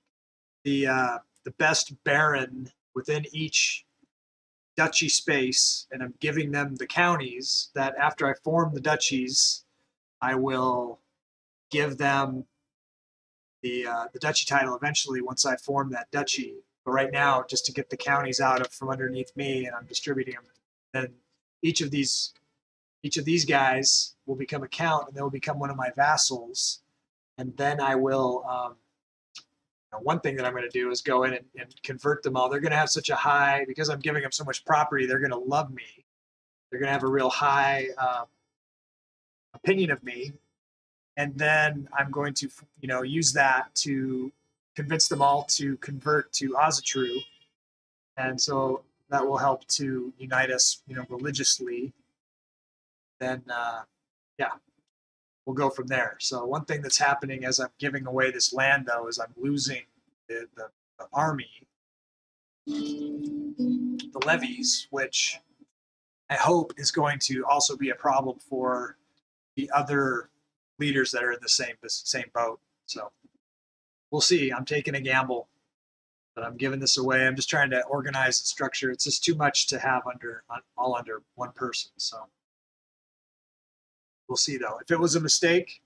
the best baron within each duchy space, and I'm giving them the counties that after I form the duchies, I will give them the duchy title eventually once I form that duchy. But right now, just to get the counties out from underneath me, and I'm distributing them. Then each of these guys will become a count, and they will become one of my vassals. And then I will. One thing that I'm going to do is go in and convert them all. They're going to have such a high, because I'm giving them so much property, they're going to love me. They're going to have a real high opinion of me. And then I'm going to, use that to convince them all to convert to Asatru. And so that will help to unite us, religiously. Then, we'll go from there. So one thing that's happening as I'm giving away this land, though, is I'm losing the army, the levies, which I hope is going to also be a problem for the other leaders that are in the same boat. So we'll see. I'm taking a gamble, but I'm giving this away. I'm just trying to organize and structure. It's just too much to have all under one person. So we'll see, though. If it was a mistake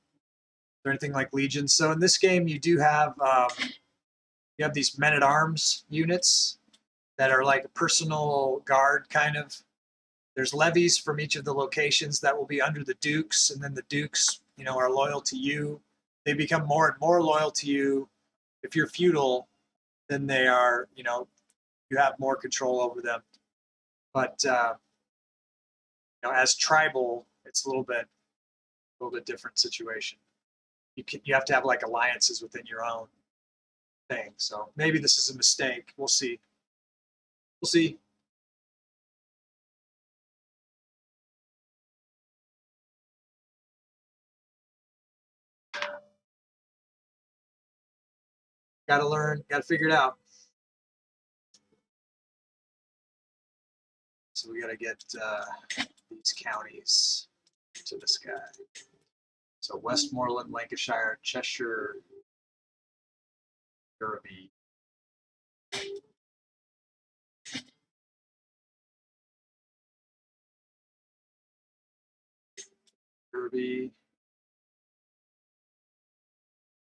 or anything like legions. So in this game, you do have these men-at-arms units that are like a personal guard kind of. There's levies from each of the locations that will be under the dukes, and then the dukes, are loyal to you. They become more and more loyal to you. If you're feudal, then they are, you have more control over them. But as tribal, it's a little bit different situation. You have to have like alliances within your own thing. So maybe this is a mistake. We'll see. We'll see. Got to learn. Got to figure it out. So we got to get these counties to this guy. So Westmoreland, Lancashire, Cheshire, Derby. Derby.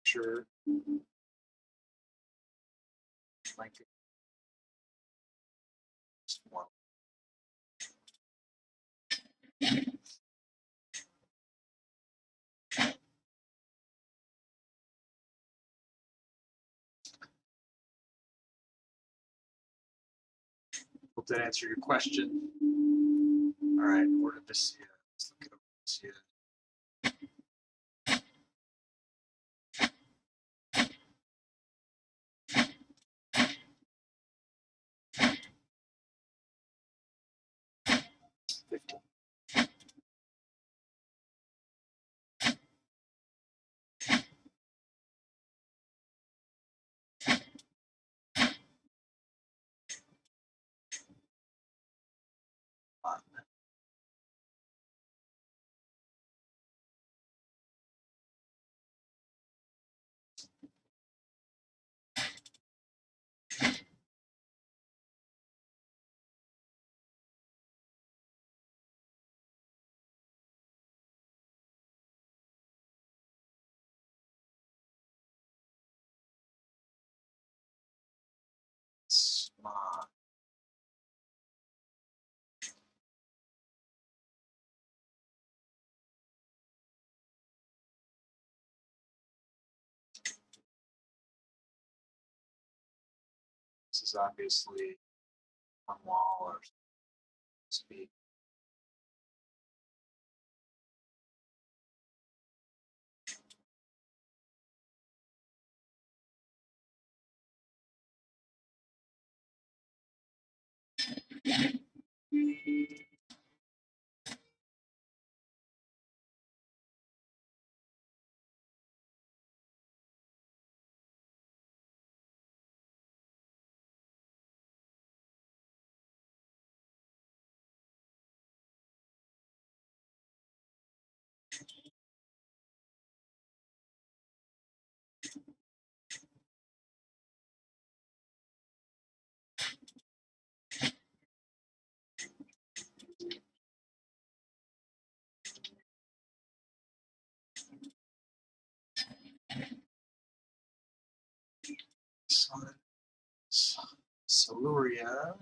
Sure. Lancashire. Hope that answered your question. All right, Ordovicia. Let's look at Ordovicia. 50. Smart. This is obviously one wall or speed. Siluria.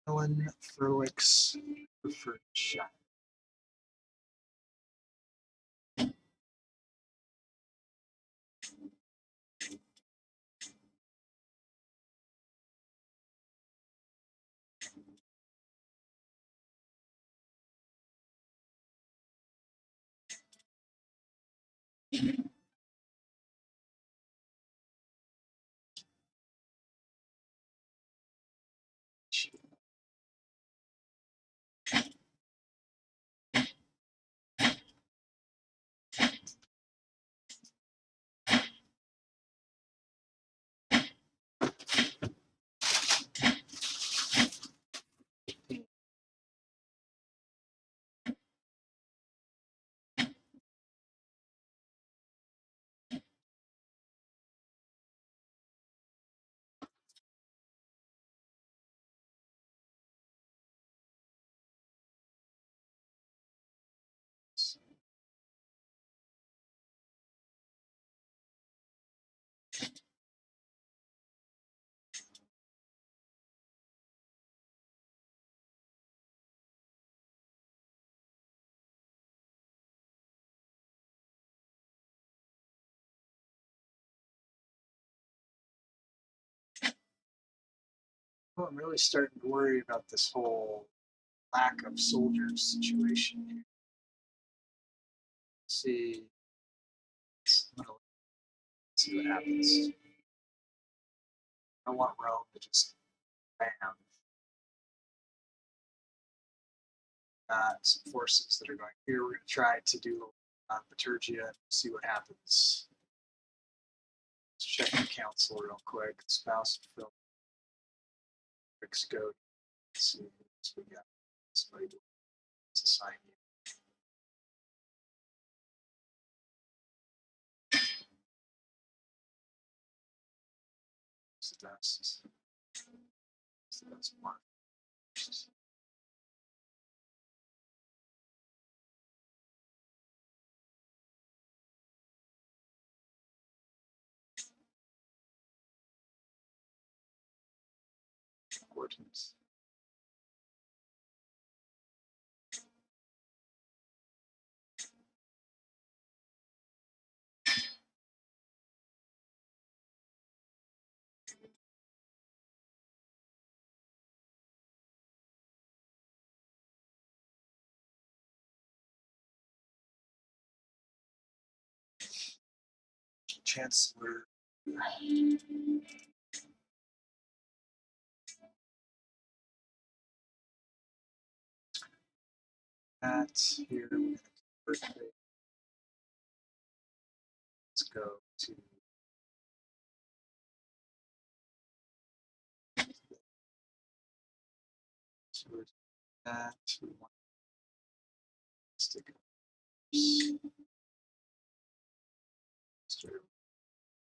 Ellen Frolick's preferred shot. Well, I'm really starting to worry about this whole lack of soldiers situation here. See, see what happens. I want Rome to just bam. Some forces that are going here. We're going to try to do Liturgia and see what happens. Let's check the council real quick. Spouse and Phil. Rick's go. Let's see what we got. Somebody to assign you. What's the best? What's the best one? Importance. Chancellor. That here, we're going to convert it. Let's go to so we're doing that. We want to stick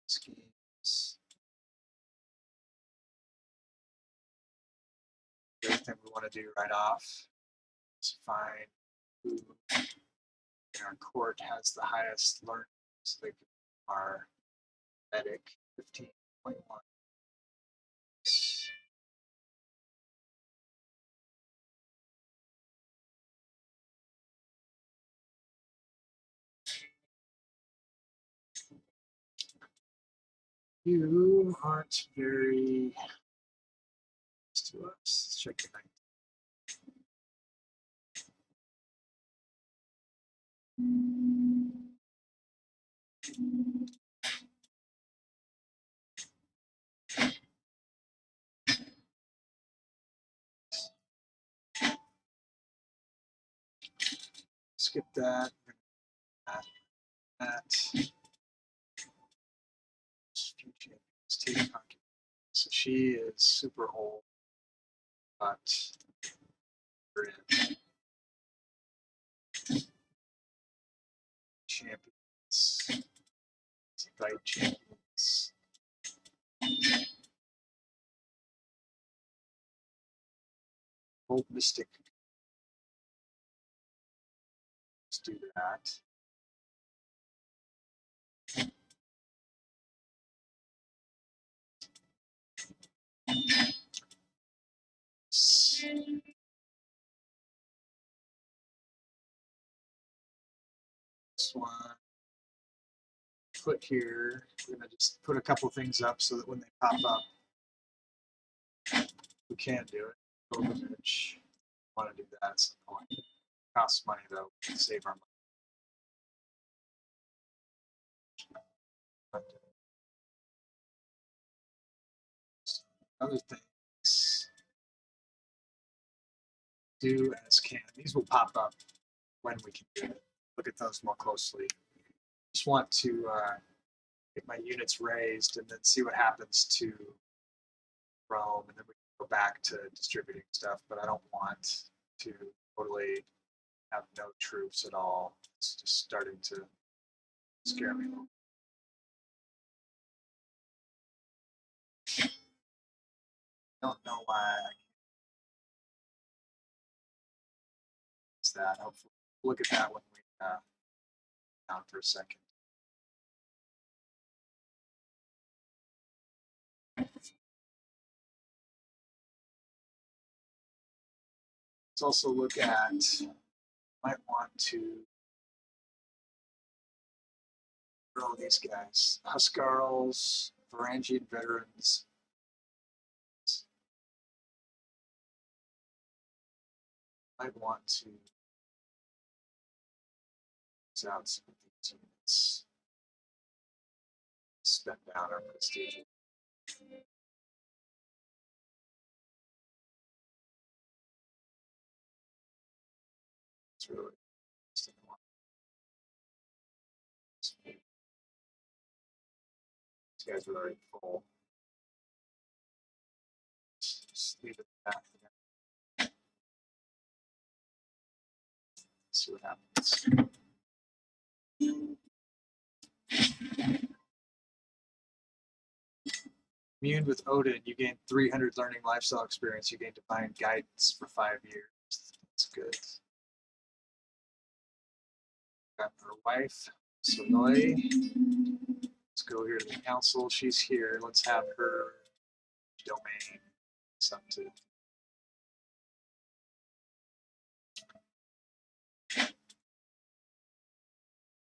schemes. Everything we want to do right off is find who in our court has the highest learning. So they are medic 15.1. You aren't very nice to us. Let's check your night. Skip that. That. So she is super old, but we're in champions. Invite champions. Old Mystic. Let's do that. This one. Put here. We're going to just put a couple things up so that when they pop up, we can do it. Pilgrimage. Want to do that at some point. It costs money though. We can save our money. Other things. Do as can. These will pop up when we can do it. Look at those more closely. Just want to get my units raised and then see what happens to Rome, and then we can go back to distributing stuff. But I don't want to totally have no troops at all. It's just starting to scare me a little. I don't know why I can't use that. Hopefully, look at that when we down for a second. Let's also look at, might want to grow these guys. Huskarls, Varangian veterans. Might want to use out some of these units. Spend down our prestige. It's really these guys are already full. Just leave it at that. See what happens. Immune with Odin, you gain 300 learning lifestyle experience. You gain divine guidance for 5 years. That's good. Got her wife, Sonoy. Let's go here to the council. She's here. Let's have her domain. It's up to.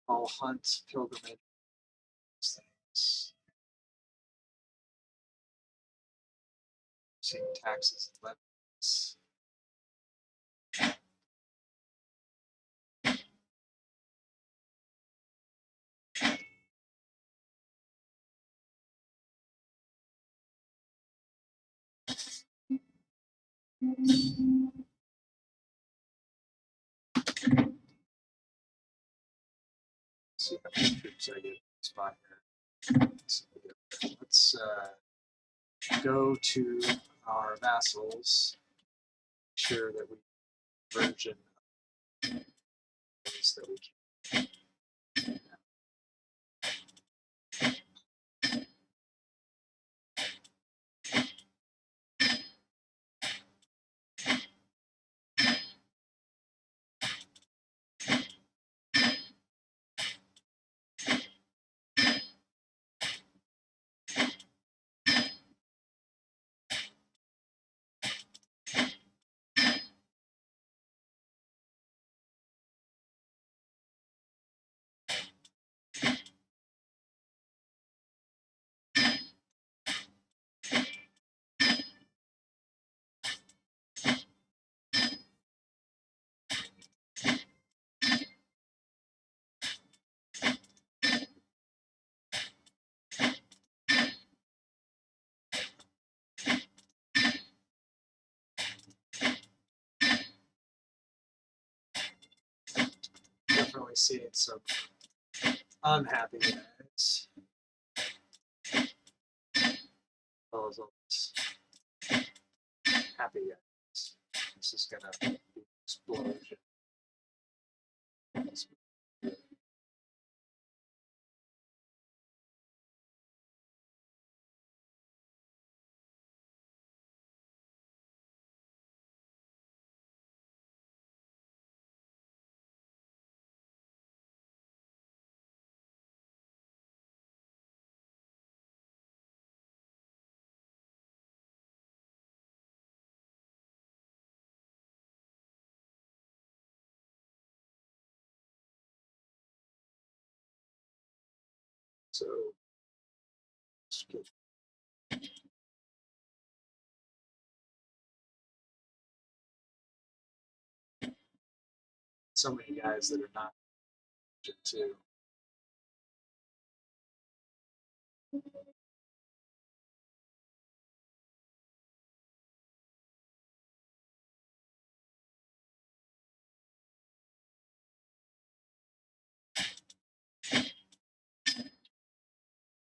All hunt, pilgrimage, things. Seeing taxes and levies. See how many troops I get in the spot here. Let's go to our vassals. Make sure that we version those that we can. Definitely seeing some unhappy guys. Well as always. Happy guys. This is gonna be an explosion. So so many guys that are not too.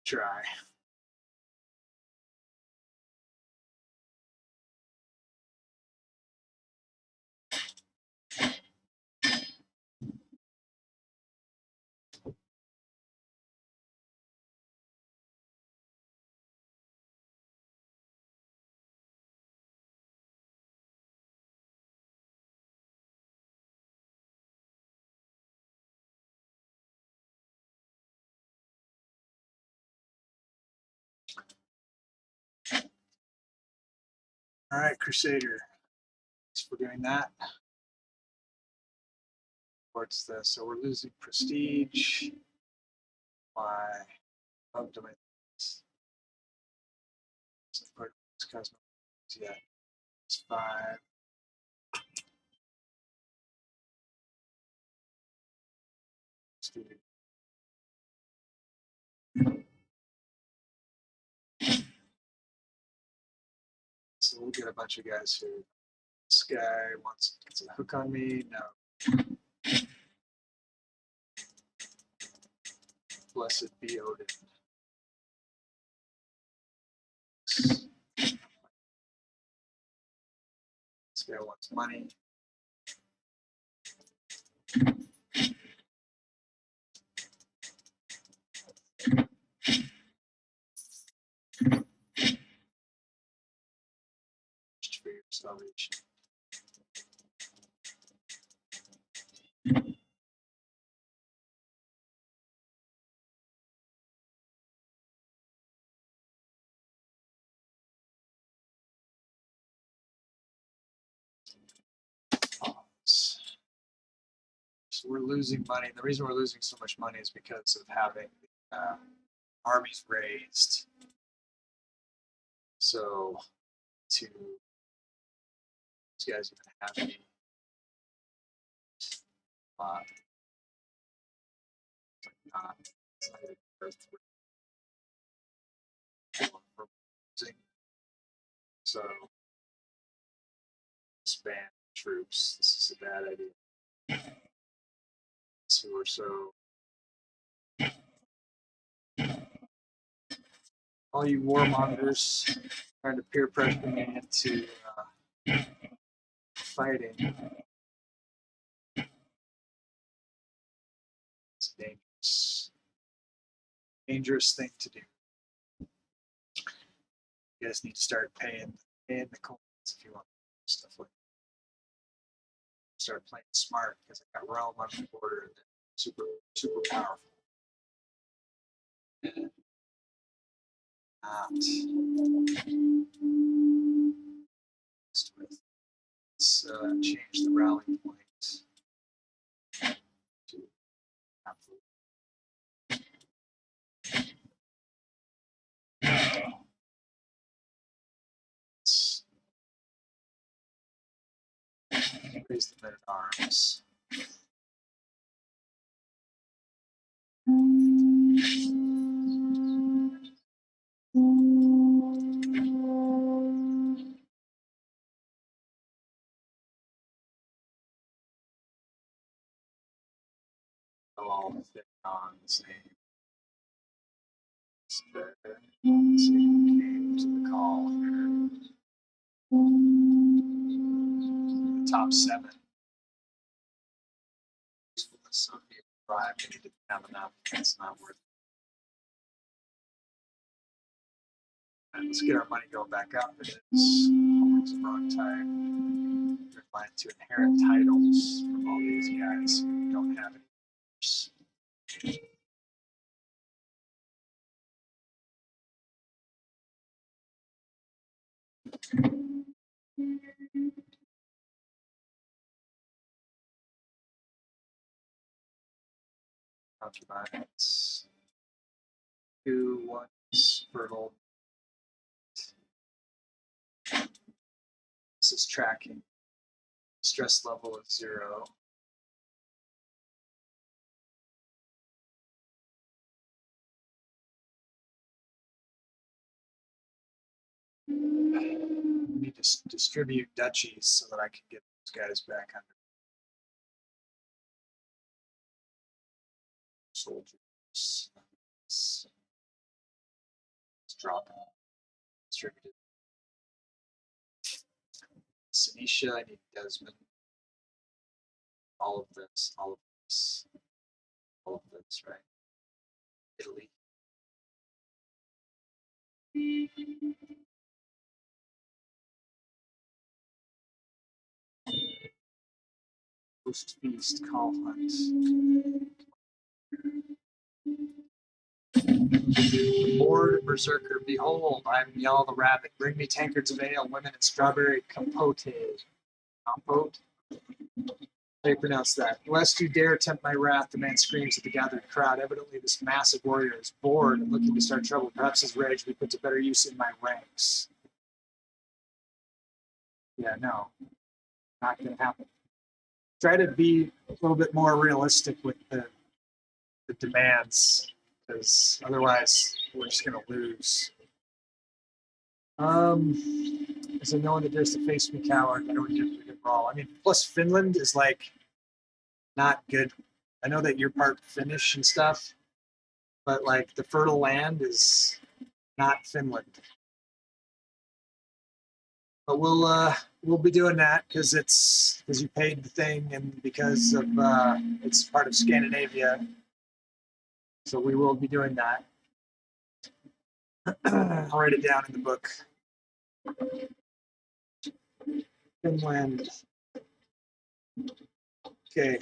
Try. All right, Crusader. Thanks for doing that. Towards this, so we're losing prestige. Why? Of domains. Support cosmos. Yeah. It's 5. Student. So we'll get a bunch of guys who this guy wants gets a hook on me. No. Blessed be Odin. This guy wants money. Just for your salvation. So we're losing money. The reason we're losing so much money is because of having armies raised. So to these guys even have any it's not even worth losing. So troops. This is a bad idea. So we're so. All you warmongers trying to peer pressure me into fighting. It's a dangerous thing to do. You guys need to start paying the coins if you want stuff like that. Start playing smart because I got Rome on the border and super powerful. Not let's change the rally point to absolute. Raise the men at arms. All fit on the same. Let's see who came to the call here. The top 7. So if you drive, you need to have enough. It's not worth it. All right, let's get our money going back up. It is always the wrong time. We're trying to inherit titles from all these guys who don't have any. Concubines. 2 ones fertile. This is tracking. Stress level is 0. I need to distribute duchies so that I can get those guys back under soldiers. Let's drop them. Distributed. Senetia, I need Desmond. All of this, all of this, all of this, right? Italy. Post feast, call hunt. Lord Berserker, behold, I am Yal the Rabbit. Bring me tankards of ale, women, and strawberry compote. Compote? How do you pronounce that? Lest you dare tempt my wrath, the man screams at the gathered crowd. Evidently, this massive warrior is bored and looking to start trouble. Perhaps his rage will be put to better use in my ranks. Yeah, no. Not going to happen. Try to be a little bit more realistic with the demands, because otherwise we're just going to lose. Is there no one that dares to face me, coward? I don't give a good brawl. I mean, plus Finland is like not good. I know that you're part Finnish and stuff, but like the fertile land is not Finland. But we'll be doing that because you paid the thing and because of it's part of Scandinavia. So we will be doing that. I'll write it down in the book. Finland. Okay,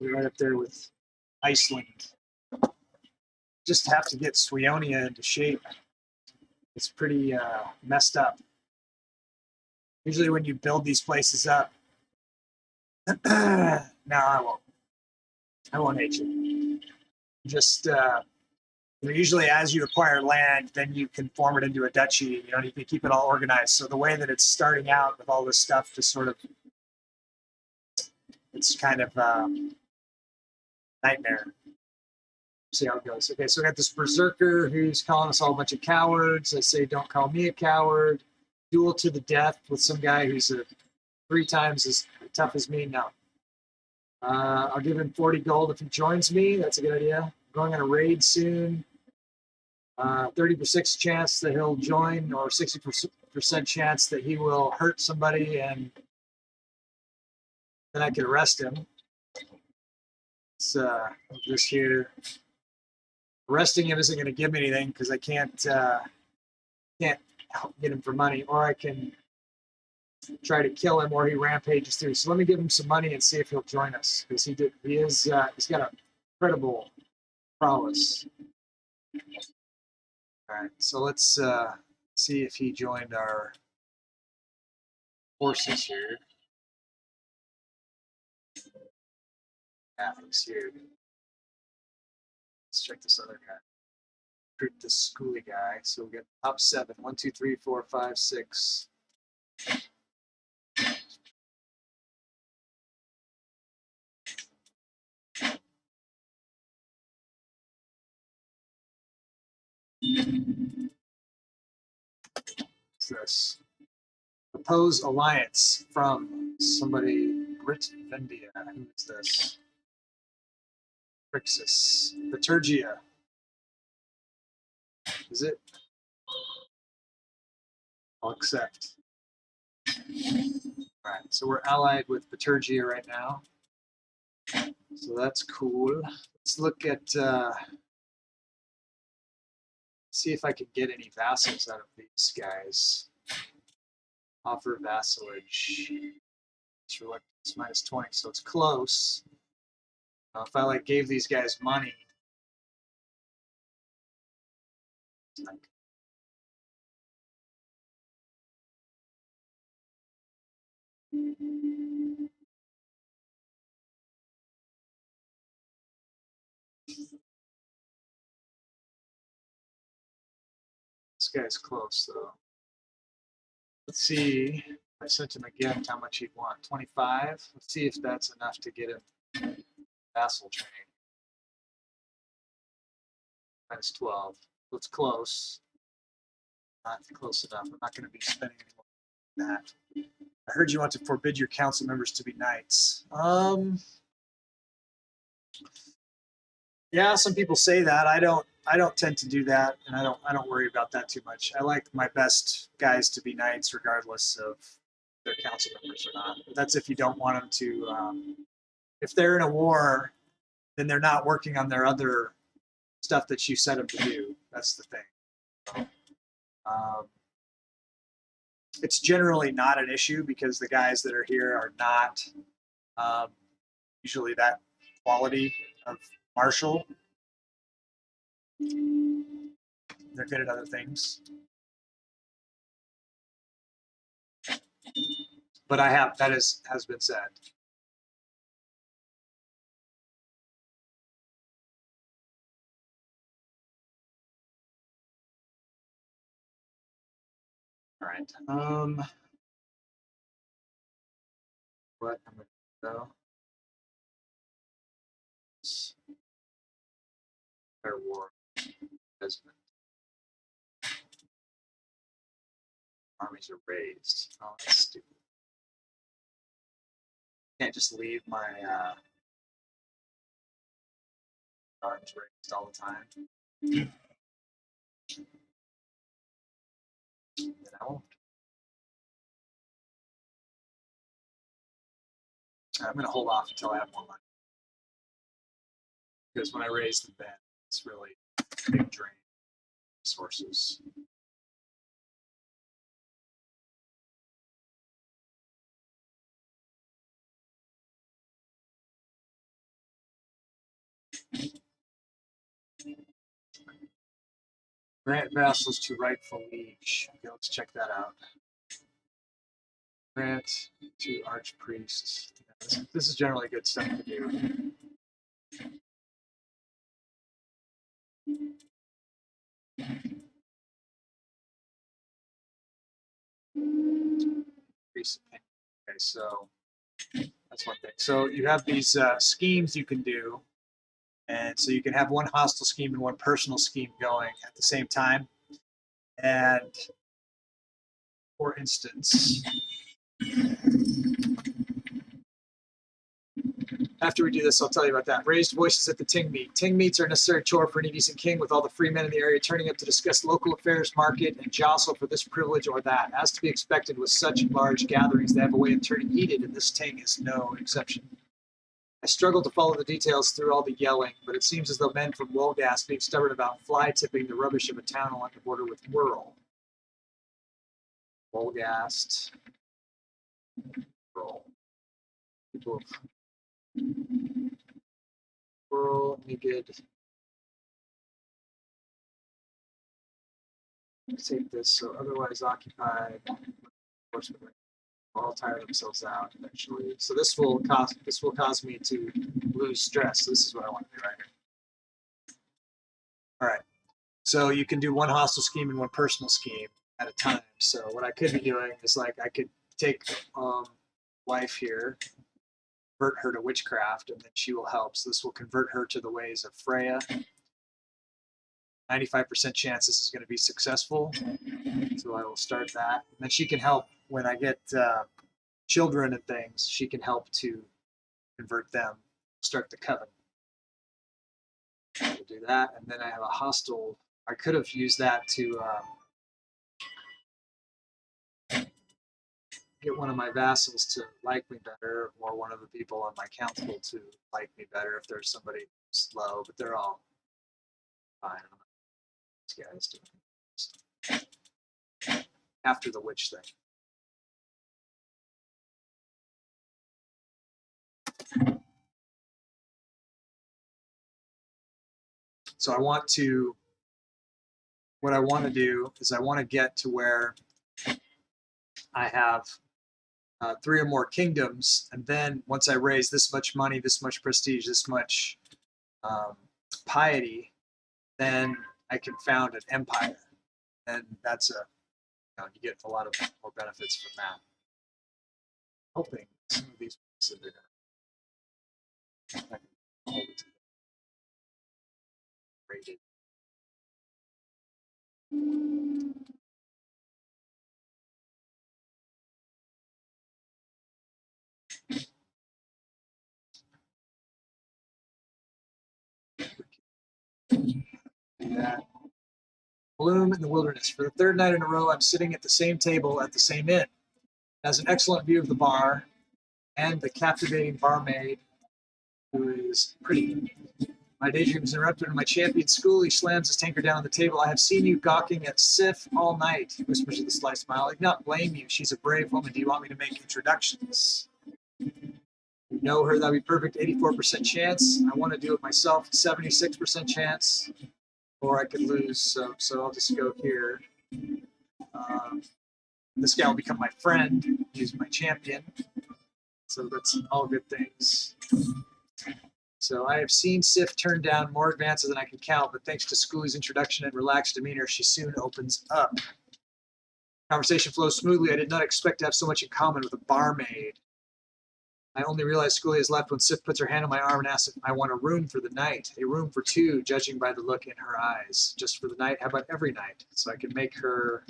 we're right up there with Iceland. Just have to get Swionia into shape. It's pretty messed up. Usually when you build these places up, no, I won't hate you. Just usually as you acquire land, then you can form it into a duchy. You can keep it all organized. So the way that it's starting out with all this stuff, just sort of, it's kind of nightmare. See how it goes. Okay, so I got this berserker who's calling us all a bunch of cowards. I say, don't call me a coward. Duel to the death with some guy who's 3 times as tough as me? No. I'll give him 40 gold if he joins me. That's a good idea. I'm going on a raid soon. 30% chance that he'll join, or 60% chance that he will hurt somebody, and then I can arrest him. It's this here. Arresting him isn't going to give me anything because I can't get him for money, or I can try to kill him, or he rampages through. So let me give him some money and see if he'll join us, because he's got a incredible prowess. All right, so let's see if he joined our forces here. Yeah, he's here. Let's check this other guy. Recruit this schooly guy. So we get top 7. 1, 2, 3, 4, 5, 6. What's this? Propose alliance from somebody. Britvendia. Who is this? Crixus. Liturgia. Is it? I'll accept. All right, so we're allied with Liturgia right now. So that's cool. Let's look at, see if I can get any vassals out of these guys. Offer vassalage. It's reluctance minus 20, so it's close. If I gave these guys money, this guy's close though. Let's see. I sent him again how much he'd want. 25. Let's see if that's enough to get him vassal training. Minus 12. So it's close. Not close enough. I'm not going to be spending any more than that. I heard you want to forbid your council members to be knights. Yeah, some people say that. I don't tend to do that, and I don't worry about that too much. I like my best guys to be knights, regardless of their council members or not. But that's if you don't want them to. If they're in a war, then they're not working on their other stuff that you set them to do. That's the thing. It's generally not an issue because the guys that are here are not usually that quality of martial. They're good at other things. But that has been said. All right. What I'm going to go. Fair war. Desmond. Armies are raised. Oh, that's stupid. Can't just leave my arms raised all the time. Then I won't. I'm going to hold off until I have more money. Because when I raise the bed, it's really a big drain of resources. Grant vassals to rightful liege. Okay, let's check that out. Grant to archpriest. This is generally good stuff to do. Okay, so that's one thing. So you have these schemes you can do. And so you can have one hostile scheme and one personal scheme going at the same time. And for instance, After we do this, I'll tell you about that. Raised voices at the ting meet. Ting meets are a necessary chore for any decent king, with all the free men in the area turning up to discuss local affairs, market, and jostle for this privilege or that. As to be expected with such large gatherings, they have a way of turning heated, and this ting is no exception. I struggled to follow the details through all the yelling, but it seems as though men from Wolgast being stubborn about fly-tipping the rubbish of a town along the border with Whirl. Wolgast. Whirl. People of Whirl, Nigid. Take this, so otherwise occupied. All tire themselves out eventually. So this will cause me to lose stress. So this is what I want to do right here. All right. So you can do one hostile scheme and one personal scheme at a time. So what I could be doing is like I could take wife here, convert her to witchcraft, and then she will help. So this will convert her to the ways of Freya. 95% chance this is going to be successful. So I will start that. And then she can help when I get children and things. She can help to convert them, start the coven. We'll do that. And then I have a hostile. I could have used that to get one of my vassals to like me better, or one of the people on my council to like me better if there's somebody slow, but they're all fine. These guys do after the witch thing. So what I want to do is I want to get to where I have 3 or more kingdoms, and then once I raise this much money, this much prestige, this much piety, then I can found an empire, and that's you get a lot of more benefits from that. Hoping some of these places are going to hold it to rated. That. Bloom in the wilderness. For the 3rd night in a row, I'm sitting at the same table at the same inn. It has an excellent view of the bar and the captivating barmaid, who is pretty. My daydream is interrupted when my champion Schooly slams his tankard down on the table. I have seen you gawking at Sif all night, he whispers with a sly smile. I do not blame you. She's a brave woman. Do you want me to make introductions? You know her, that'd be perfect. 84% chance. I want to do it myself. 76% chance. Or I could lose, so I'll just go here. This guy will become my friend. He's my champion. So that's all good things. So I have seen Sif turn down more advances than I can count, but thanks to Schooly's introduction and relaxed demeanor, she soon opens up. Conversation flows smoothly. I did not expect to have so much in common with a barmaid. I only realized Schooly has left when Sif puts her hand on my arm and asks if I want a room for the night. A room for 2, judging by the look in her eyes. Just for the night? How about every night? So I can make her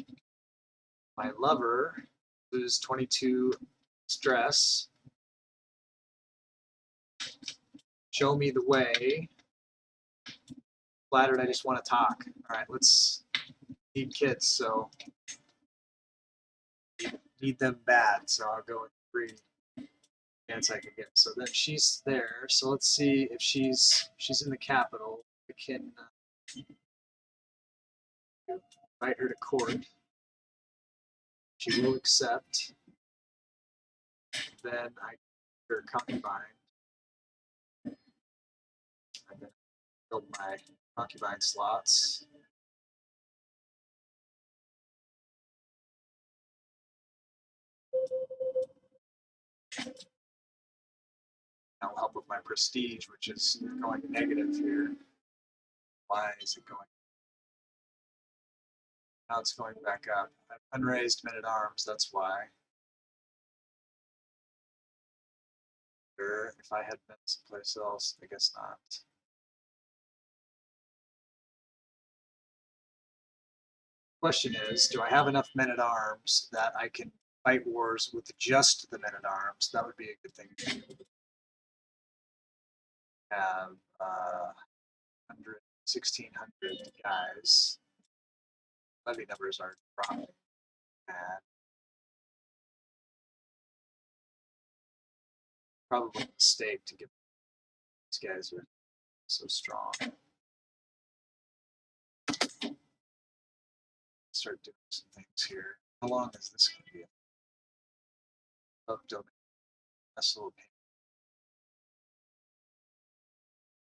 my lover, lose 22 stress. Show me the way. Flattered, I just want to talk. All right, let's need kids, so need them bad. So I'll go with 3 chance I can get. So then she's there. So let's see if she's in the capital. I can invite her to court. She will accept. Then I her concubine. And then build my concubine slots. That'll help with my prestige, which is going negative here. Why is it going? Now it's going back up. I have unraised men at arms, that's why. Or if I had been someplace else, I guess not. Question is, do I have enough men at arms that I can fight wars with just the men at arms? That would be a good thing to do. have 1,600 guys. Levy numbers are dropping. And probably a mistake to give these guys are so strong. Start doing some things here. How long is this going to be? Oh, domain. That's a little pain.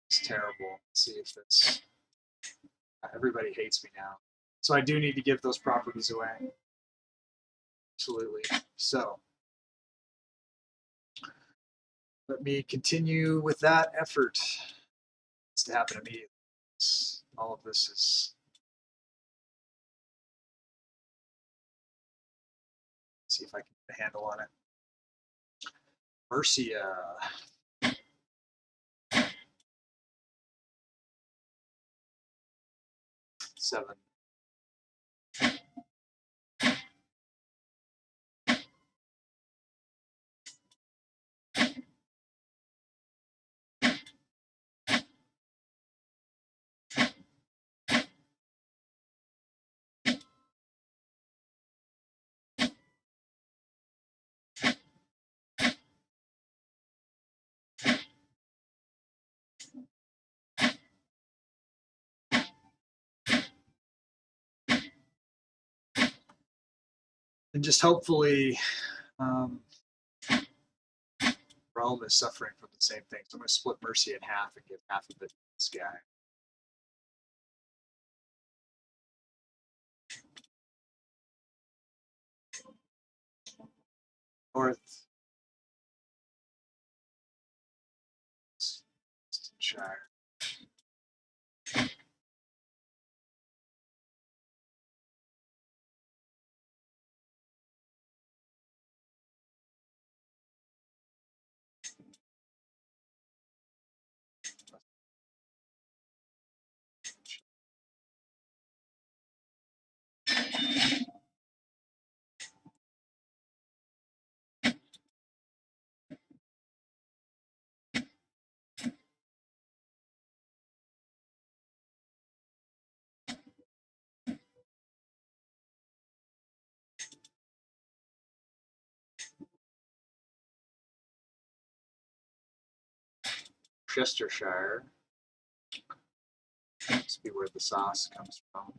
It's terrible. Let's see if this. Everybody hates me now. So I do need to give those properties away. Absolutely. So let me continue with that effort. It's to happen immediately. All of this is. See if I can get a handle on it. Mercia. Seven. And just hopefully Rome is suffering from the same thing. So I'm going to split Mercia in half and give half of it to this guy. North. Shire. Chestershire. Must be where the sauce comes from.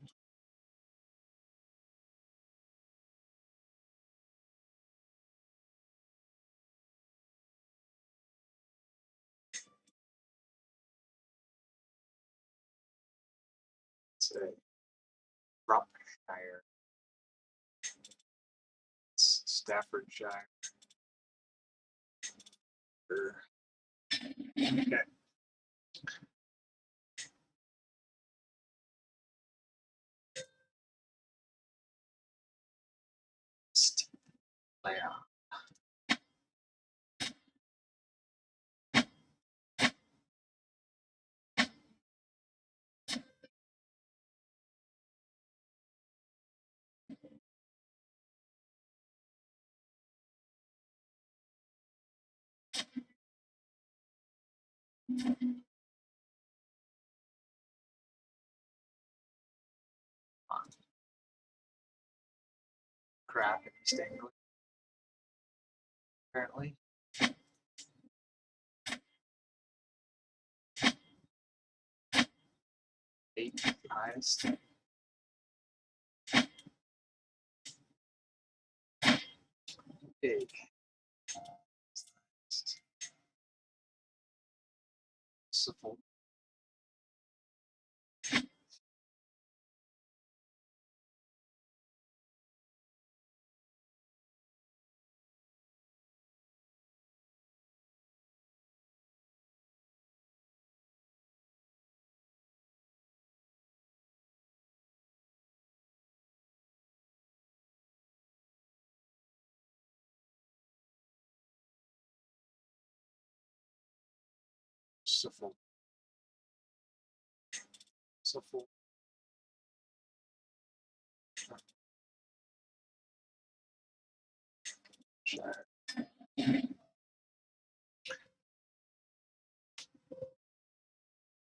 Say Shropshire. Staffordshire. Okay. Layout. Crap in East Anglia, apparently. Eight highest. Big. Suffolk. Suffolk. Suffolk. Shire.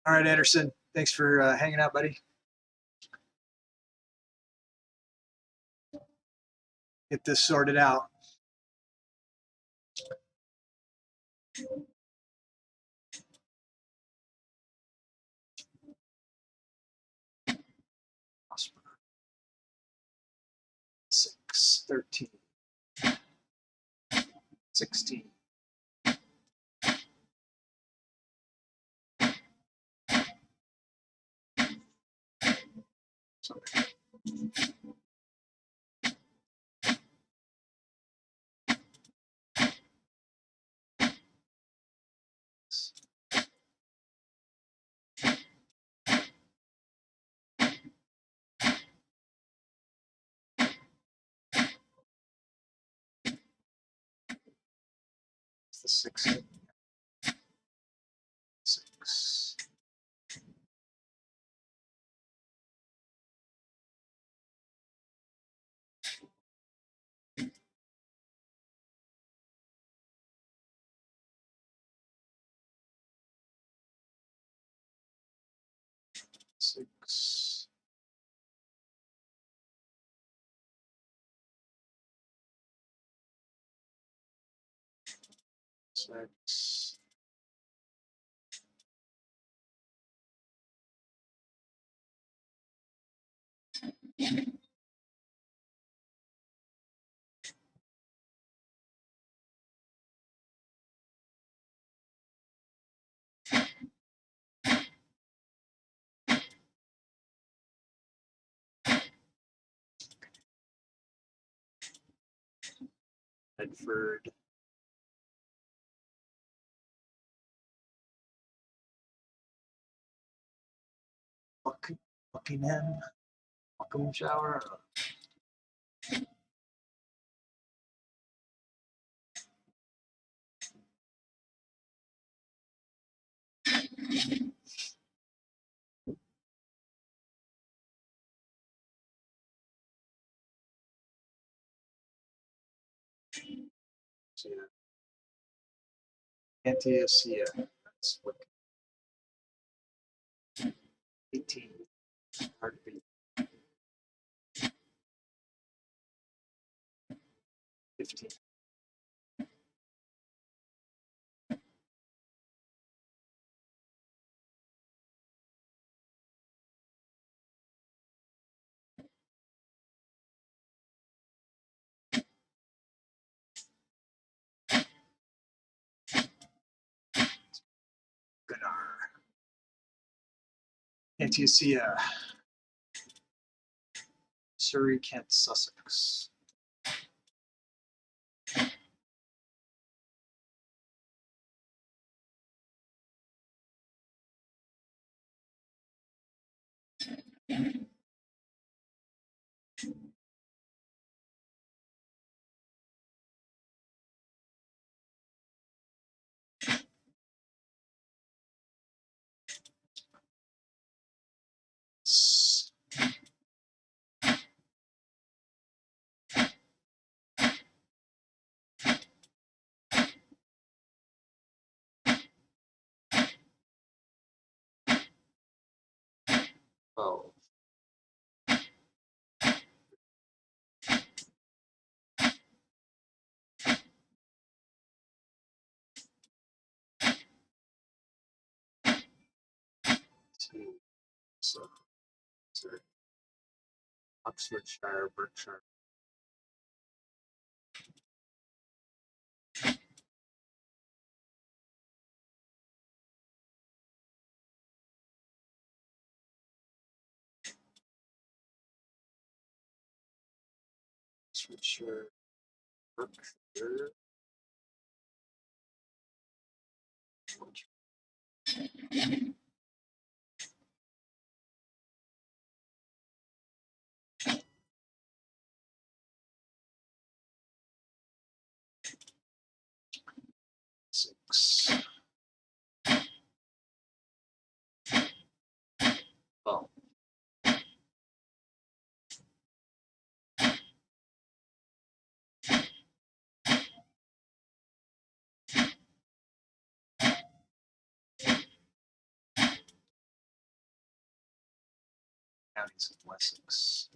All right, Anderson. Thanks for hanging out, buddy. Get this sorted out. Six, 13, 16. Something. It's the 16. 6. Six. Six. Bedford. Buckingham. Welcome shower. So, yeah. Antiocia. That's what 18. Hard to beat. 15. Gunnar. Antiocia. Surrey, Kent, Sussex. Oh. Two. So, sorry. Oxfordshire, Berkshire. Oxfordshire, Berkshire. 6. Oh. counties of Wessex.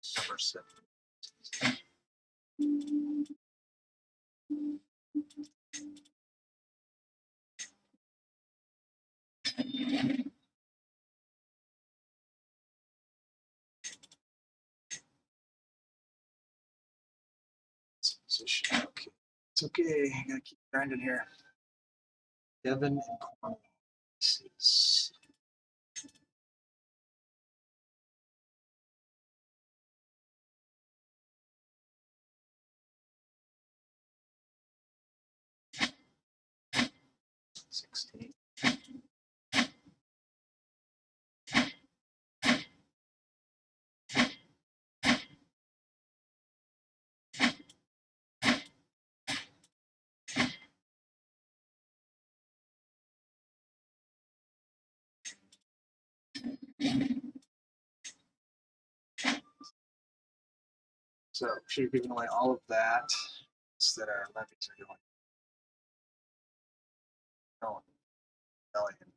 Somerset. Position. Okay. It's okay. I gotta keep grinding here. Devon and Cornwall. This is $16. So should have given away all of that instead our levies are going. Oh, rebellion.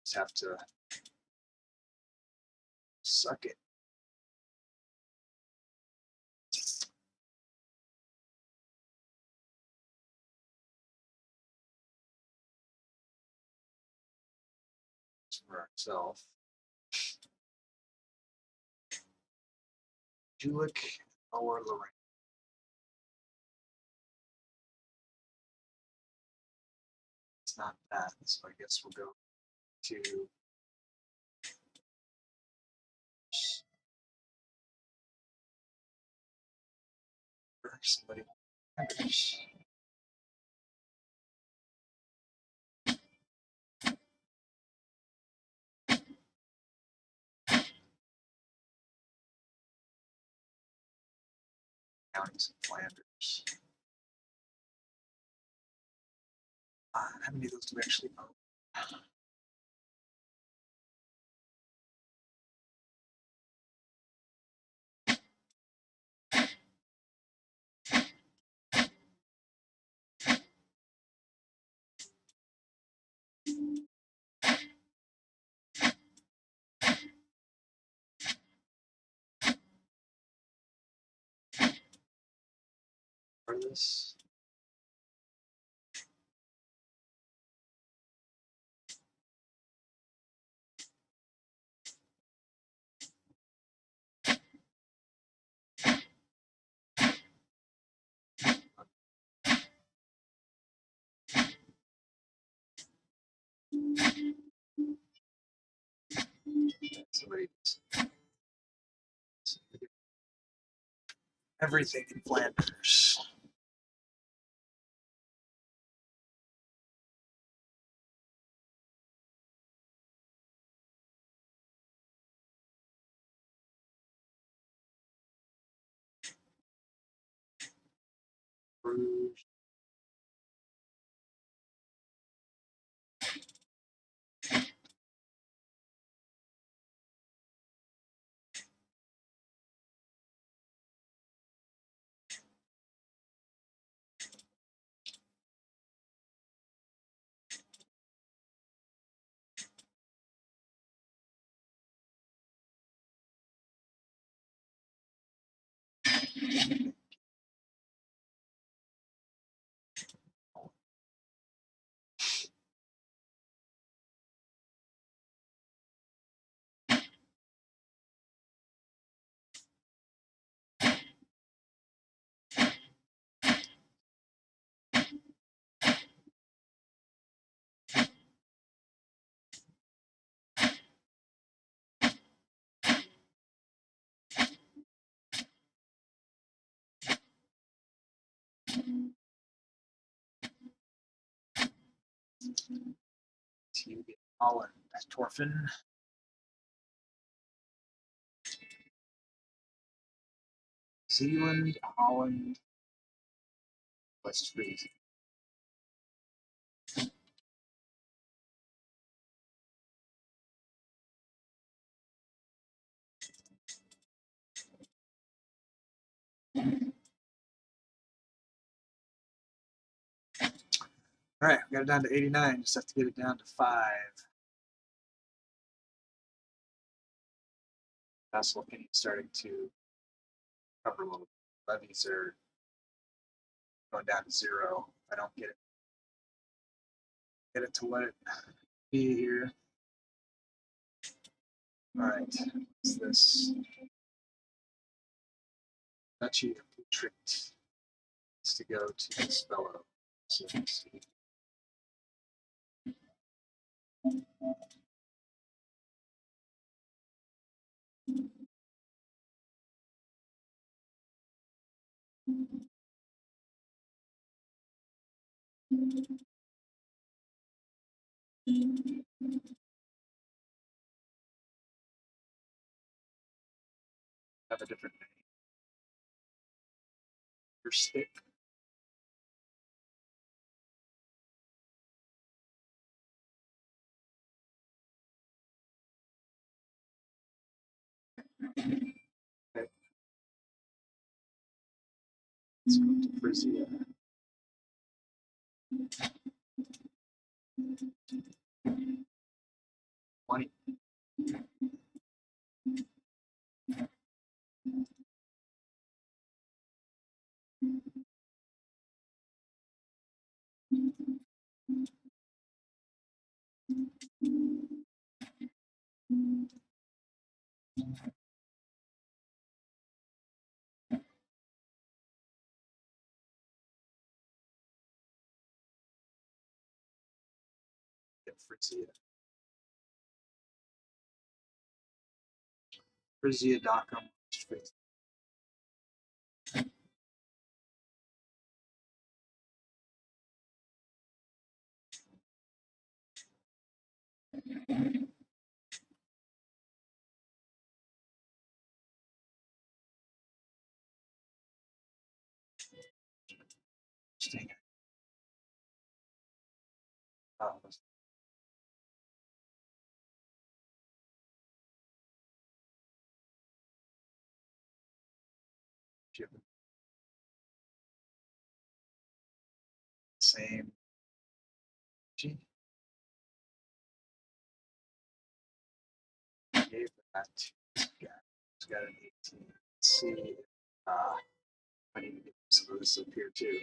Just have to suck it. For ourselves. Julic or Lorraine. It's not that, so I guess we'll go to somebody. Counties in Flanders. How many of those do we actually own? For this? Somebody. Everything in Flanders. Bruges. Holland, Torfin. Zealand, Holland, West Friesen. All right, we got it down to 89. Just have to get it down to 5. That's looking starting to cover a little. Levies are going down to 0. I don't get it to let it be here. All right, what's this? Duchy of Utrecht needs to go to this fellow. So let's see. Have a different name. Your stick. Okay. Let's go to Frisia. Money. Get Frisia. Frisia.com. Interesting. Oh, same. Gee, gave that to this guy. He's got an 18. Let's see. I need to get some of this up here too.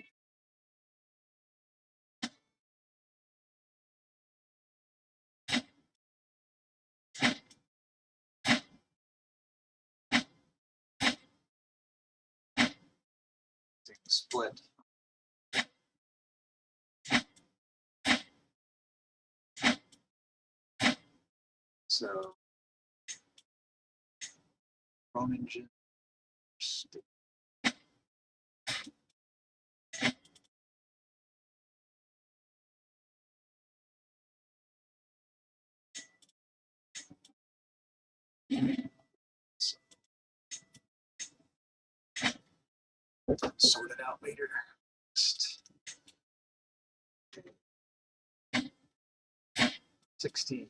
Split. So, Groningen stick. Sort it out later. 16.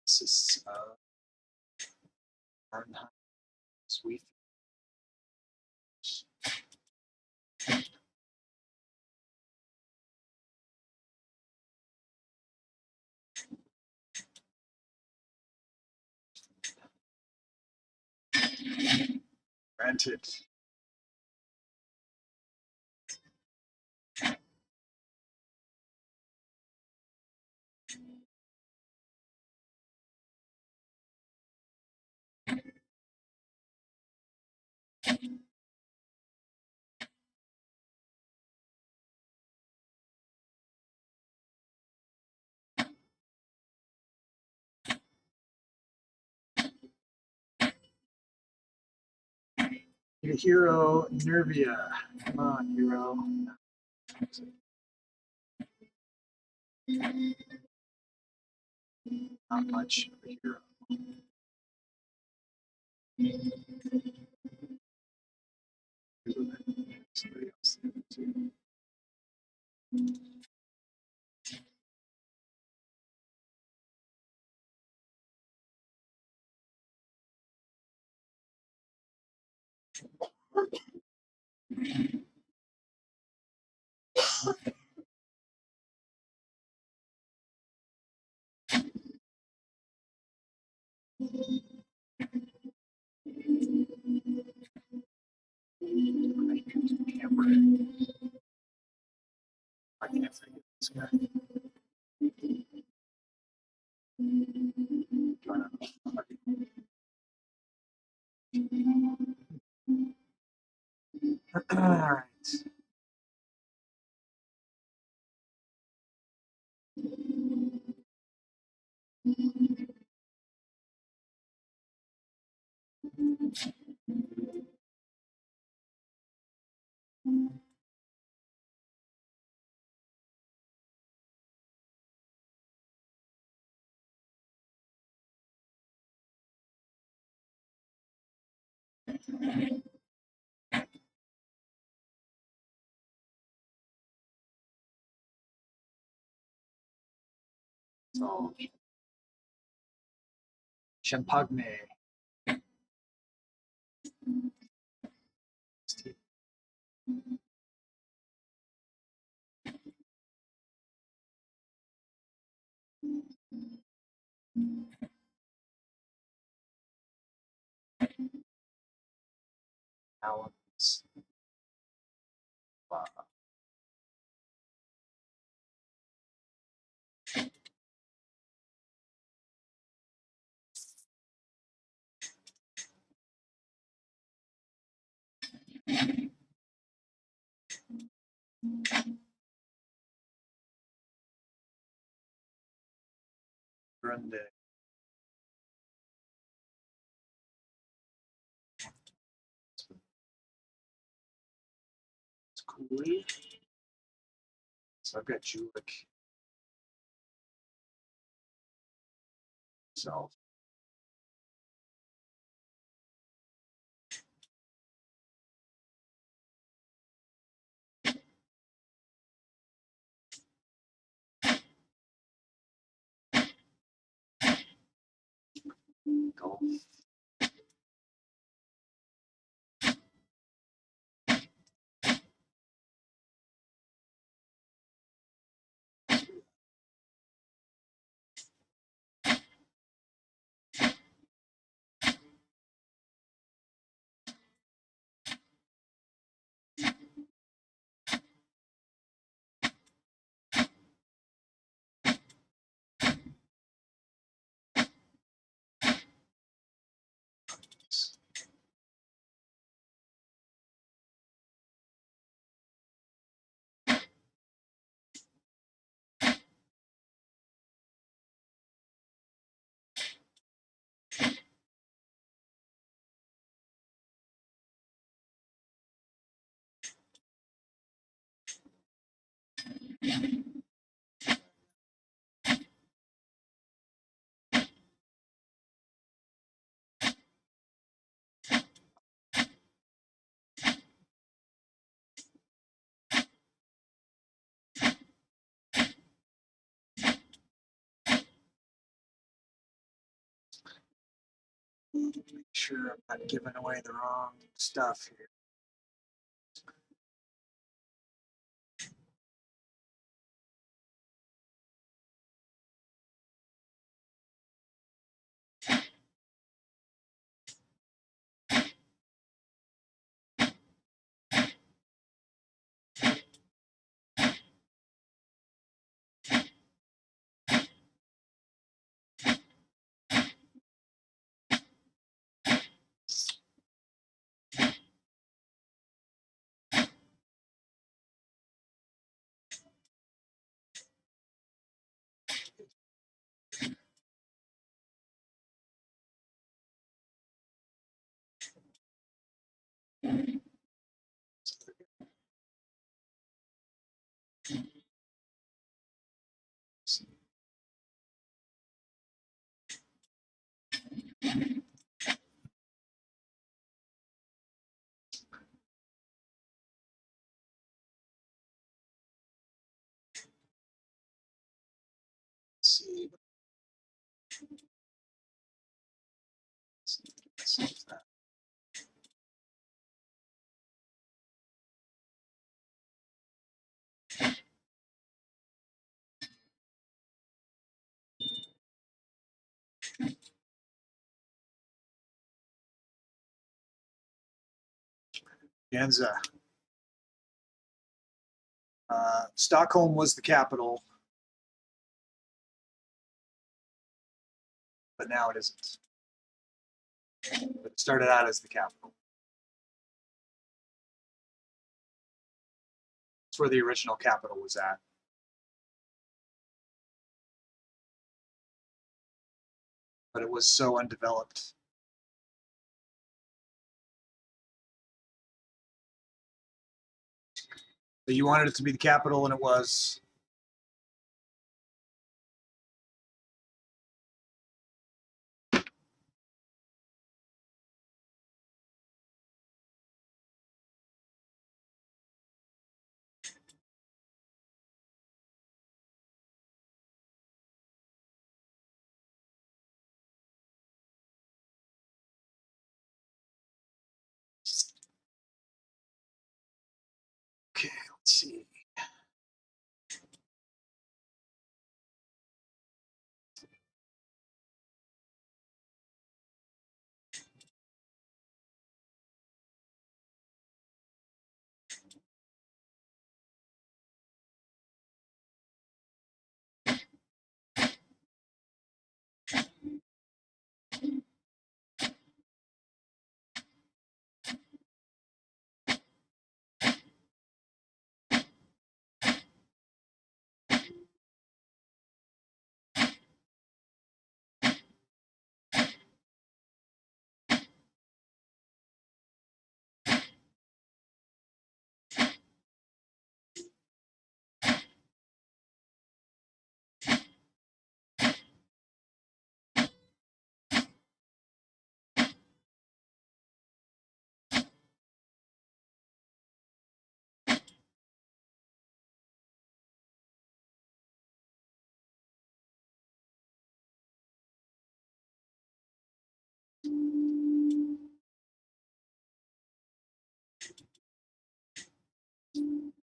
This is Arnheim, Sweet. Granted. Need a hero, Nervia. Come on, hero. Not much of a hero. Somebody else did it too. I can't forget this guy. All right. So, Champagne. Balance. Grande. It's cool. So I've got Julik. So golf. Make sure I'm not giving away the wrong stuff here. Genza. Stockholm was the capital, but now it isn't. But it started out as the capital. It's where the original capital was at. But it was so undeveloped. But you wanted it to be the capital, and it was. Okay, let's see.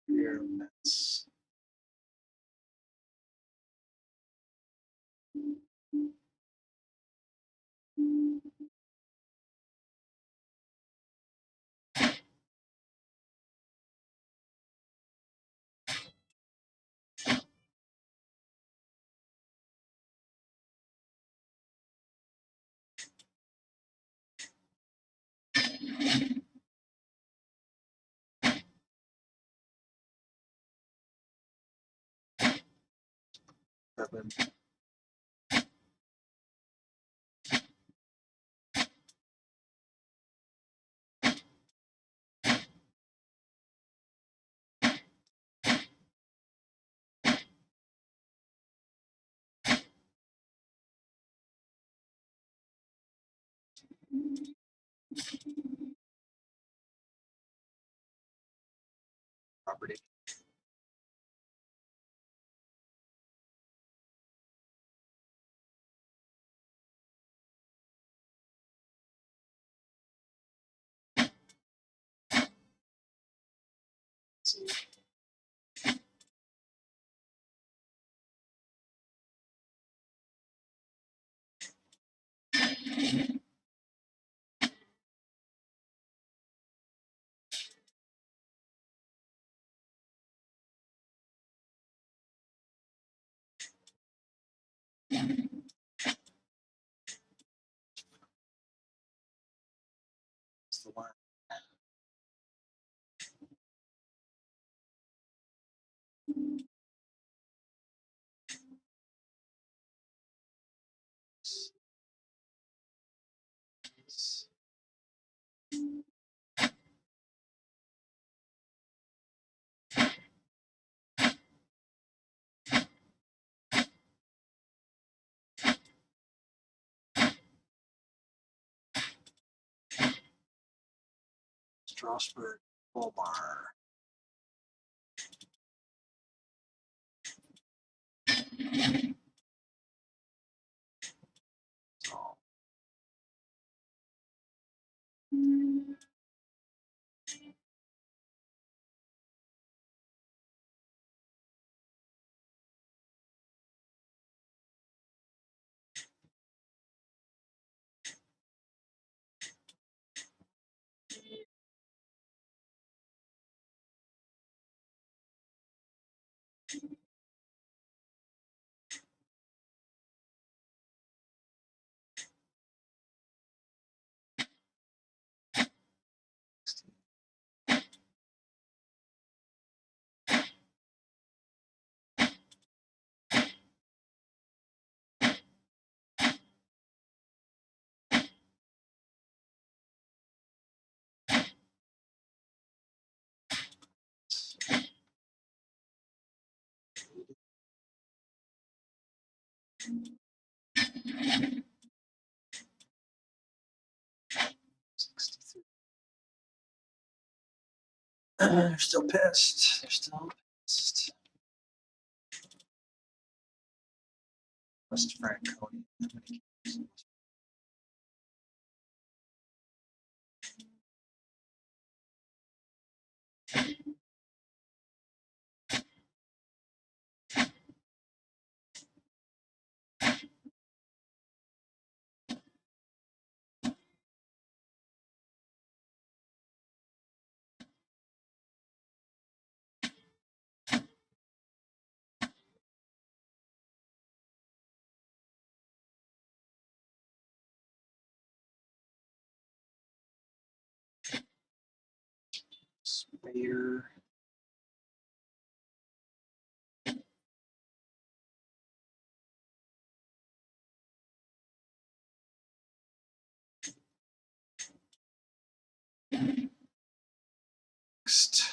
Here, that's. Seven. Property. Let's see. It's the one. Strasbourg, Volmar. So, They're still pissed. They're still pissed. West Franconia. Spader. Next.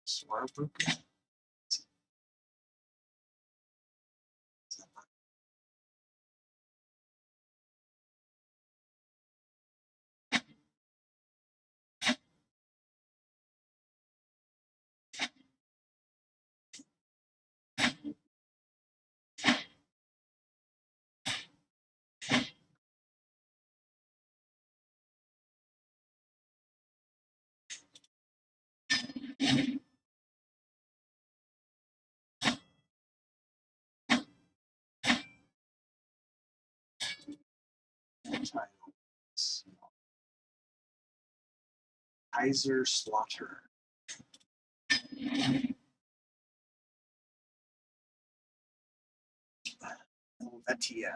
Swarbrooken. Titles. Kaiser Slaughter. Helvetia.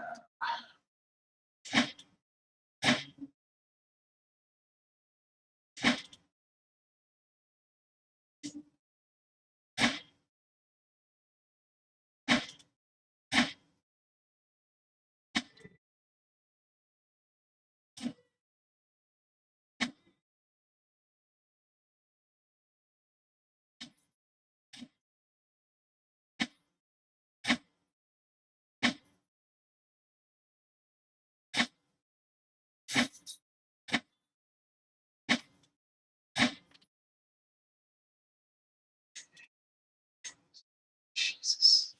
Jesus.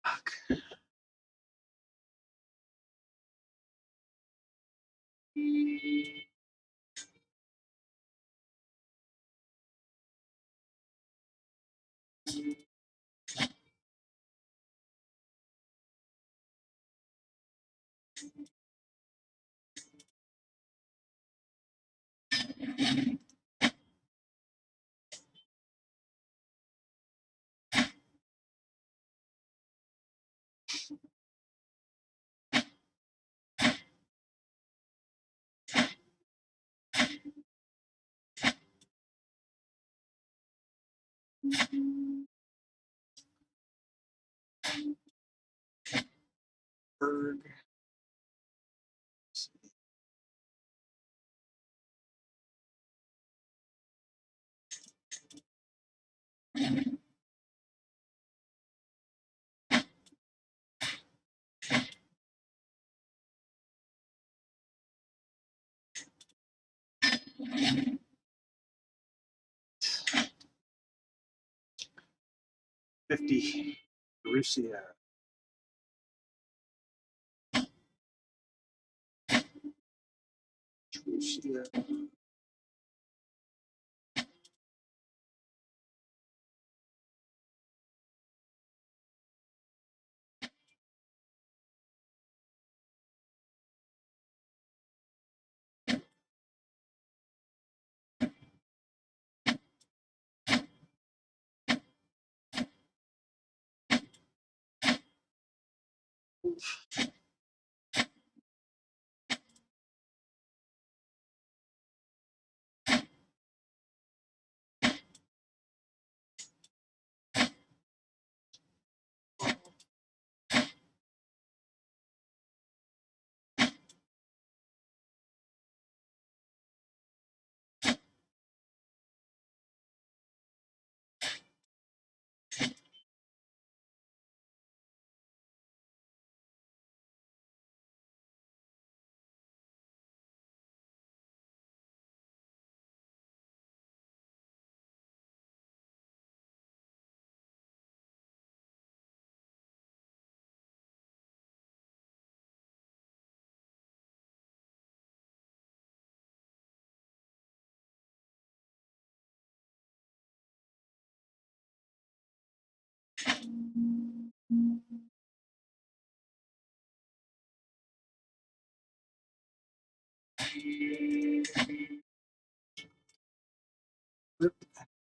Fuck. 50. Russia. Russia.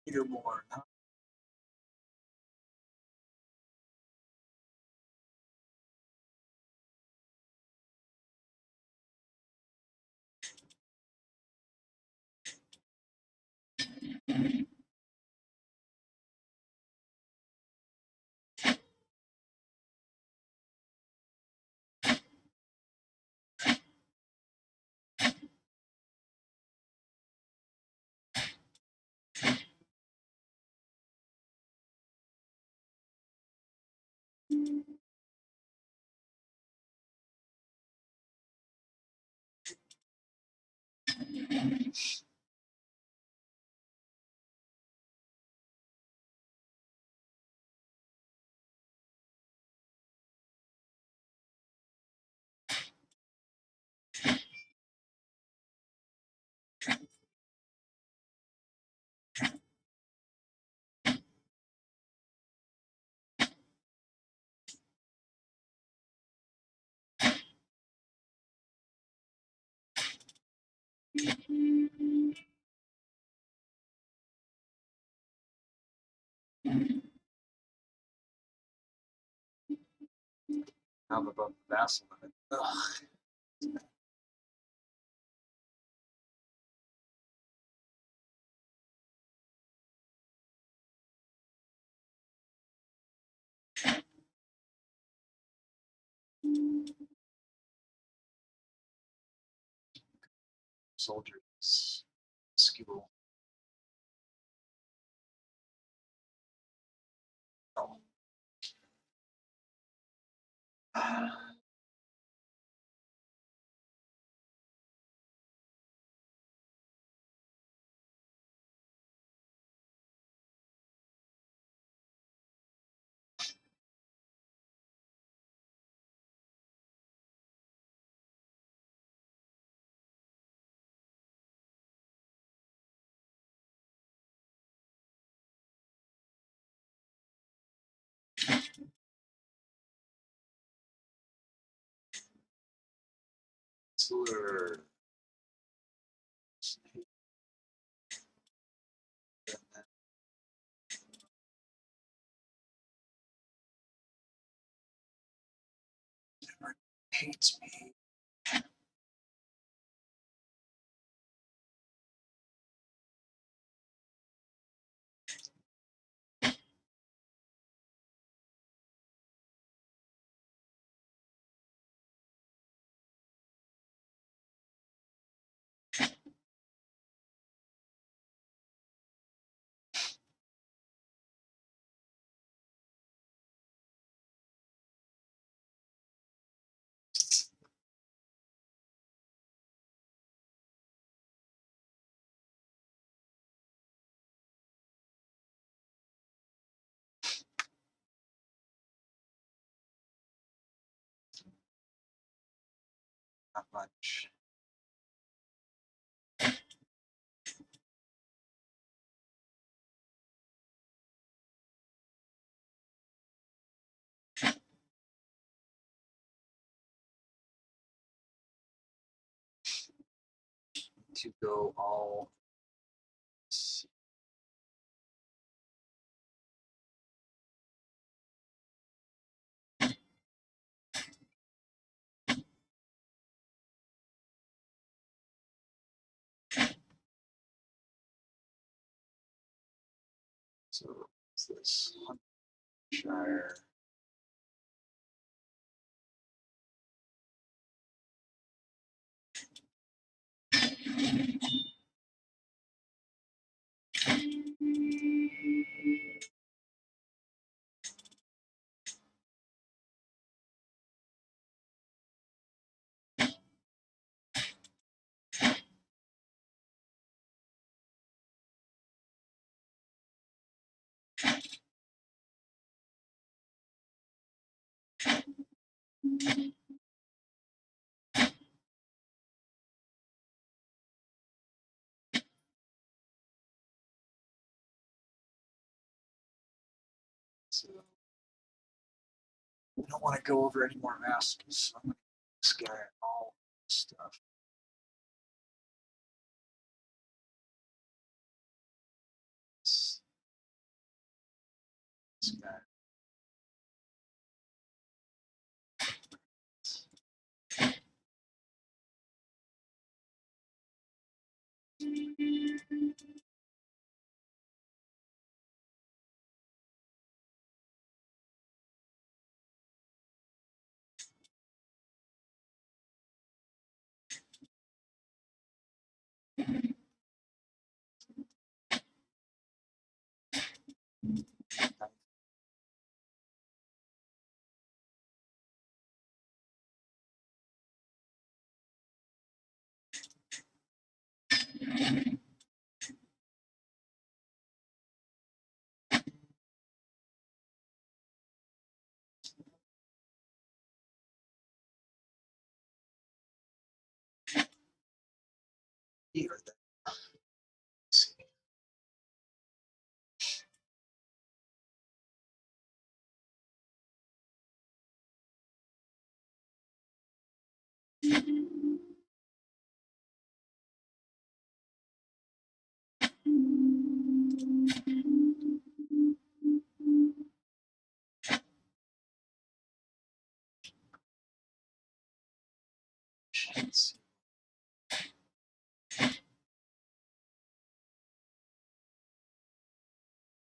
Leaderboard. Huh? I'm above the vassal limit. Ugh. Soldiers. Skill. Oh. Solar. Hates me. not much. To go all. So what's this? Shire. So I don't want to go over any more masters, so I'm going to this guy all stuff. This guy. Here, then. Let's see. Let's see.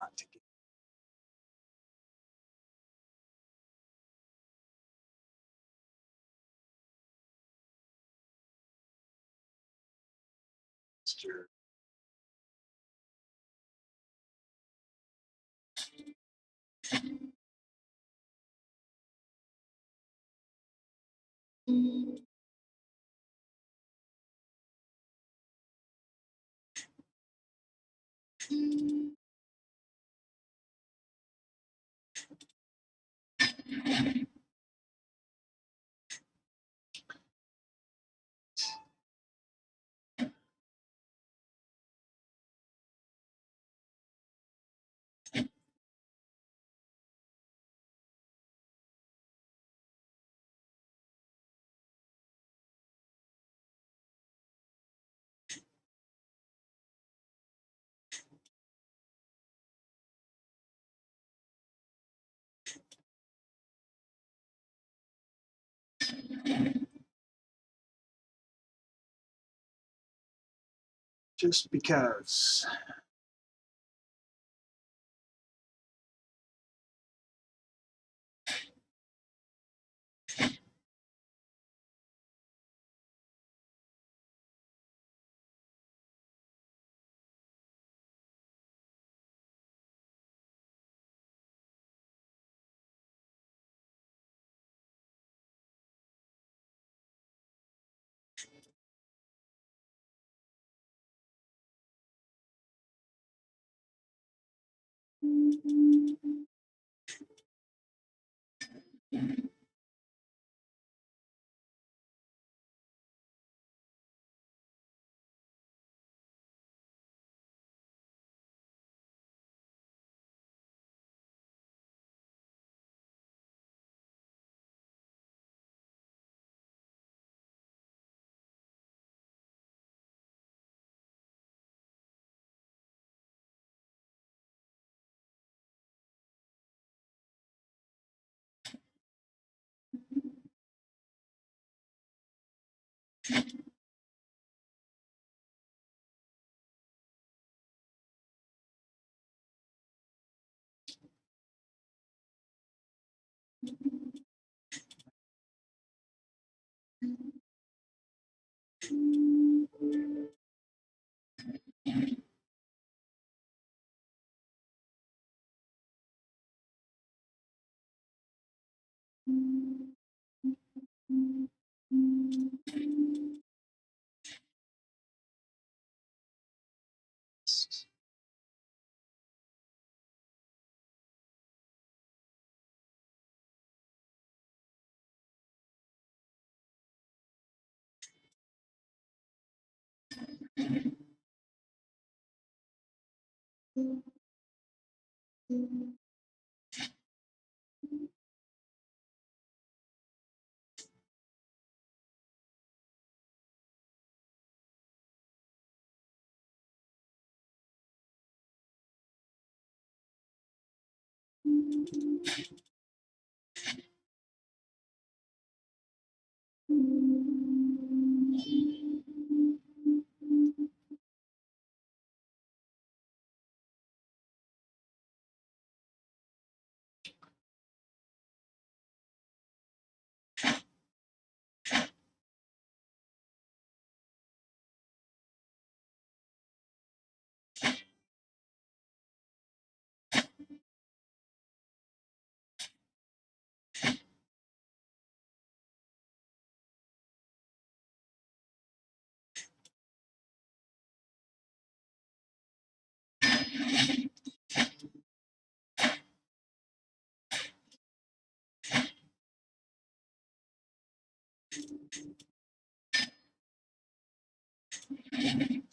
Not to get Mr. Just because.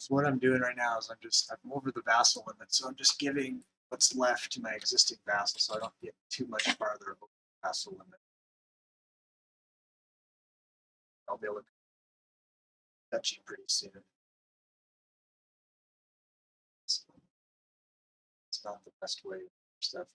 So what I'm doing right now is I'm over the vassal limit, so I'm just giving what's left to my existing vassal, so I don't get too much farther over the vassal limit. I'll be able to touch you pretty soon. So it's not the best way to do stuff.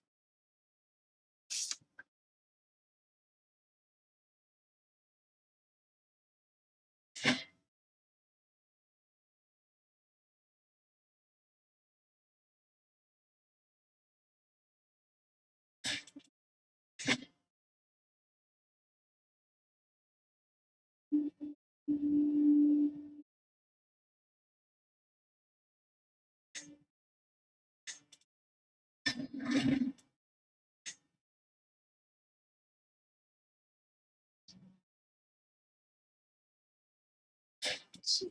Let's see.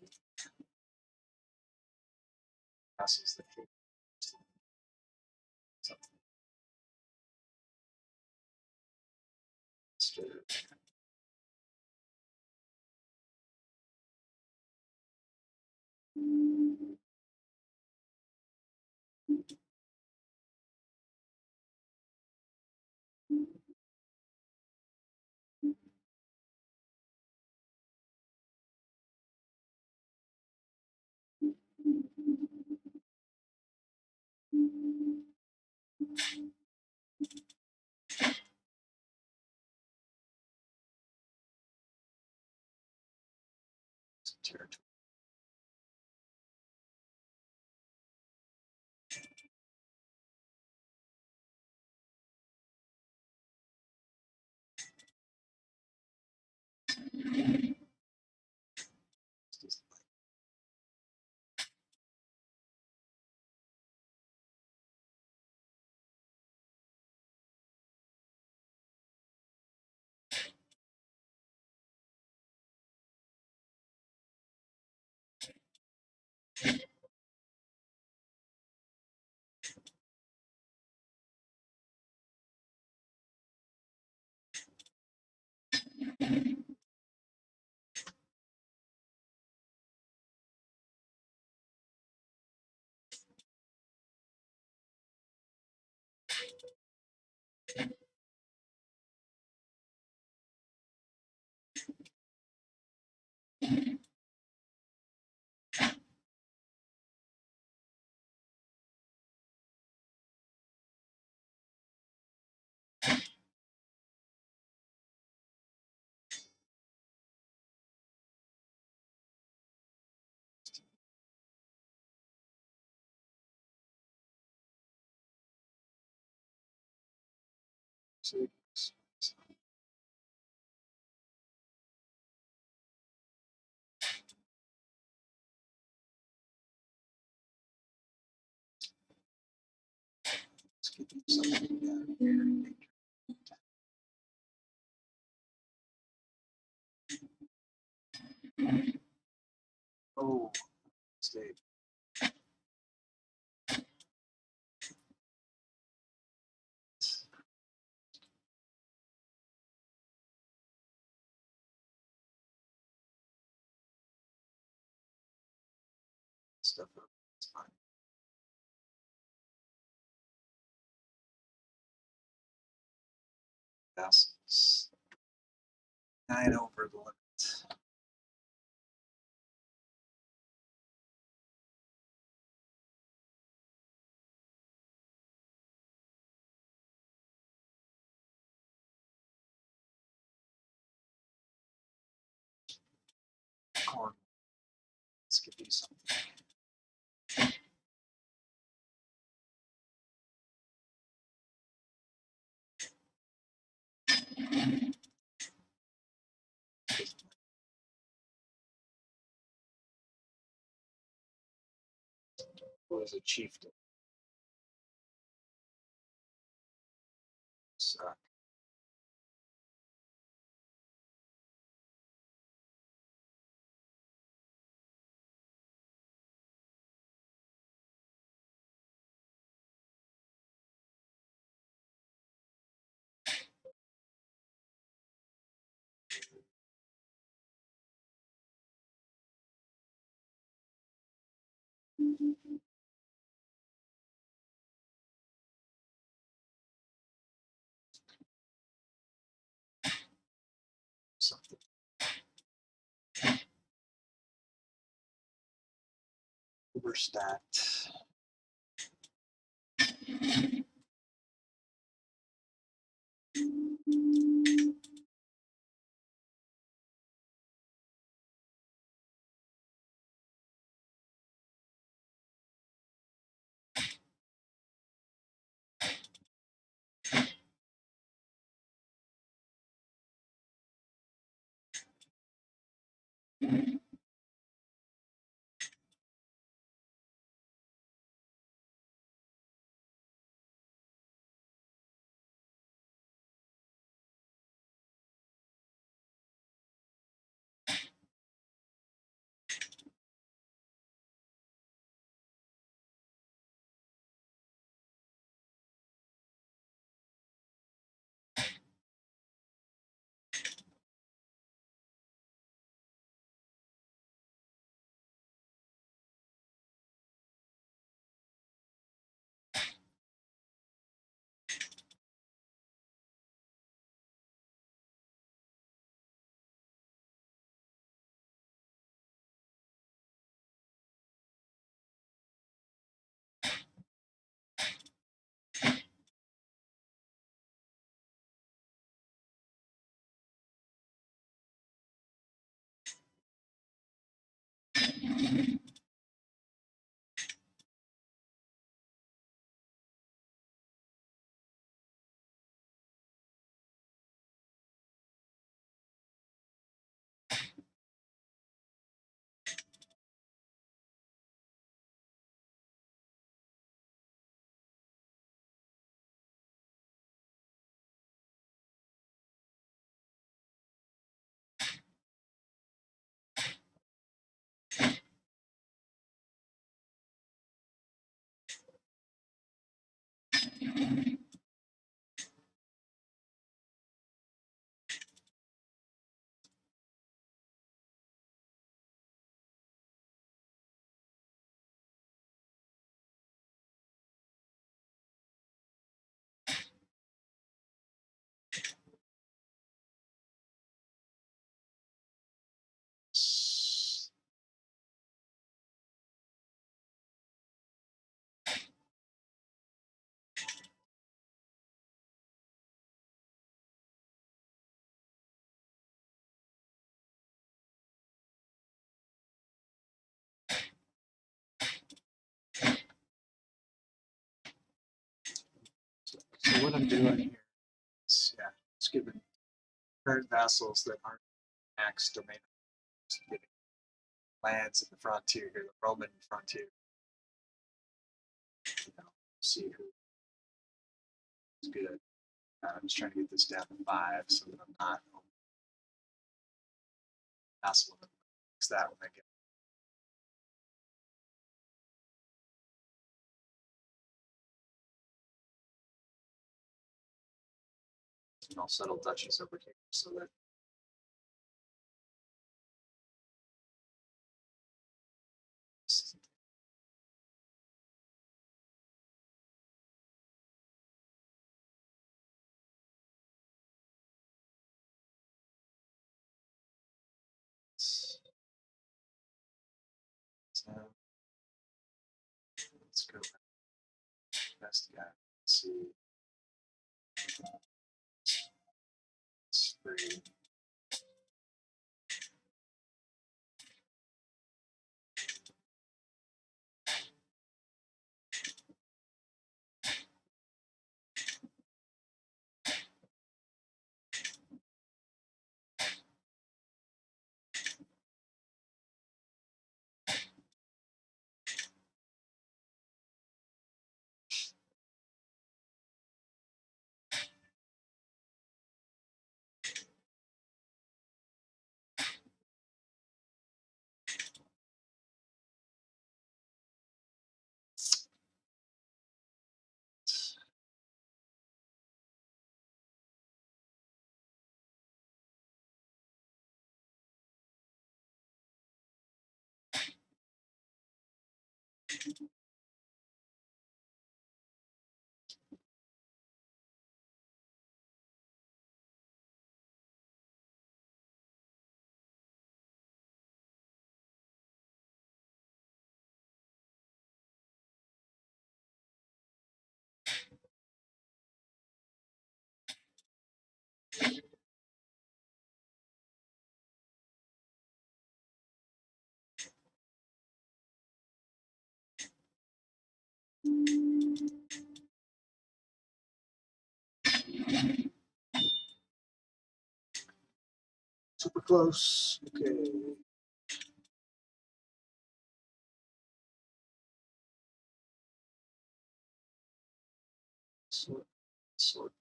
Vassals that take something. Territory. 6. Let's get something down here. Oh, state. Stuff up. It's fine. Passes 9 over the limit. Corn. Let's give you something. Was a chieftain. Suck. Something. Overstacked. So what I'm doing here given current vassals that aren't max domain getting lands in the frontier here, the Roman frontier. See who's good. I'm just trying to get this down to 5 so that I'm not vassal limit. Fix that when I get. And I'll settle duchies over here so that so let's go best guy. Let's see. It's 3. Super close. Okay. Sword.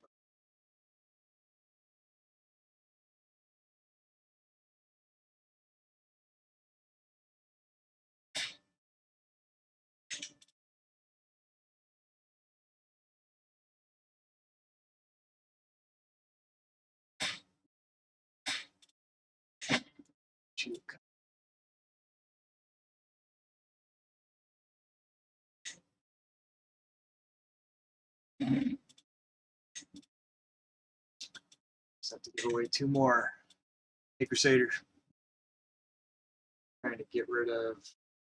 Juke. Just have to give away 2 more. Hey, Crusader. Trying to get rid of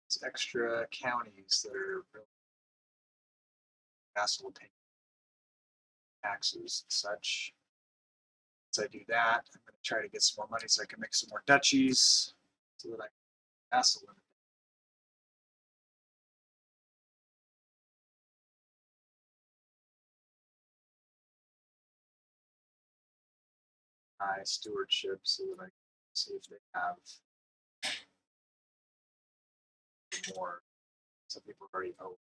these extra counties that are really vassal paying taxes and such. Once I do that, I'm going to try to get some more money so I can make some more duchies so that I can vassal limit. My stewardship so that I can see if they have more. Some people already owe.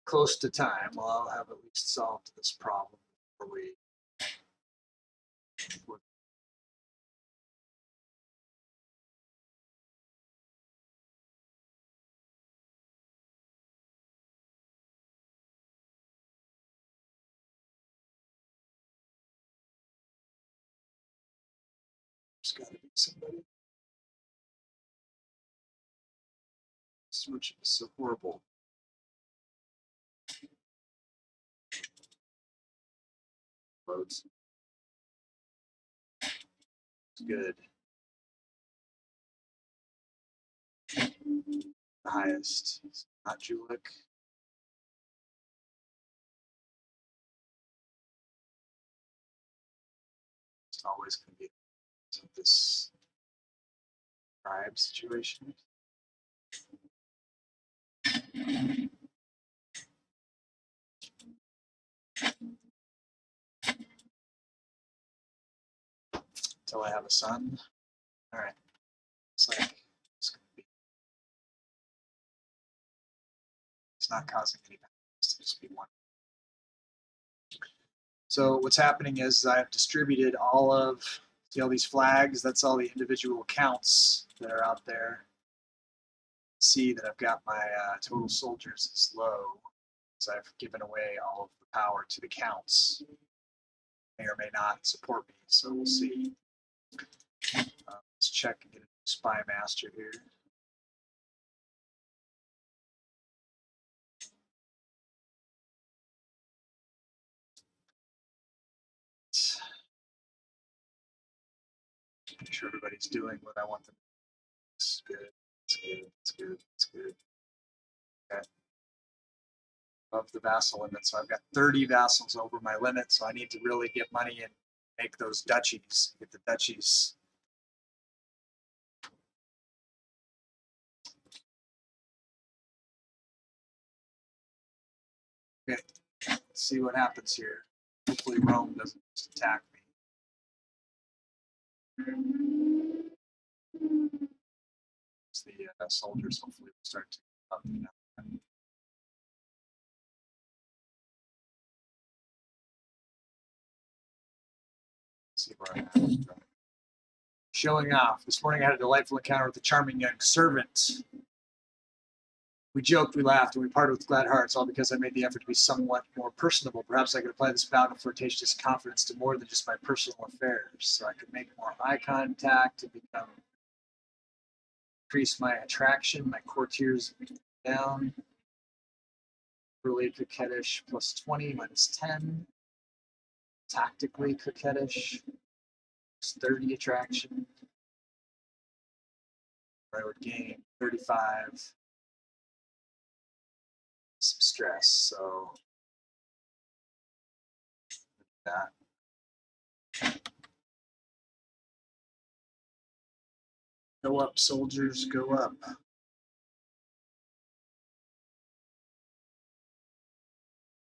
Close to time. Well, I'll have at least solved this problem before we. There's got to be somebody. Switch is so horrible. Loads. It's good. The highest. Not Julik. always going to be this tribe situation. Until I have a son. All right. Looks like it's going to be. It's not causing any benefits. It's just be one. So what's happening is I've distributed all of, see all these flags? That's all the individual counts that are out there. See that I've got my total soldiers is low, so I've given away all of the power to the counts. May or may not support me, so we'll see. Let's check and get a spy master here. Make sure everybody's doing what I want them to do. It's good, it's good, it's good, it's good. Okay. Above the vassal limit, so I've got 30 vassals over my limit, so I need to really get money and make those duchies, get the duchies. Okay, let's see what happens here. Hopefully Rome doesn't just attack me. The soldiers hopefully will start to come up now. See where I'm at. Showing off. This morning I had a delightful encounter with a charming young servant. We joked, we laughed, and we parted with glad hearts, all because I made the effort to be somewhat more personable. Perhaps I could apply this bout of flirtatious confidence to more than just my personal affairs, so I could make more eye contact and increase my attraction, my courtiers down. Really coquettish, plus 20, minus 10. Tactically coquettish, plus 30 attraction. I would gain 35. Some stress, so that. Go up, soldiers, go up.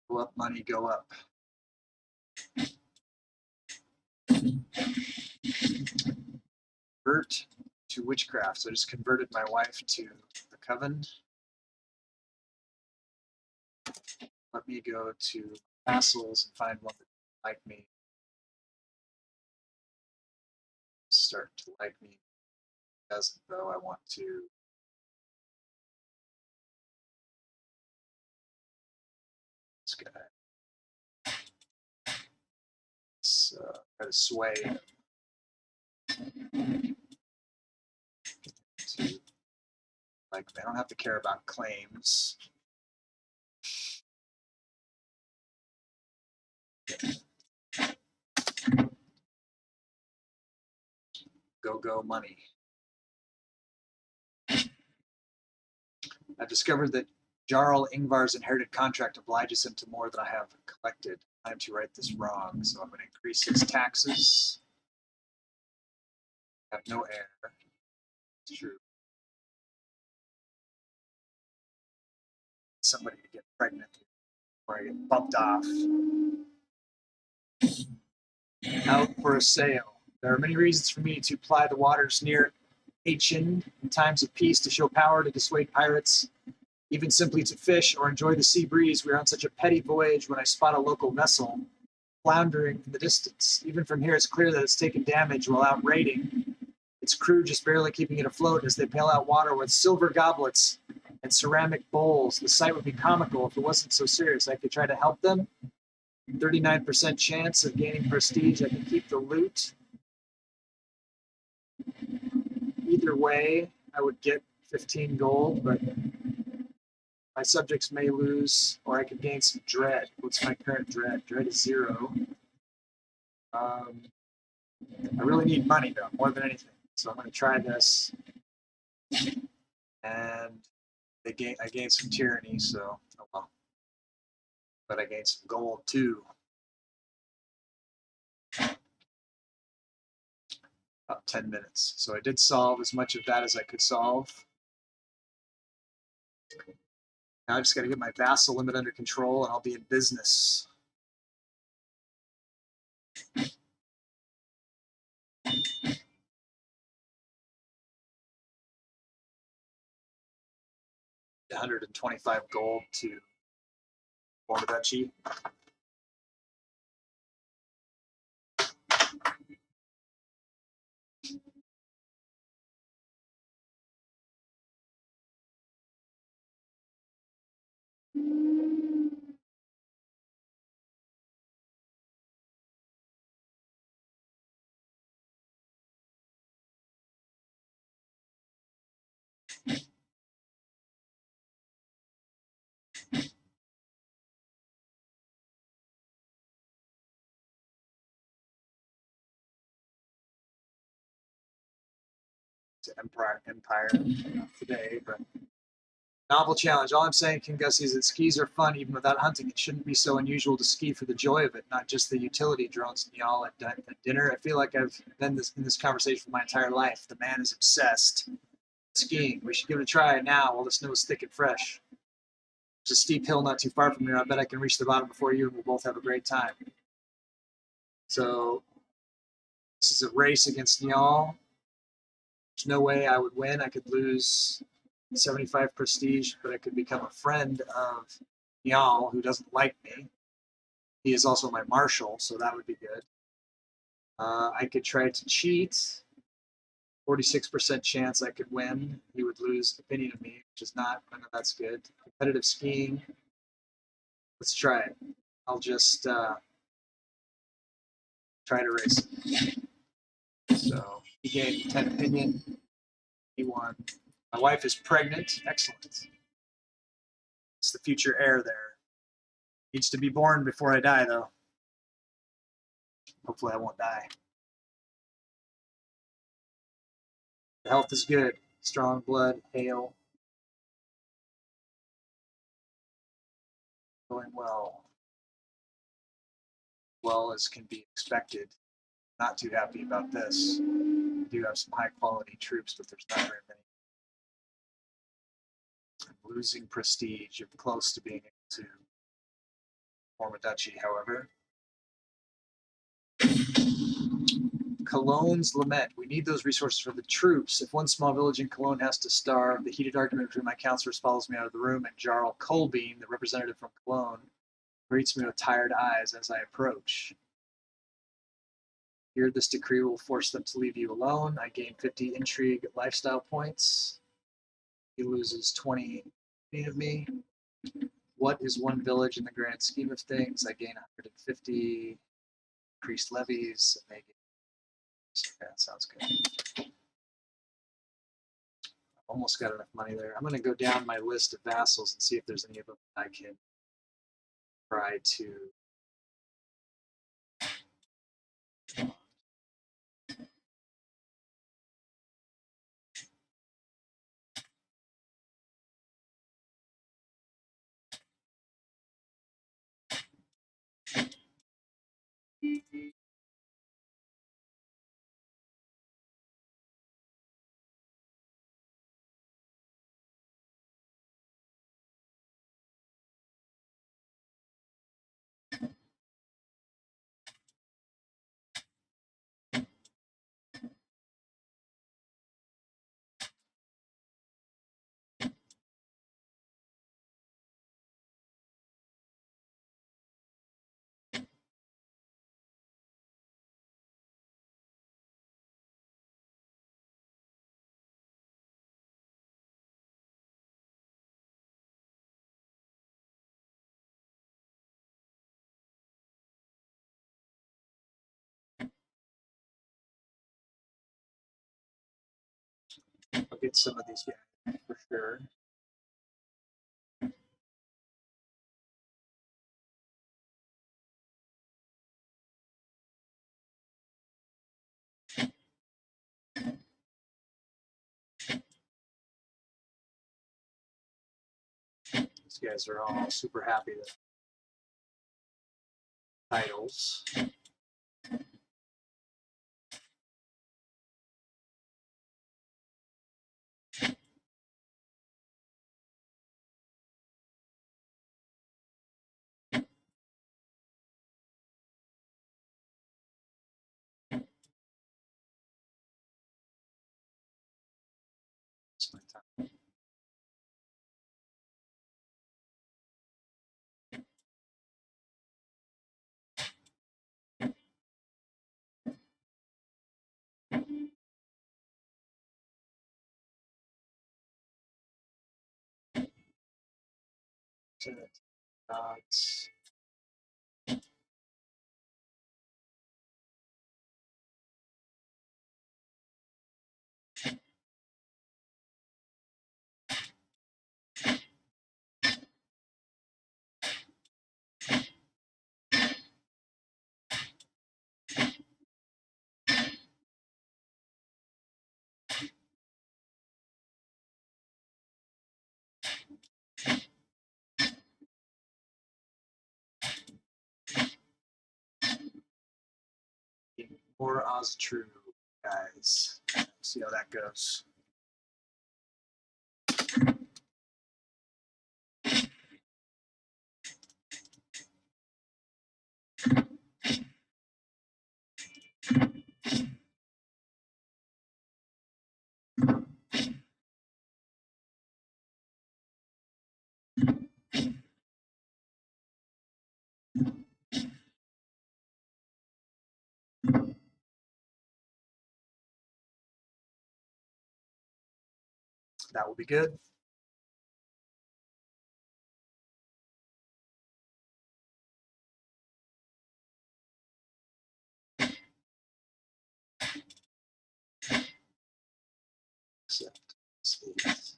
Go up, money, go up. Convert to witchcraft. So I just converted my wife to the coven. Let me go to vassals and find one that like me. Start to like me. Doesn't though. I want to. This guy. Let's try to sway him. Like they don't have to care about claims. Go money. I've discovered that Jarl Ingvar's inherited contract obliges him to more than I have collected. I am to right this wrong, so I'm going to increase his taxes. I have no heir. It's true. Somebody to get pregnant before I get bumped off. Out for a sail. There are many reasons for me to ply the waters near Aachen in times of peace to show power to dissuade pirates, even simply to fish or enjoy the sea breeze. We are on such a petty voyage when I spot a local vessel floundering in the distance. Even from here, it's clear that it's taken damage while out raiding. Its crew just barely keeping it afloat as they pail out water with silver goblets and ceramic bowls. The sight would be comical if it wasn't so serious. I could try to help them. 39% chance of gaining prestige. I can keep the loot. Either way, I would get 15 gold, but my subjects may lose, or I could gain some dread. What's my current dread? Dread is 0. I really need money, though, more than anything. So I'm going to try this. And I gained some tyranny, so oh well. But I gained some gold, too. about 10 minutes. So I did solve as much of that as I could solve. Now I just got to get my vassal limit under control and I'll be in business. $125 gold to form a duchy. To Empire today, but novel challenge. All I'm saying, King Gussie, is that skis are fun even without hunting. It shouldn't be so unusual to ski for the joy of it, not just the utility drones. And y'all at dinner, I feel like I've been in this conversation for my entire life. The man is obsessed with skiing. We should give it a try now while the snow is thick and fresh. There's a steep hill not too far from here. I bet I can reach the bottom before you, and we'll both have a great time. So this is a race against y'all. There's no way I would win. I could lose 75 prestige, but I could become a friend of Niall, who doesn't like me. He is also my marshal, so that would be good. I could try to cheat. 46% chance I could win. He would lose opinion of me, which is not, I know that's good. Competitive skiing. Let's try it. I'll just try to race him. So he gained 10 opinion. He won. My wife is pregnant. Excellent. It's the future heir there. Needs to be born before I die, though. Hopefully I won't die. The health is good. Strong blood, hail. Going well. Well as can be expected. Not too happy about this. We do have some high quality troops, but there's not very many. I'm losing prestige. I'm close to being able to form a duchy, however. Cologne's Lament. We need those resources for the troops. If one small village in Cologne has to starve, the heated argument between my counselors follows me out of the room, and Jarl Colbean, the representative from Cologne, greets me with tired eyes as I approach. Here, this decree will force them to leave you alone. I gain 50 intrigue lifestyle points. He loses 20 of me. What is one village in the grand scheme of things? I gain 150 increased levies. And they get... Okay, that sounds good. I've almost got enough money there. I'm going to go down my list of vassals and see if there's any of them I can try to. I'll get some of these guys for sure. These guys are all super happy that titles. It's my time. Dots. More Oz True, guys. See how that goes. That will be good. Except space.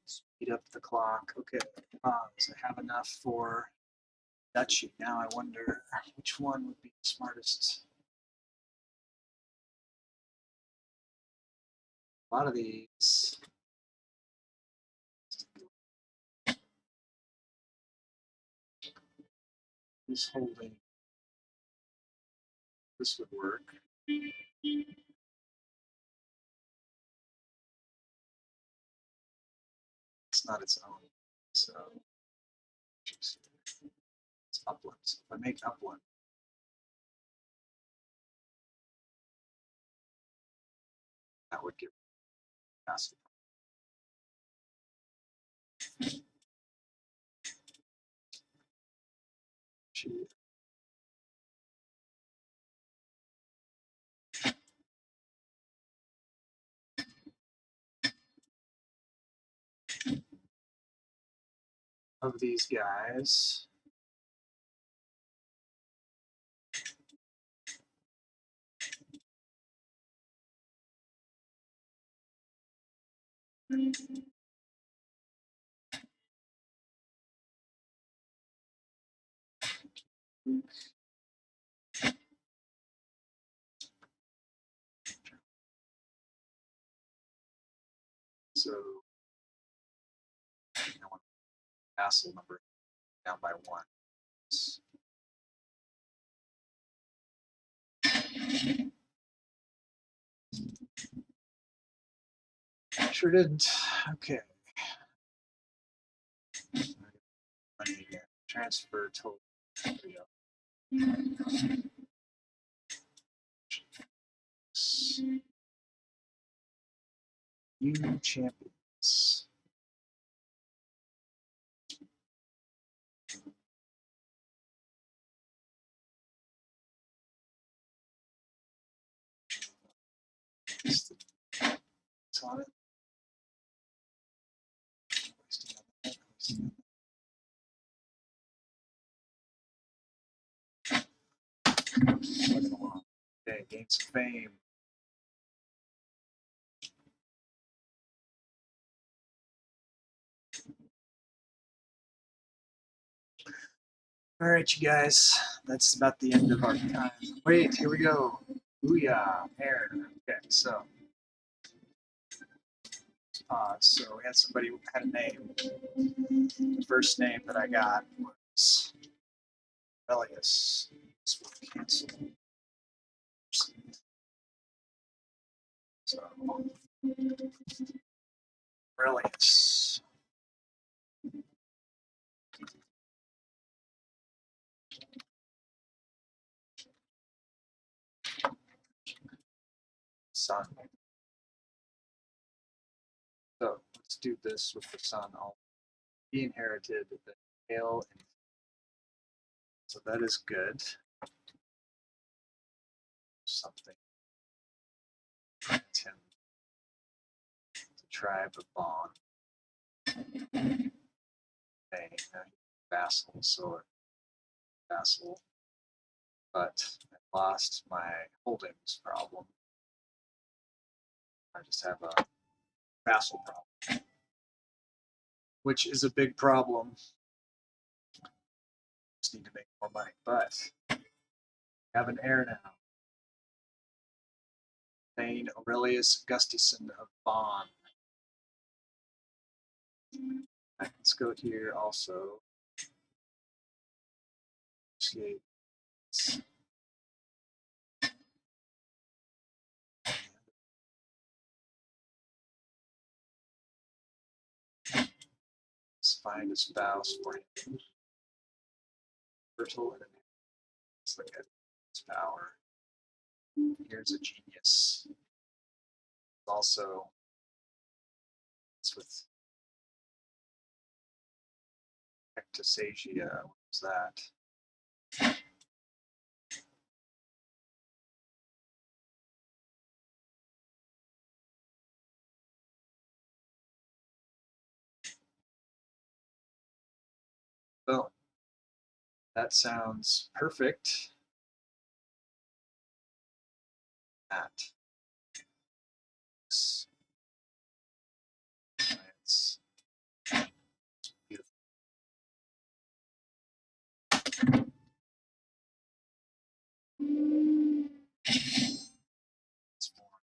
Speed up the clock. Okay, pause. I have enough for duchy. Now I wonder which one would be the smartest. A lot of these. Who's holding? This would work. It's not its own, so it's upland. So if I make upland, that would give passive. Of these guys. So I want castle number down by one. Sure didn't. Okay. Money again. Transfer total. There we go. New champions. It's on it. Okay, gain some fame. All right, you guys, that's about the end of our time. Wait, here we go. Booyah, air. Okay, so so we had somebody who had a name. The first name that I got was Relius. This will cancel. Brilliance. Sun. So let's do this with the sun. He inherited the tail, and so that is good. Something. Him. The tribe of Bond. Vassal, so vassal. But I lost my holdings problem. I just have a vassal problem, which is a big problem. Just need to make more money, but I have an heir now. Thane Aurelius Gustison of Bonn. Let's go here also. Let's find a spouse for him. Fertile and let's look at his power. Here's a genius. Also, it's with ectosagia. What's that? Oh, that sounds perfect. That. It's beautiful. It's more.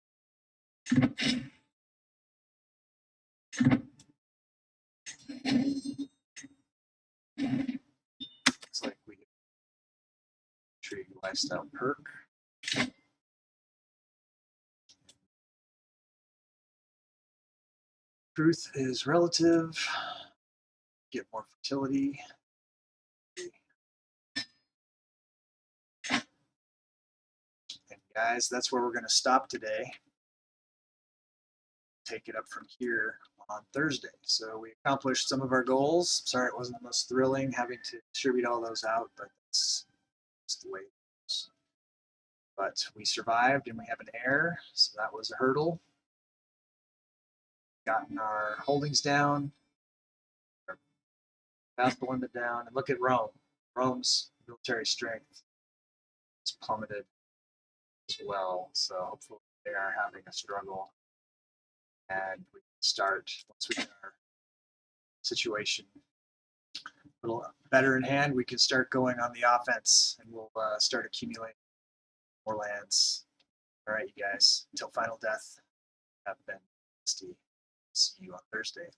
Looks like we get intrigue lifestyle perk. Truth is relative. Get more fertility. And guys, that's where we're going to stop today. Take it up from here on Thursday. So we accomplished some of our goals. Sorry it wasn't the most thrilling having to distribute all those out, but that's the way it goes. But we survived and we have an heir, so that was a hurdle. Gotten our holdings down, our vassal limit down, and look at Rome. Rome's military strength is plummeted as well, so hopefully they are having a struggle. And we can start, once we get our situation a little better in hand, we can start going on the offense and we'll start accumulating more lands. All right, you guys, until final death, have been Steve. See you on Thursday.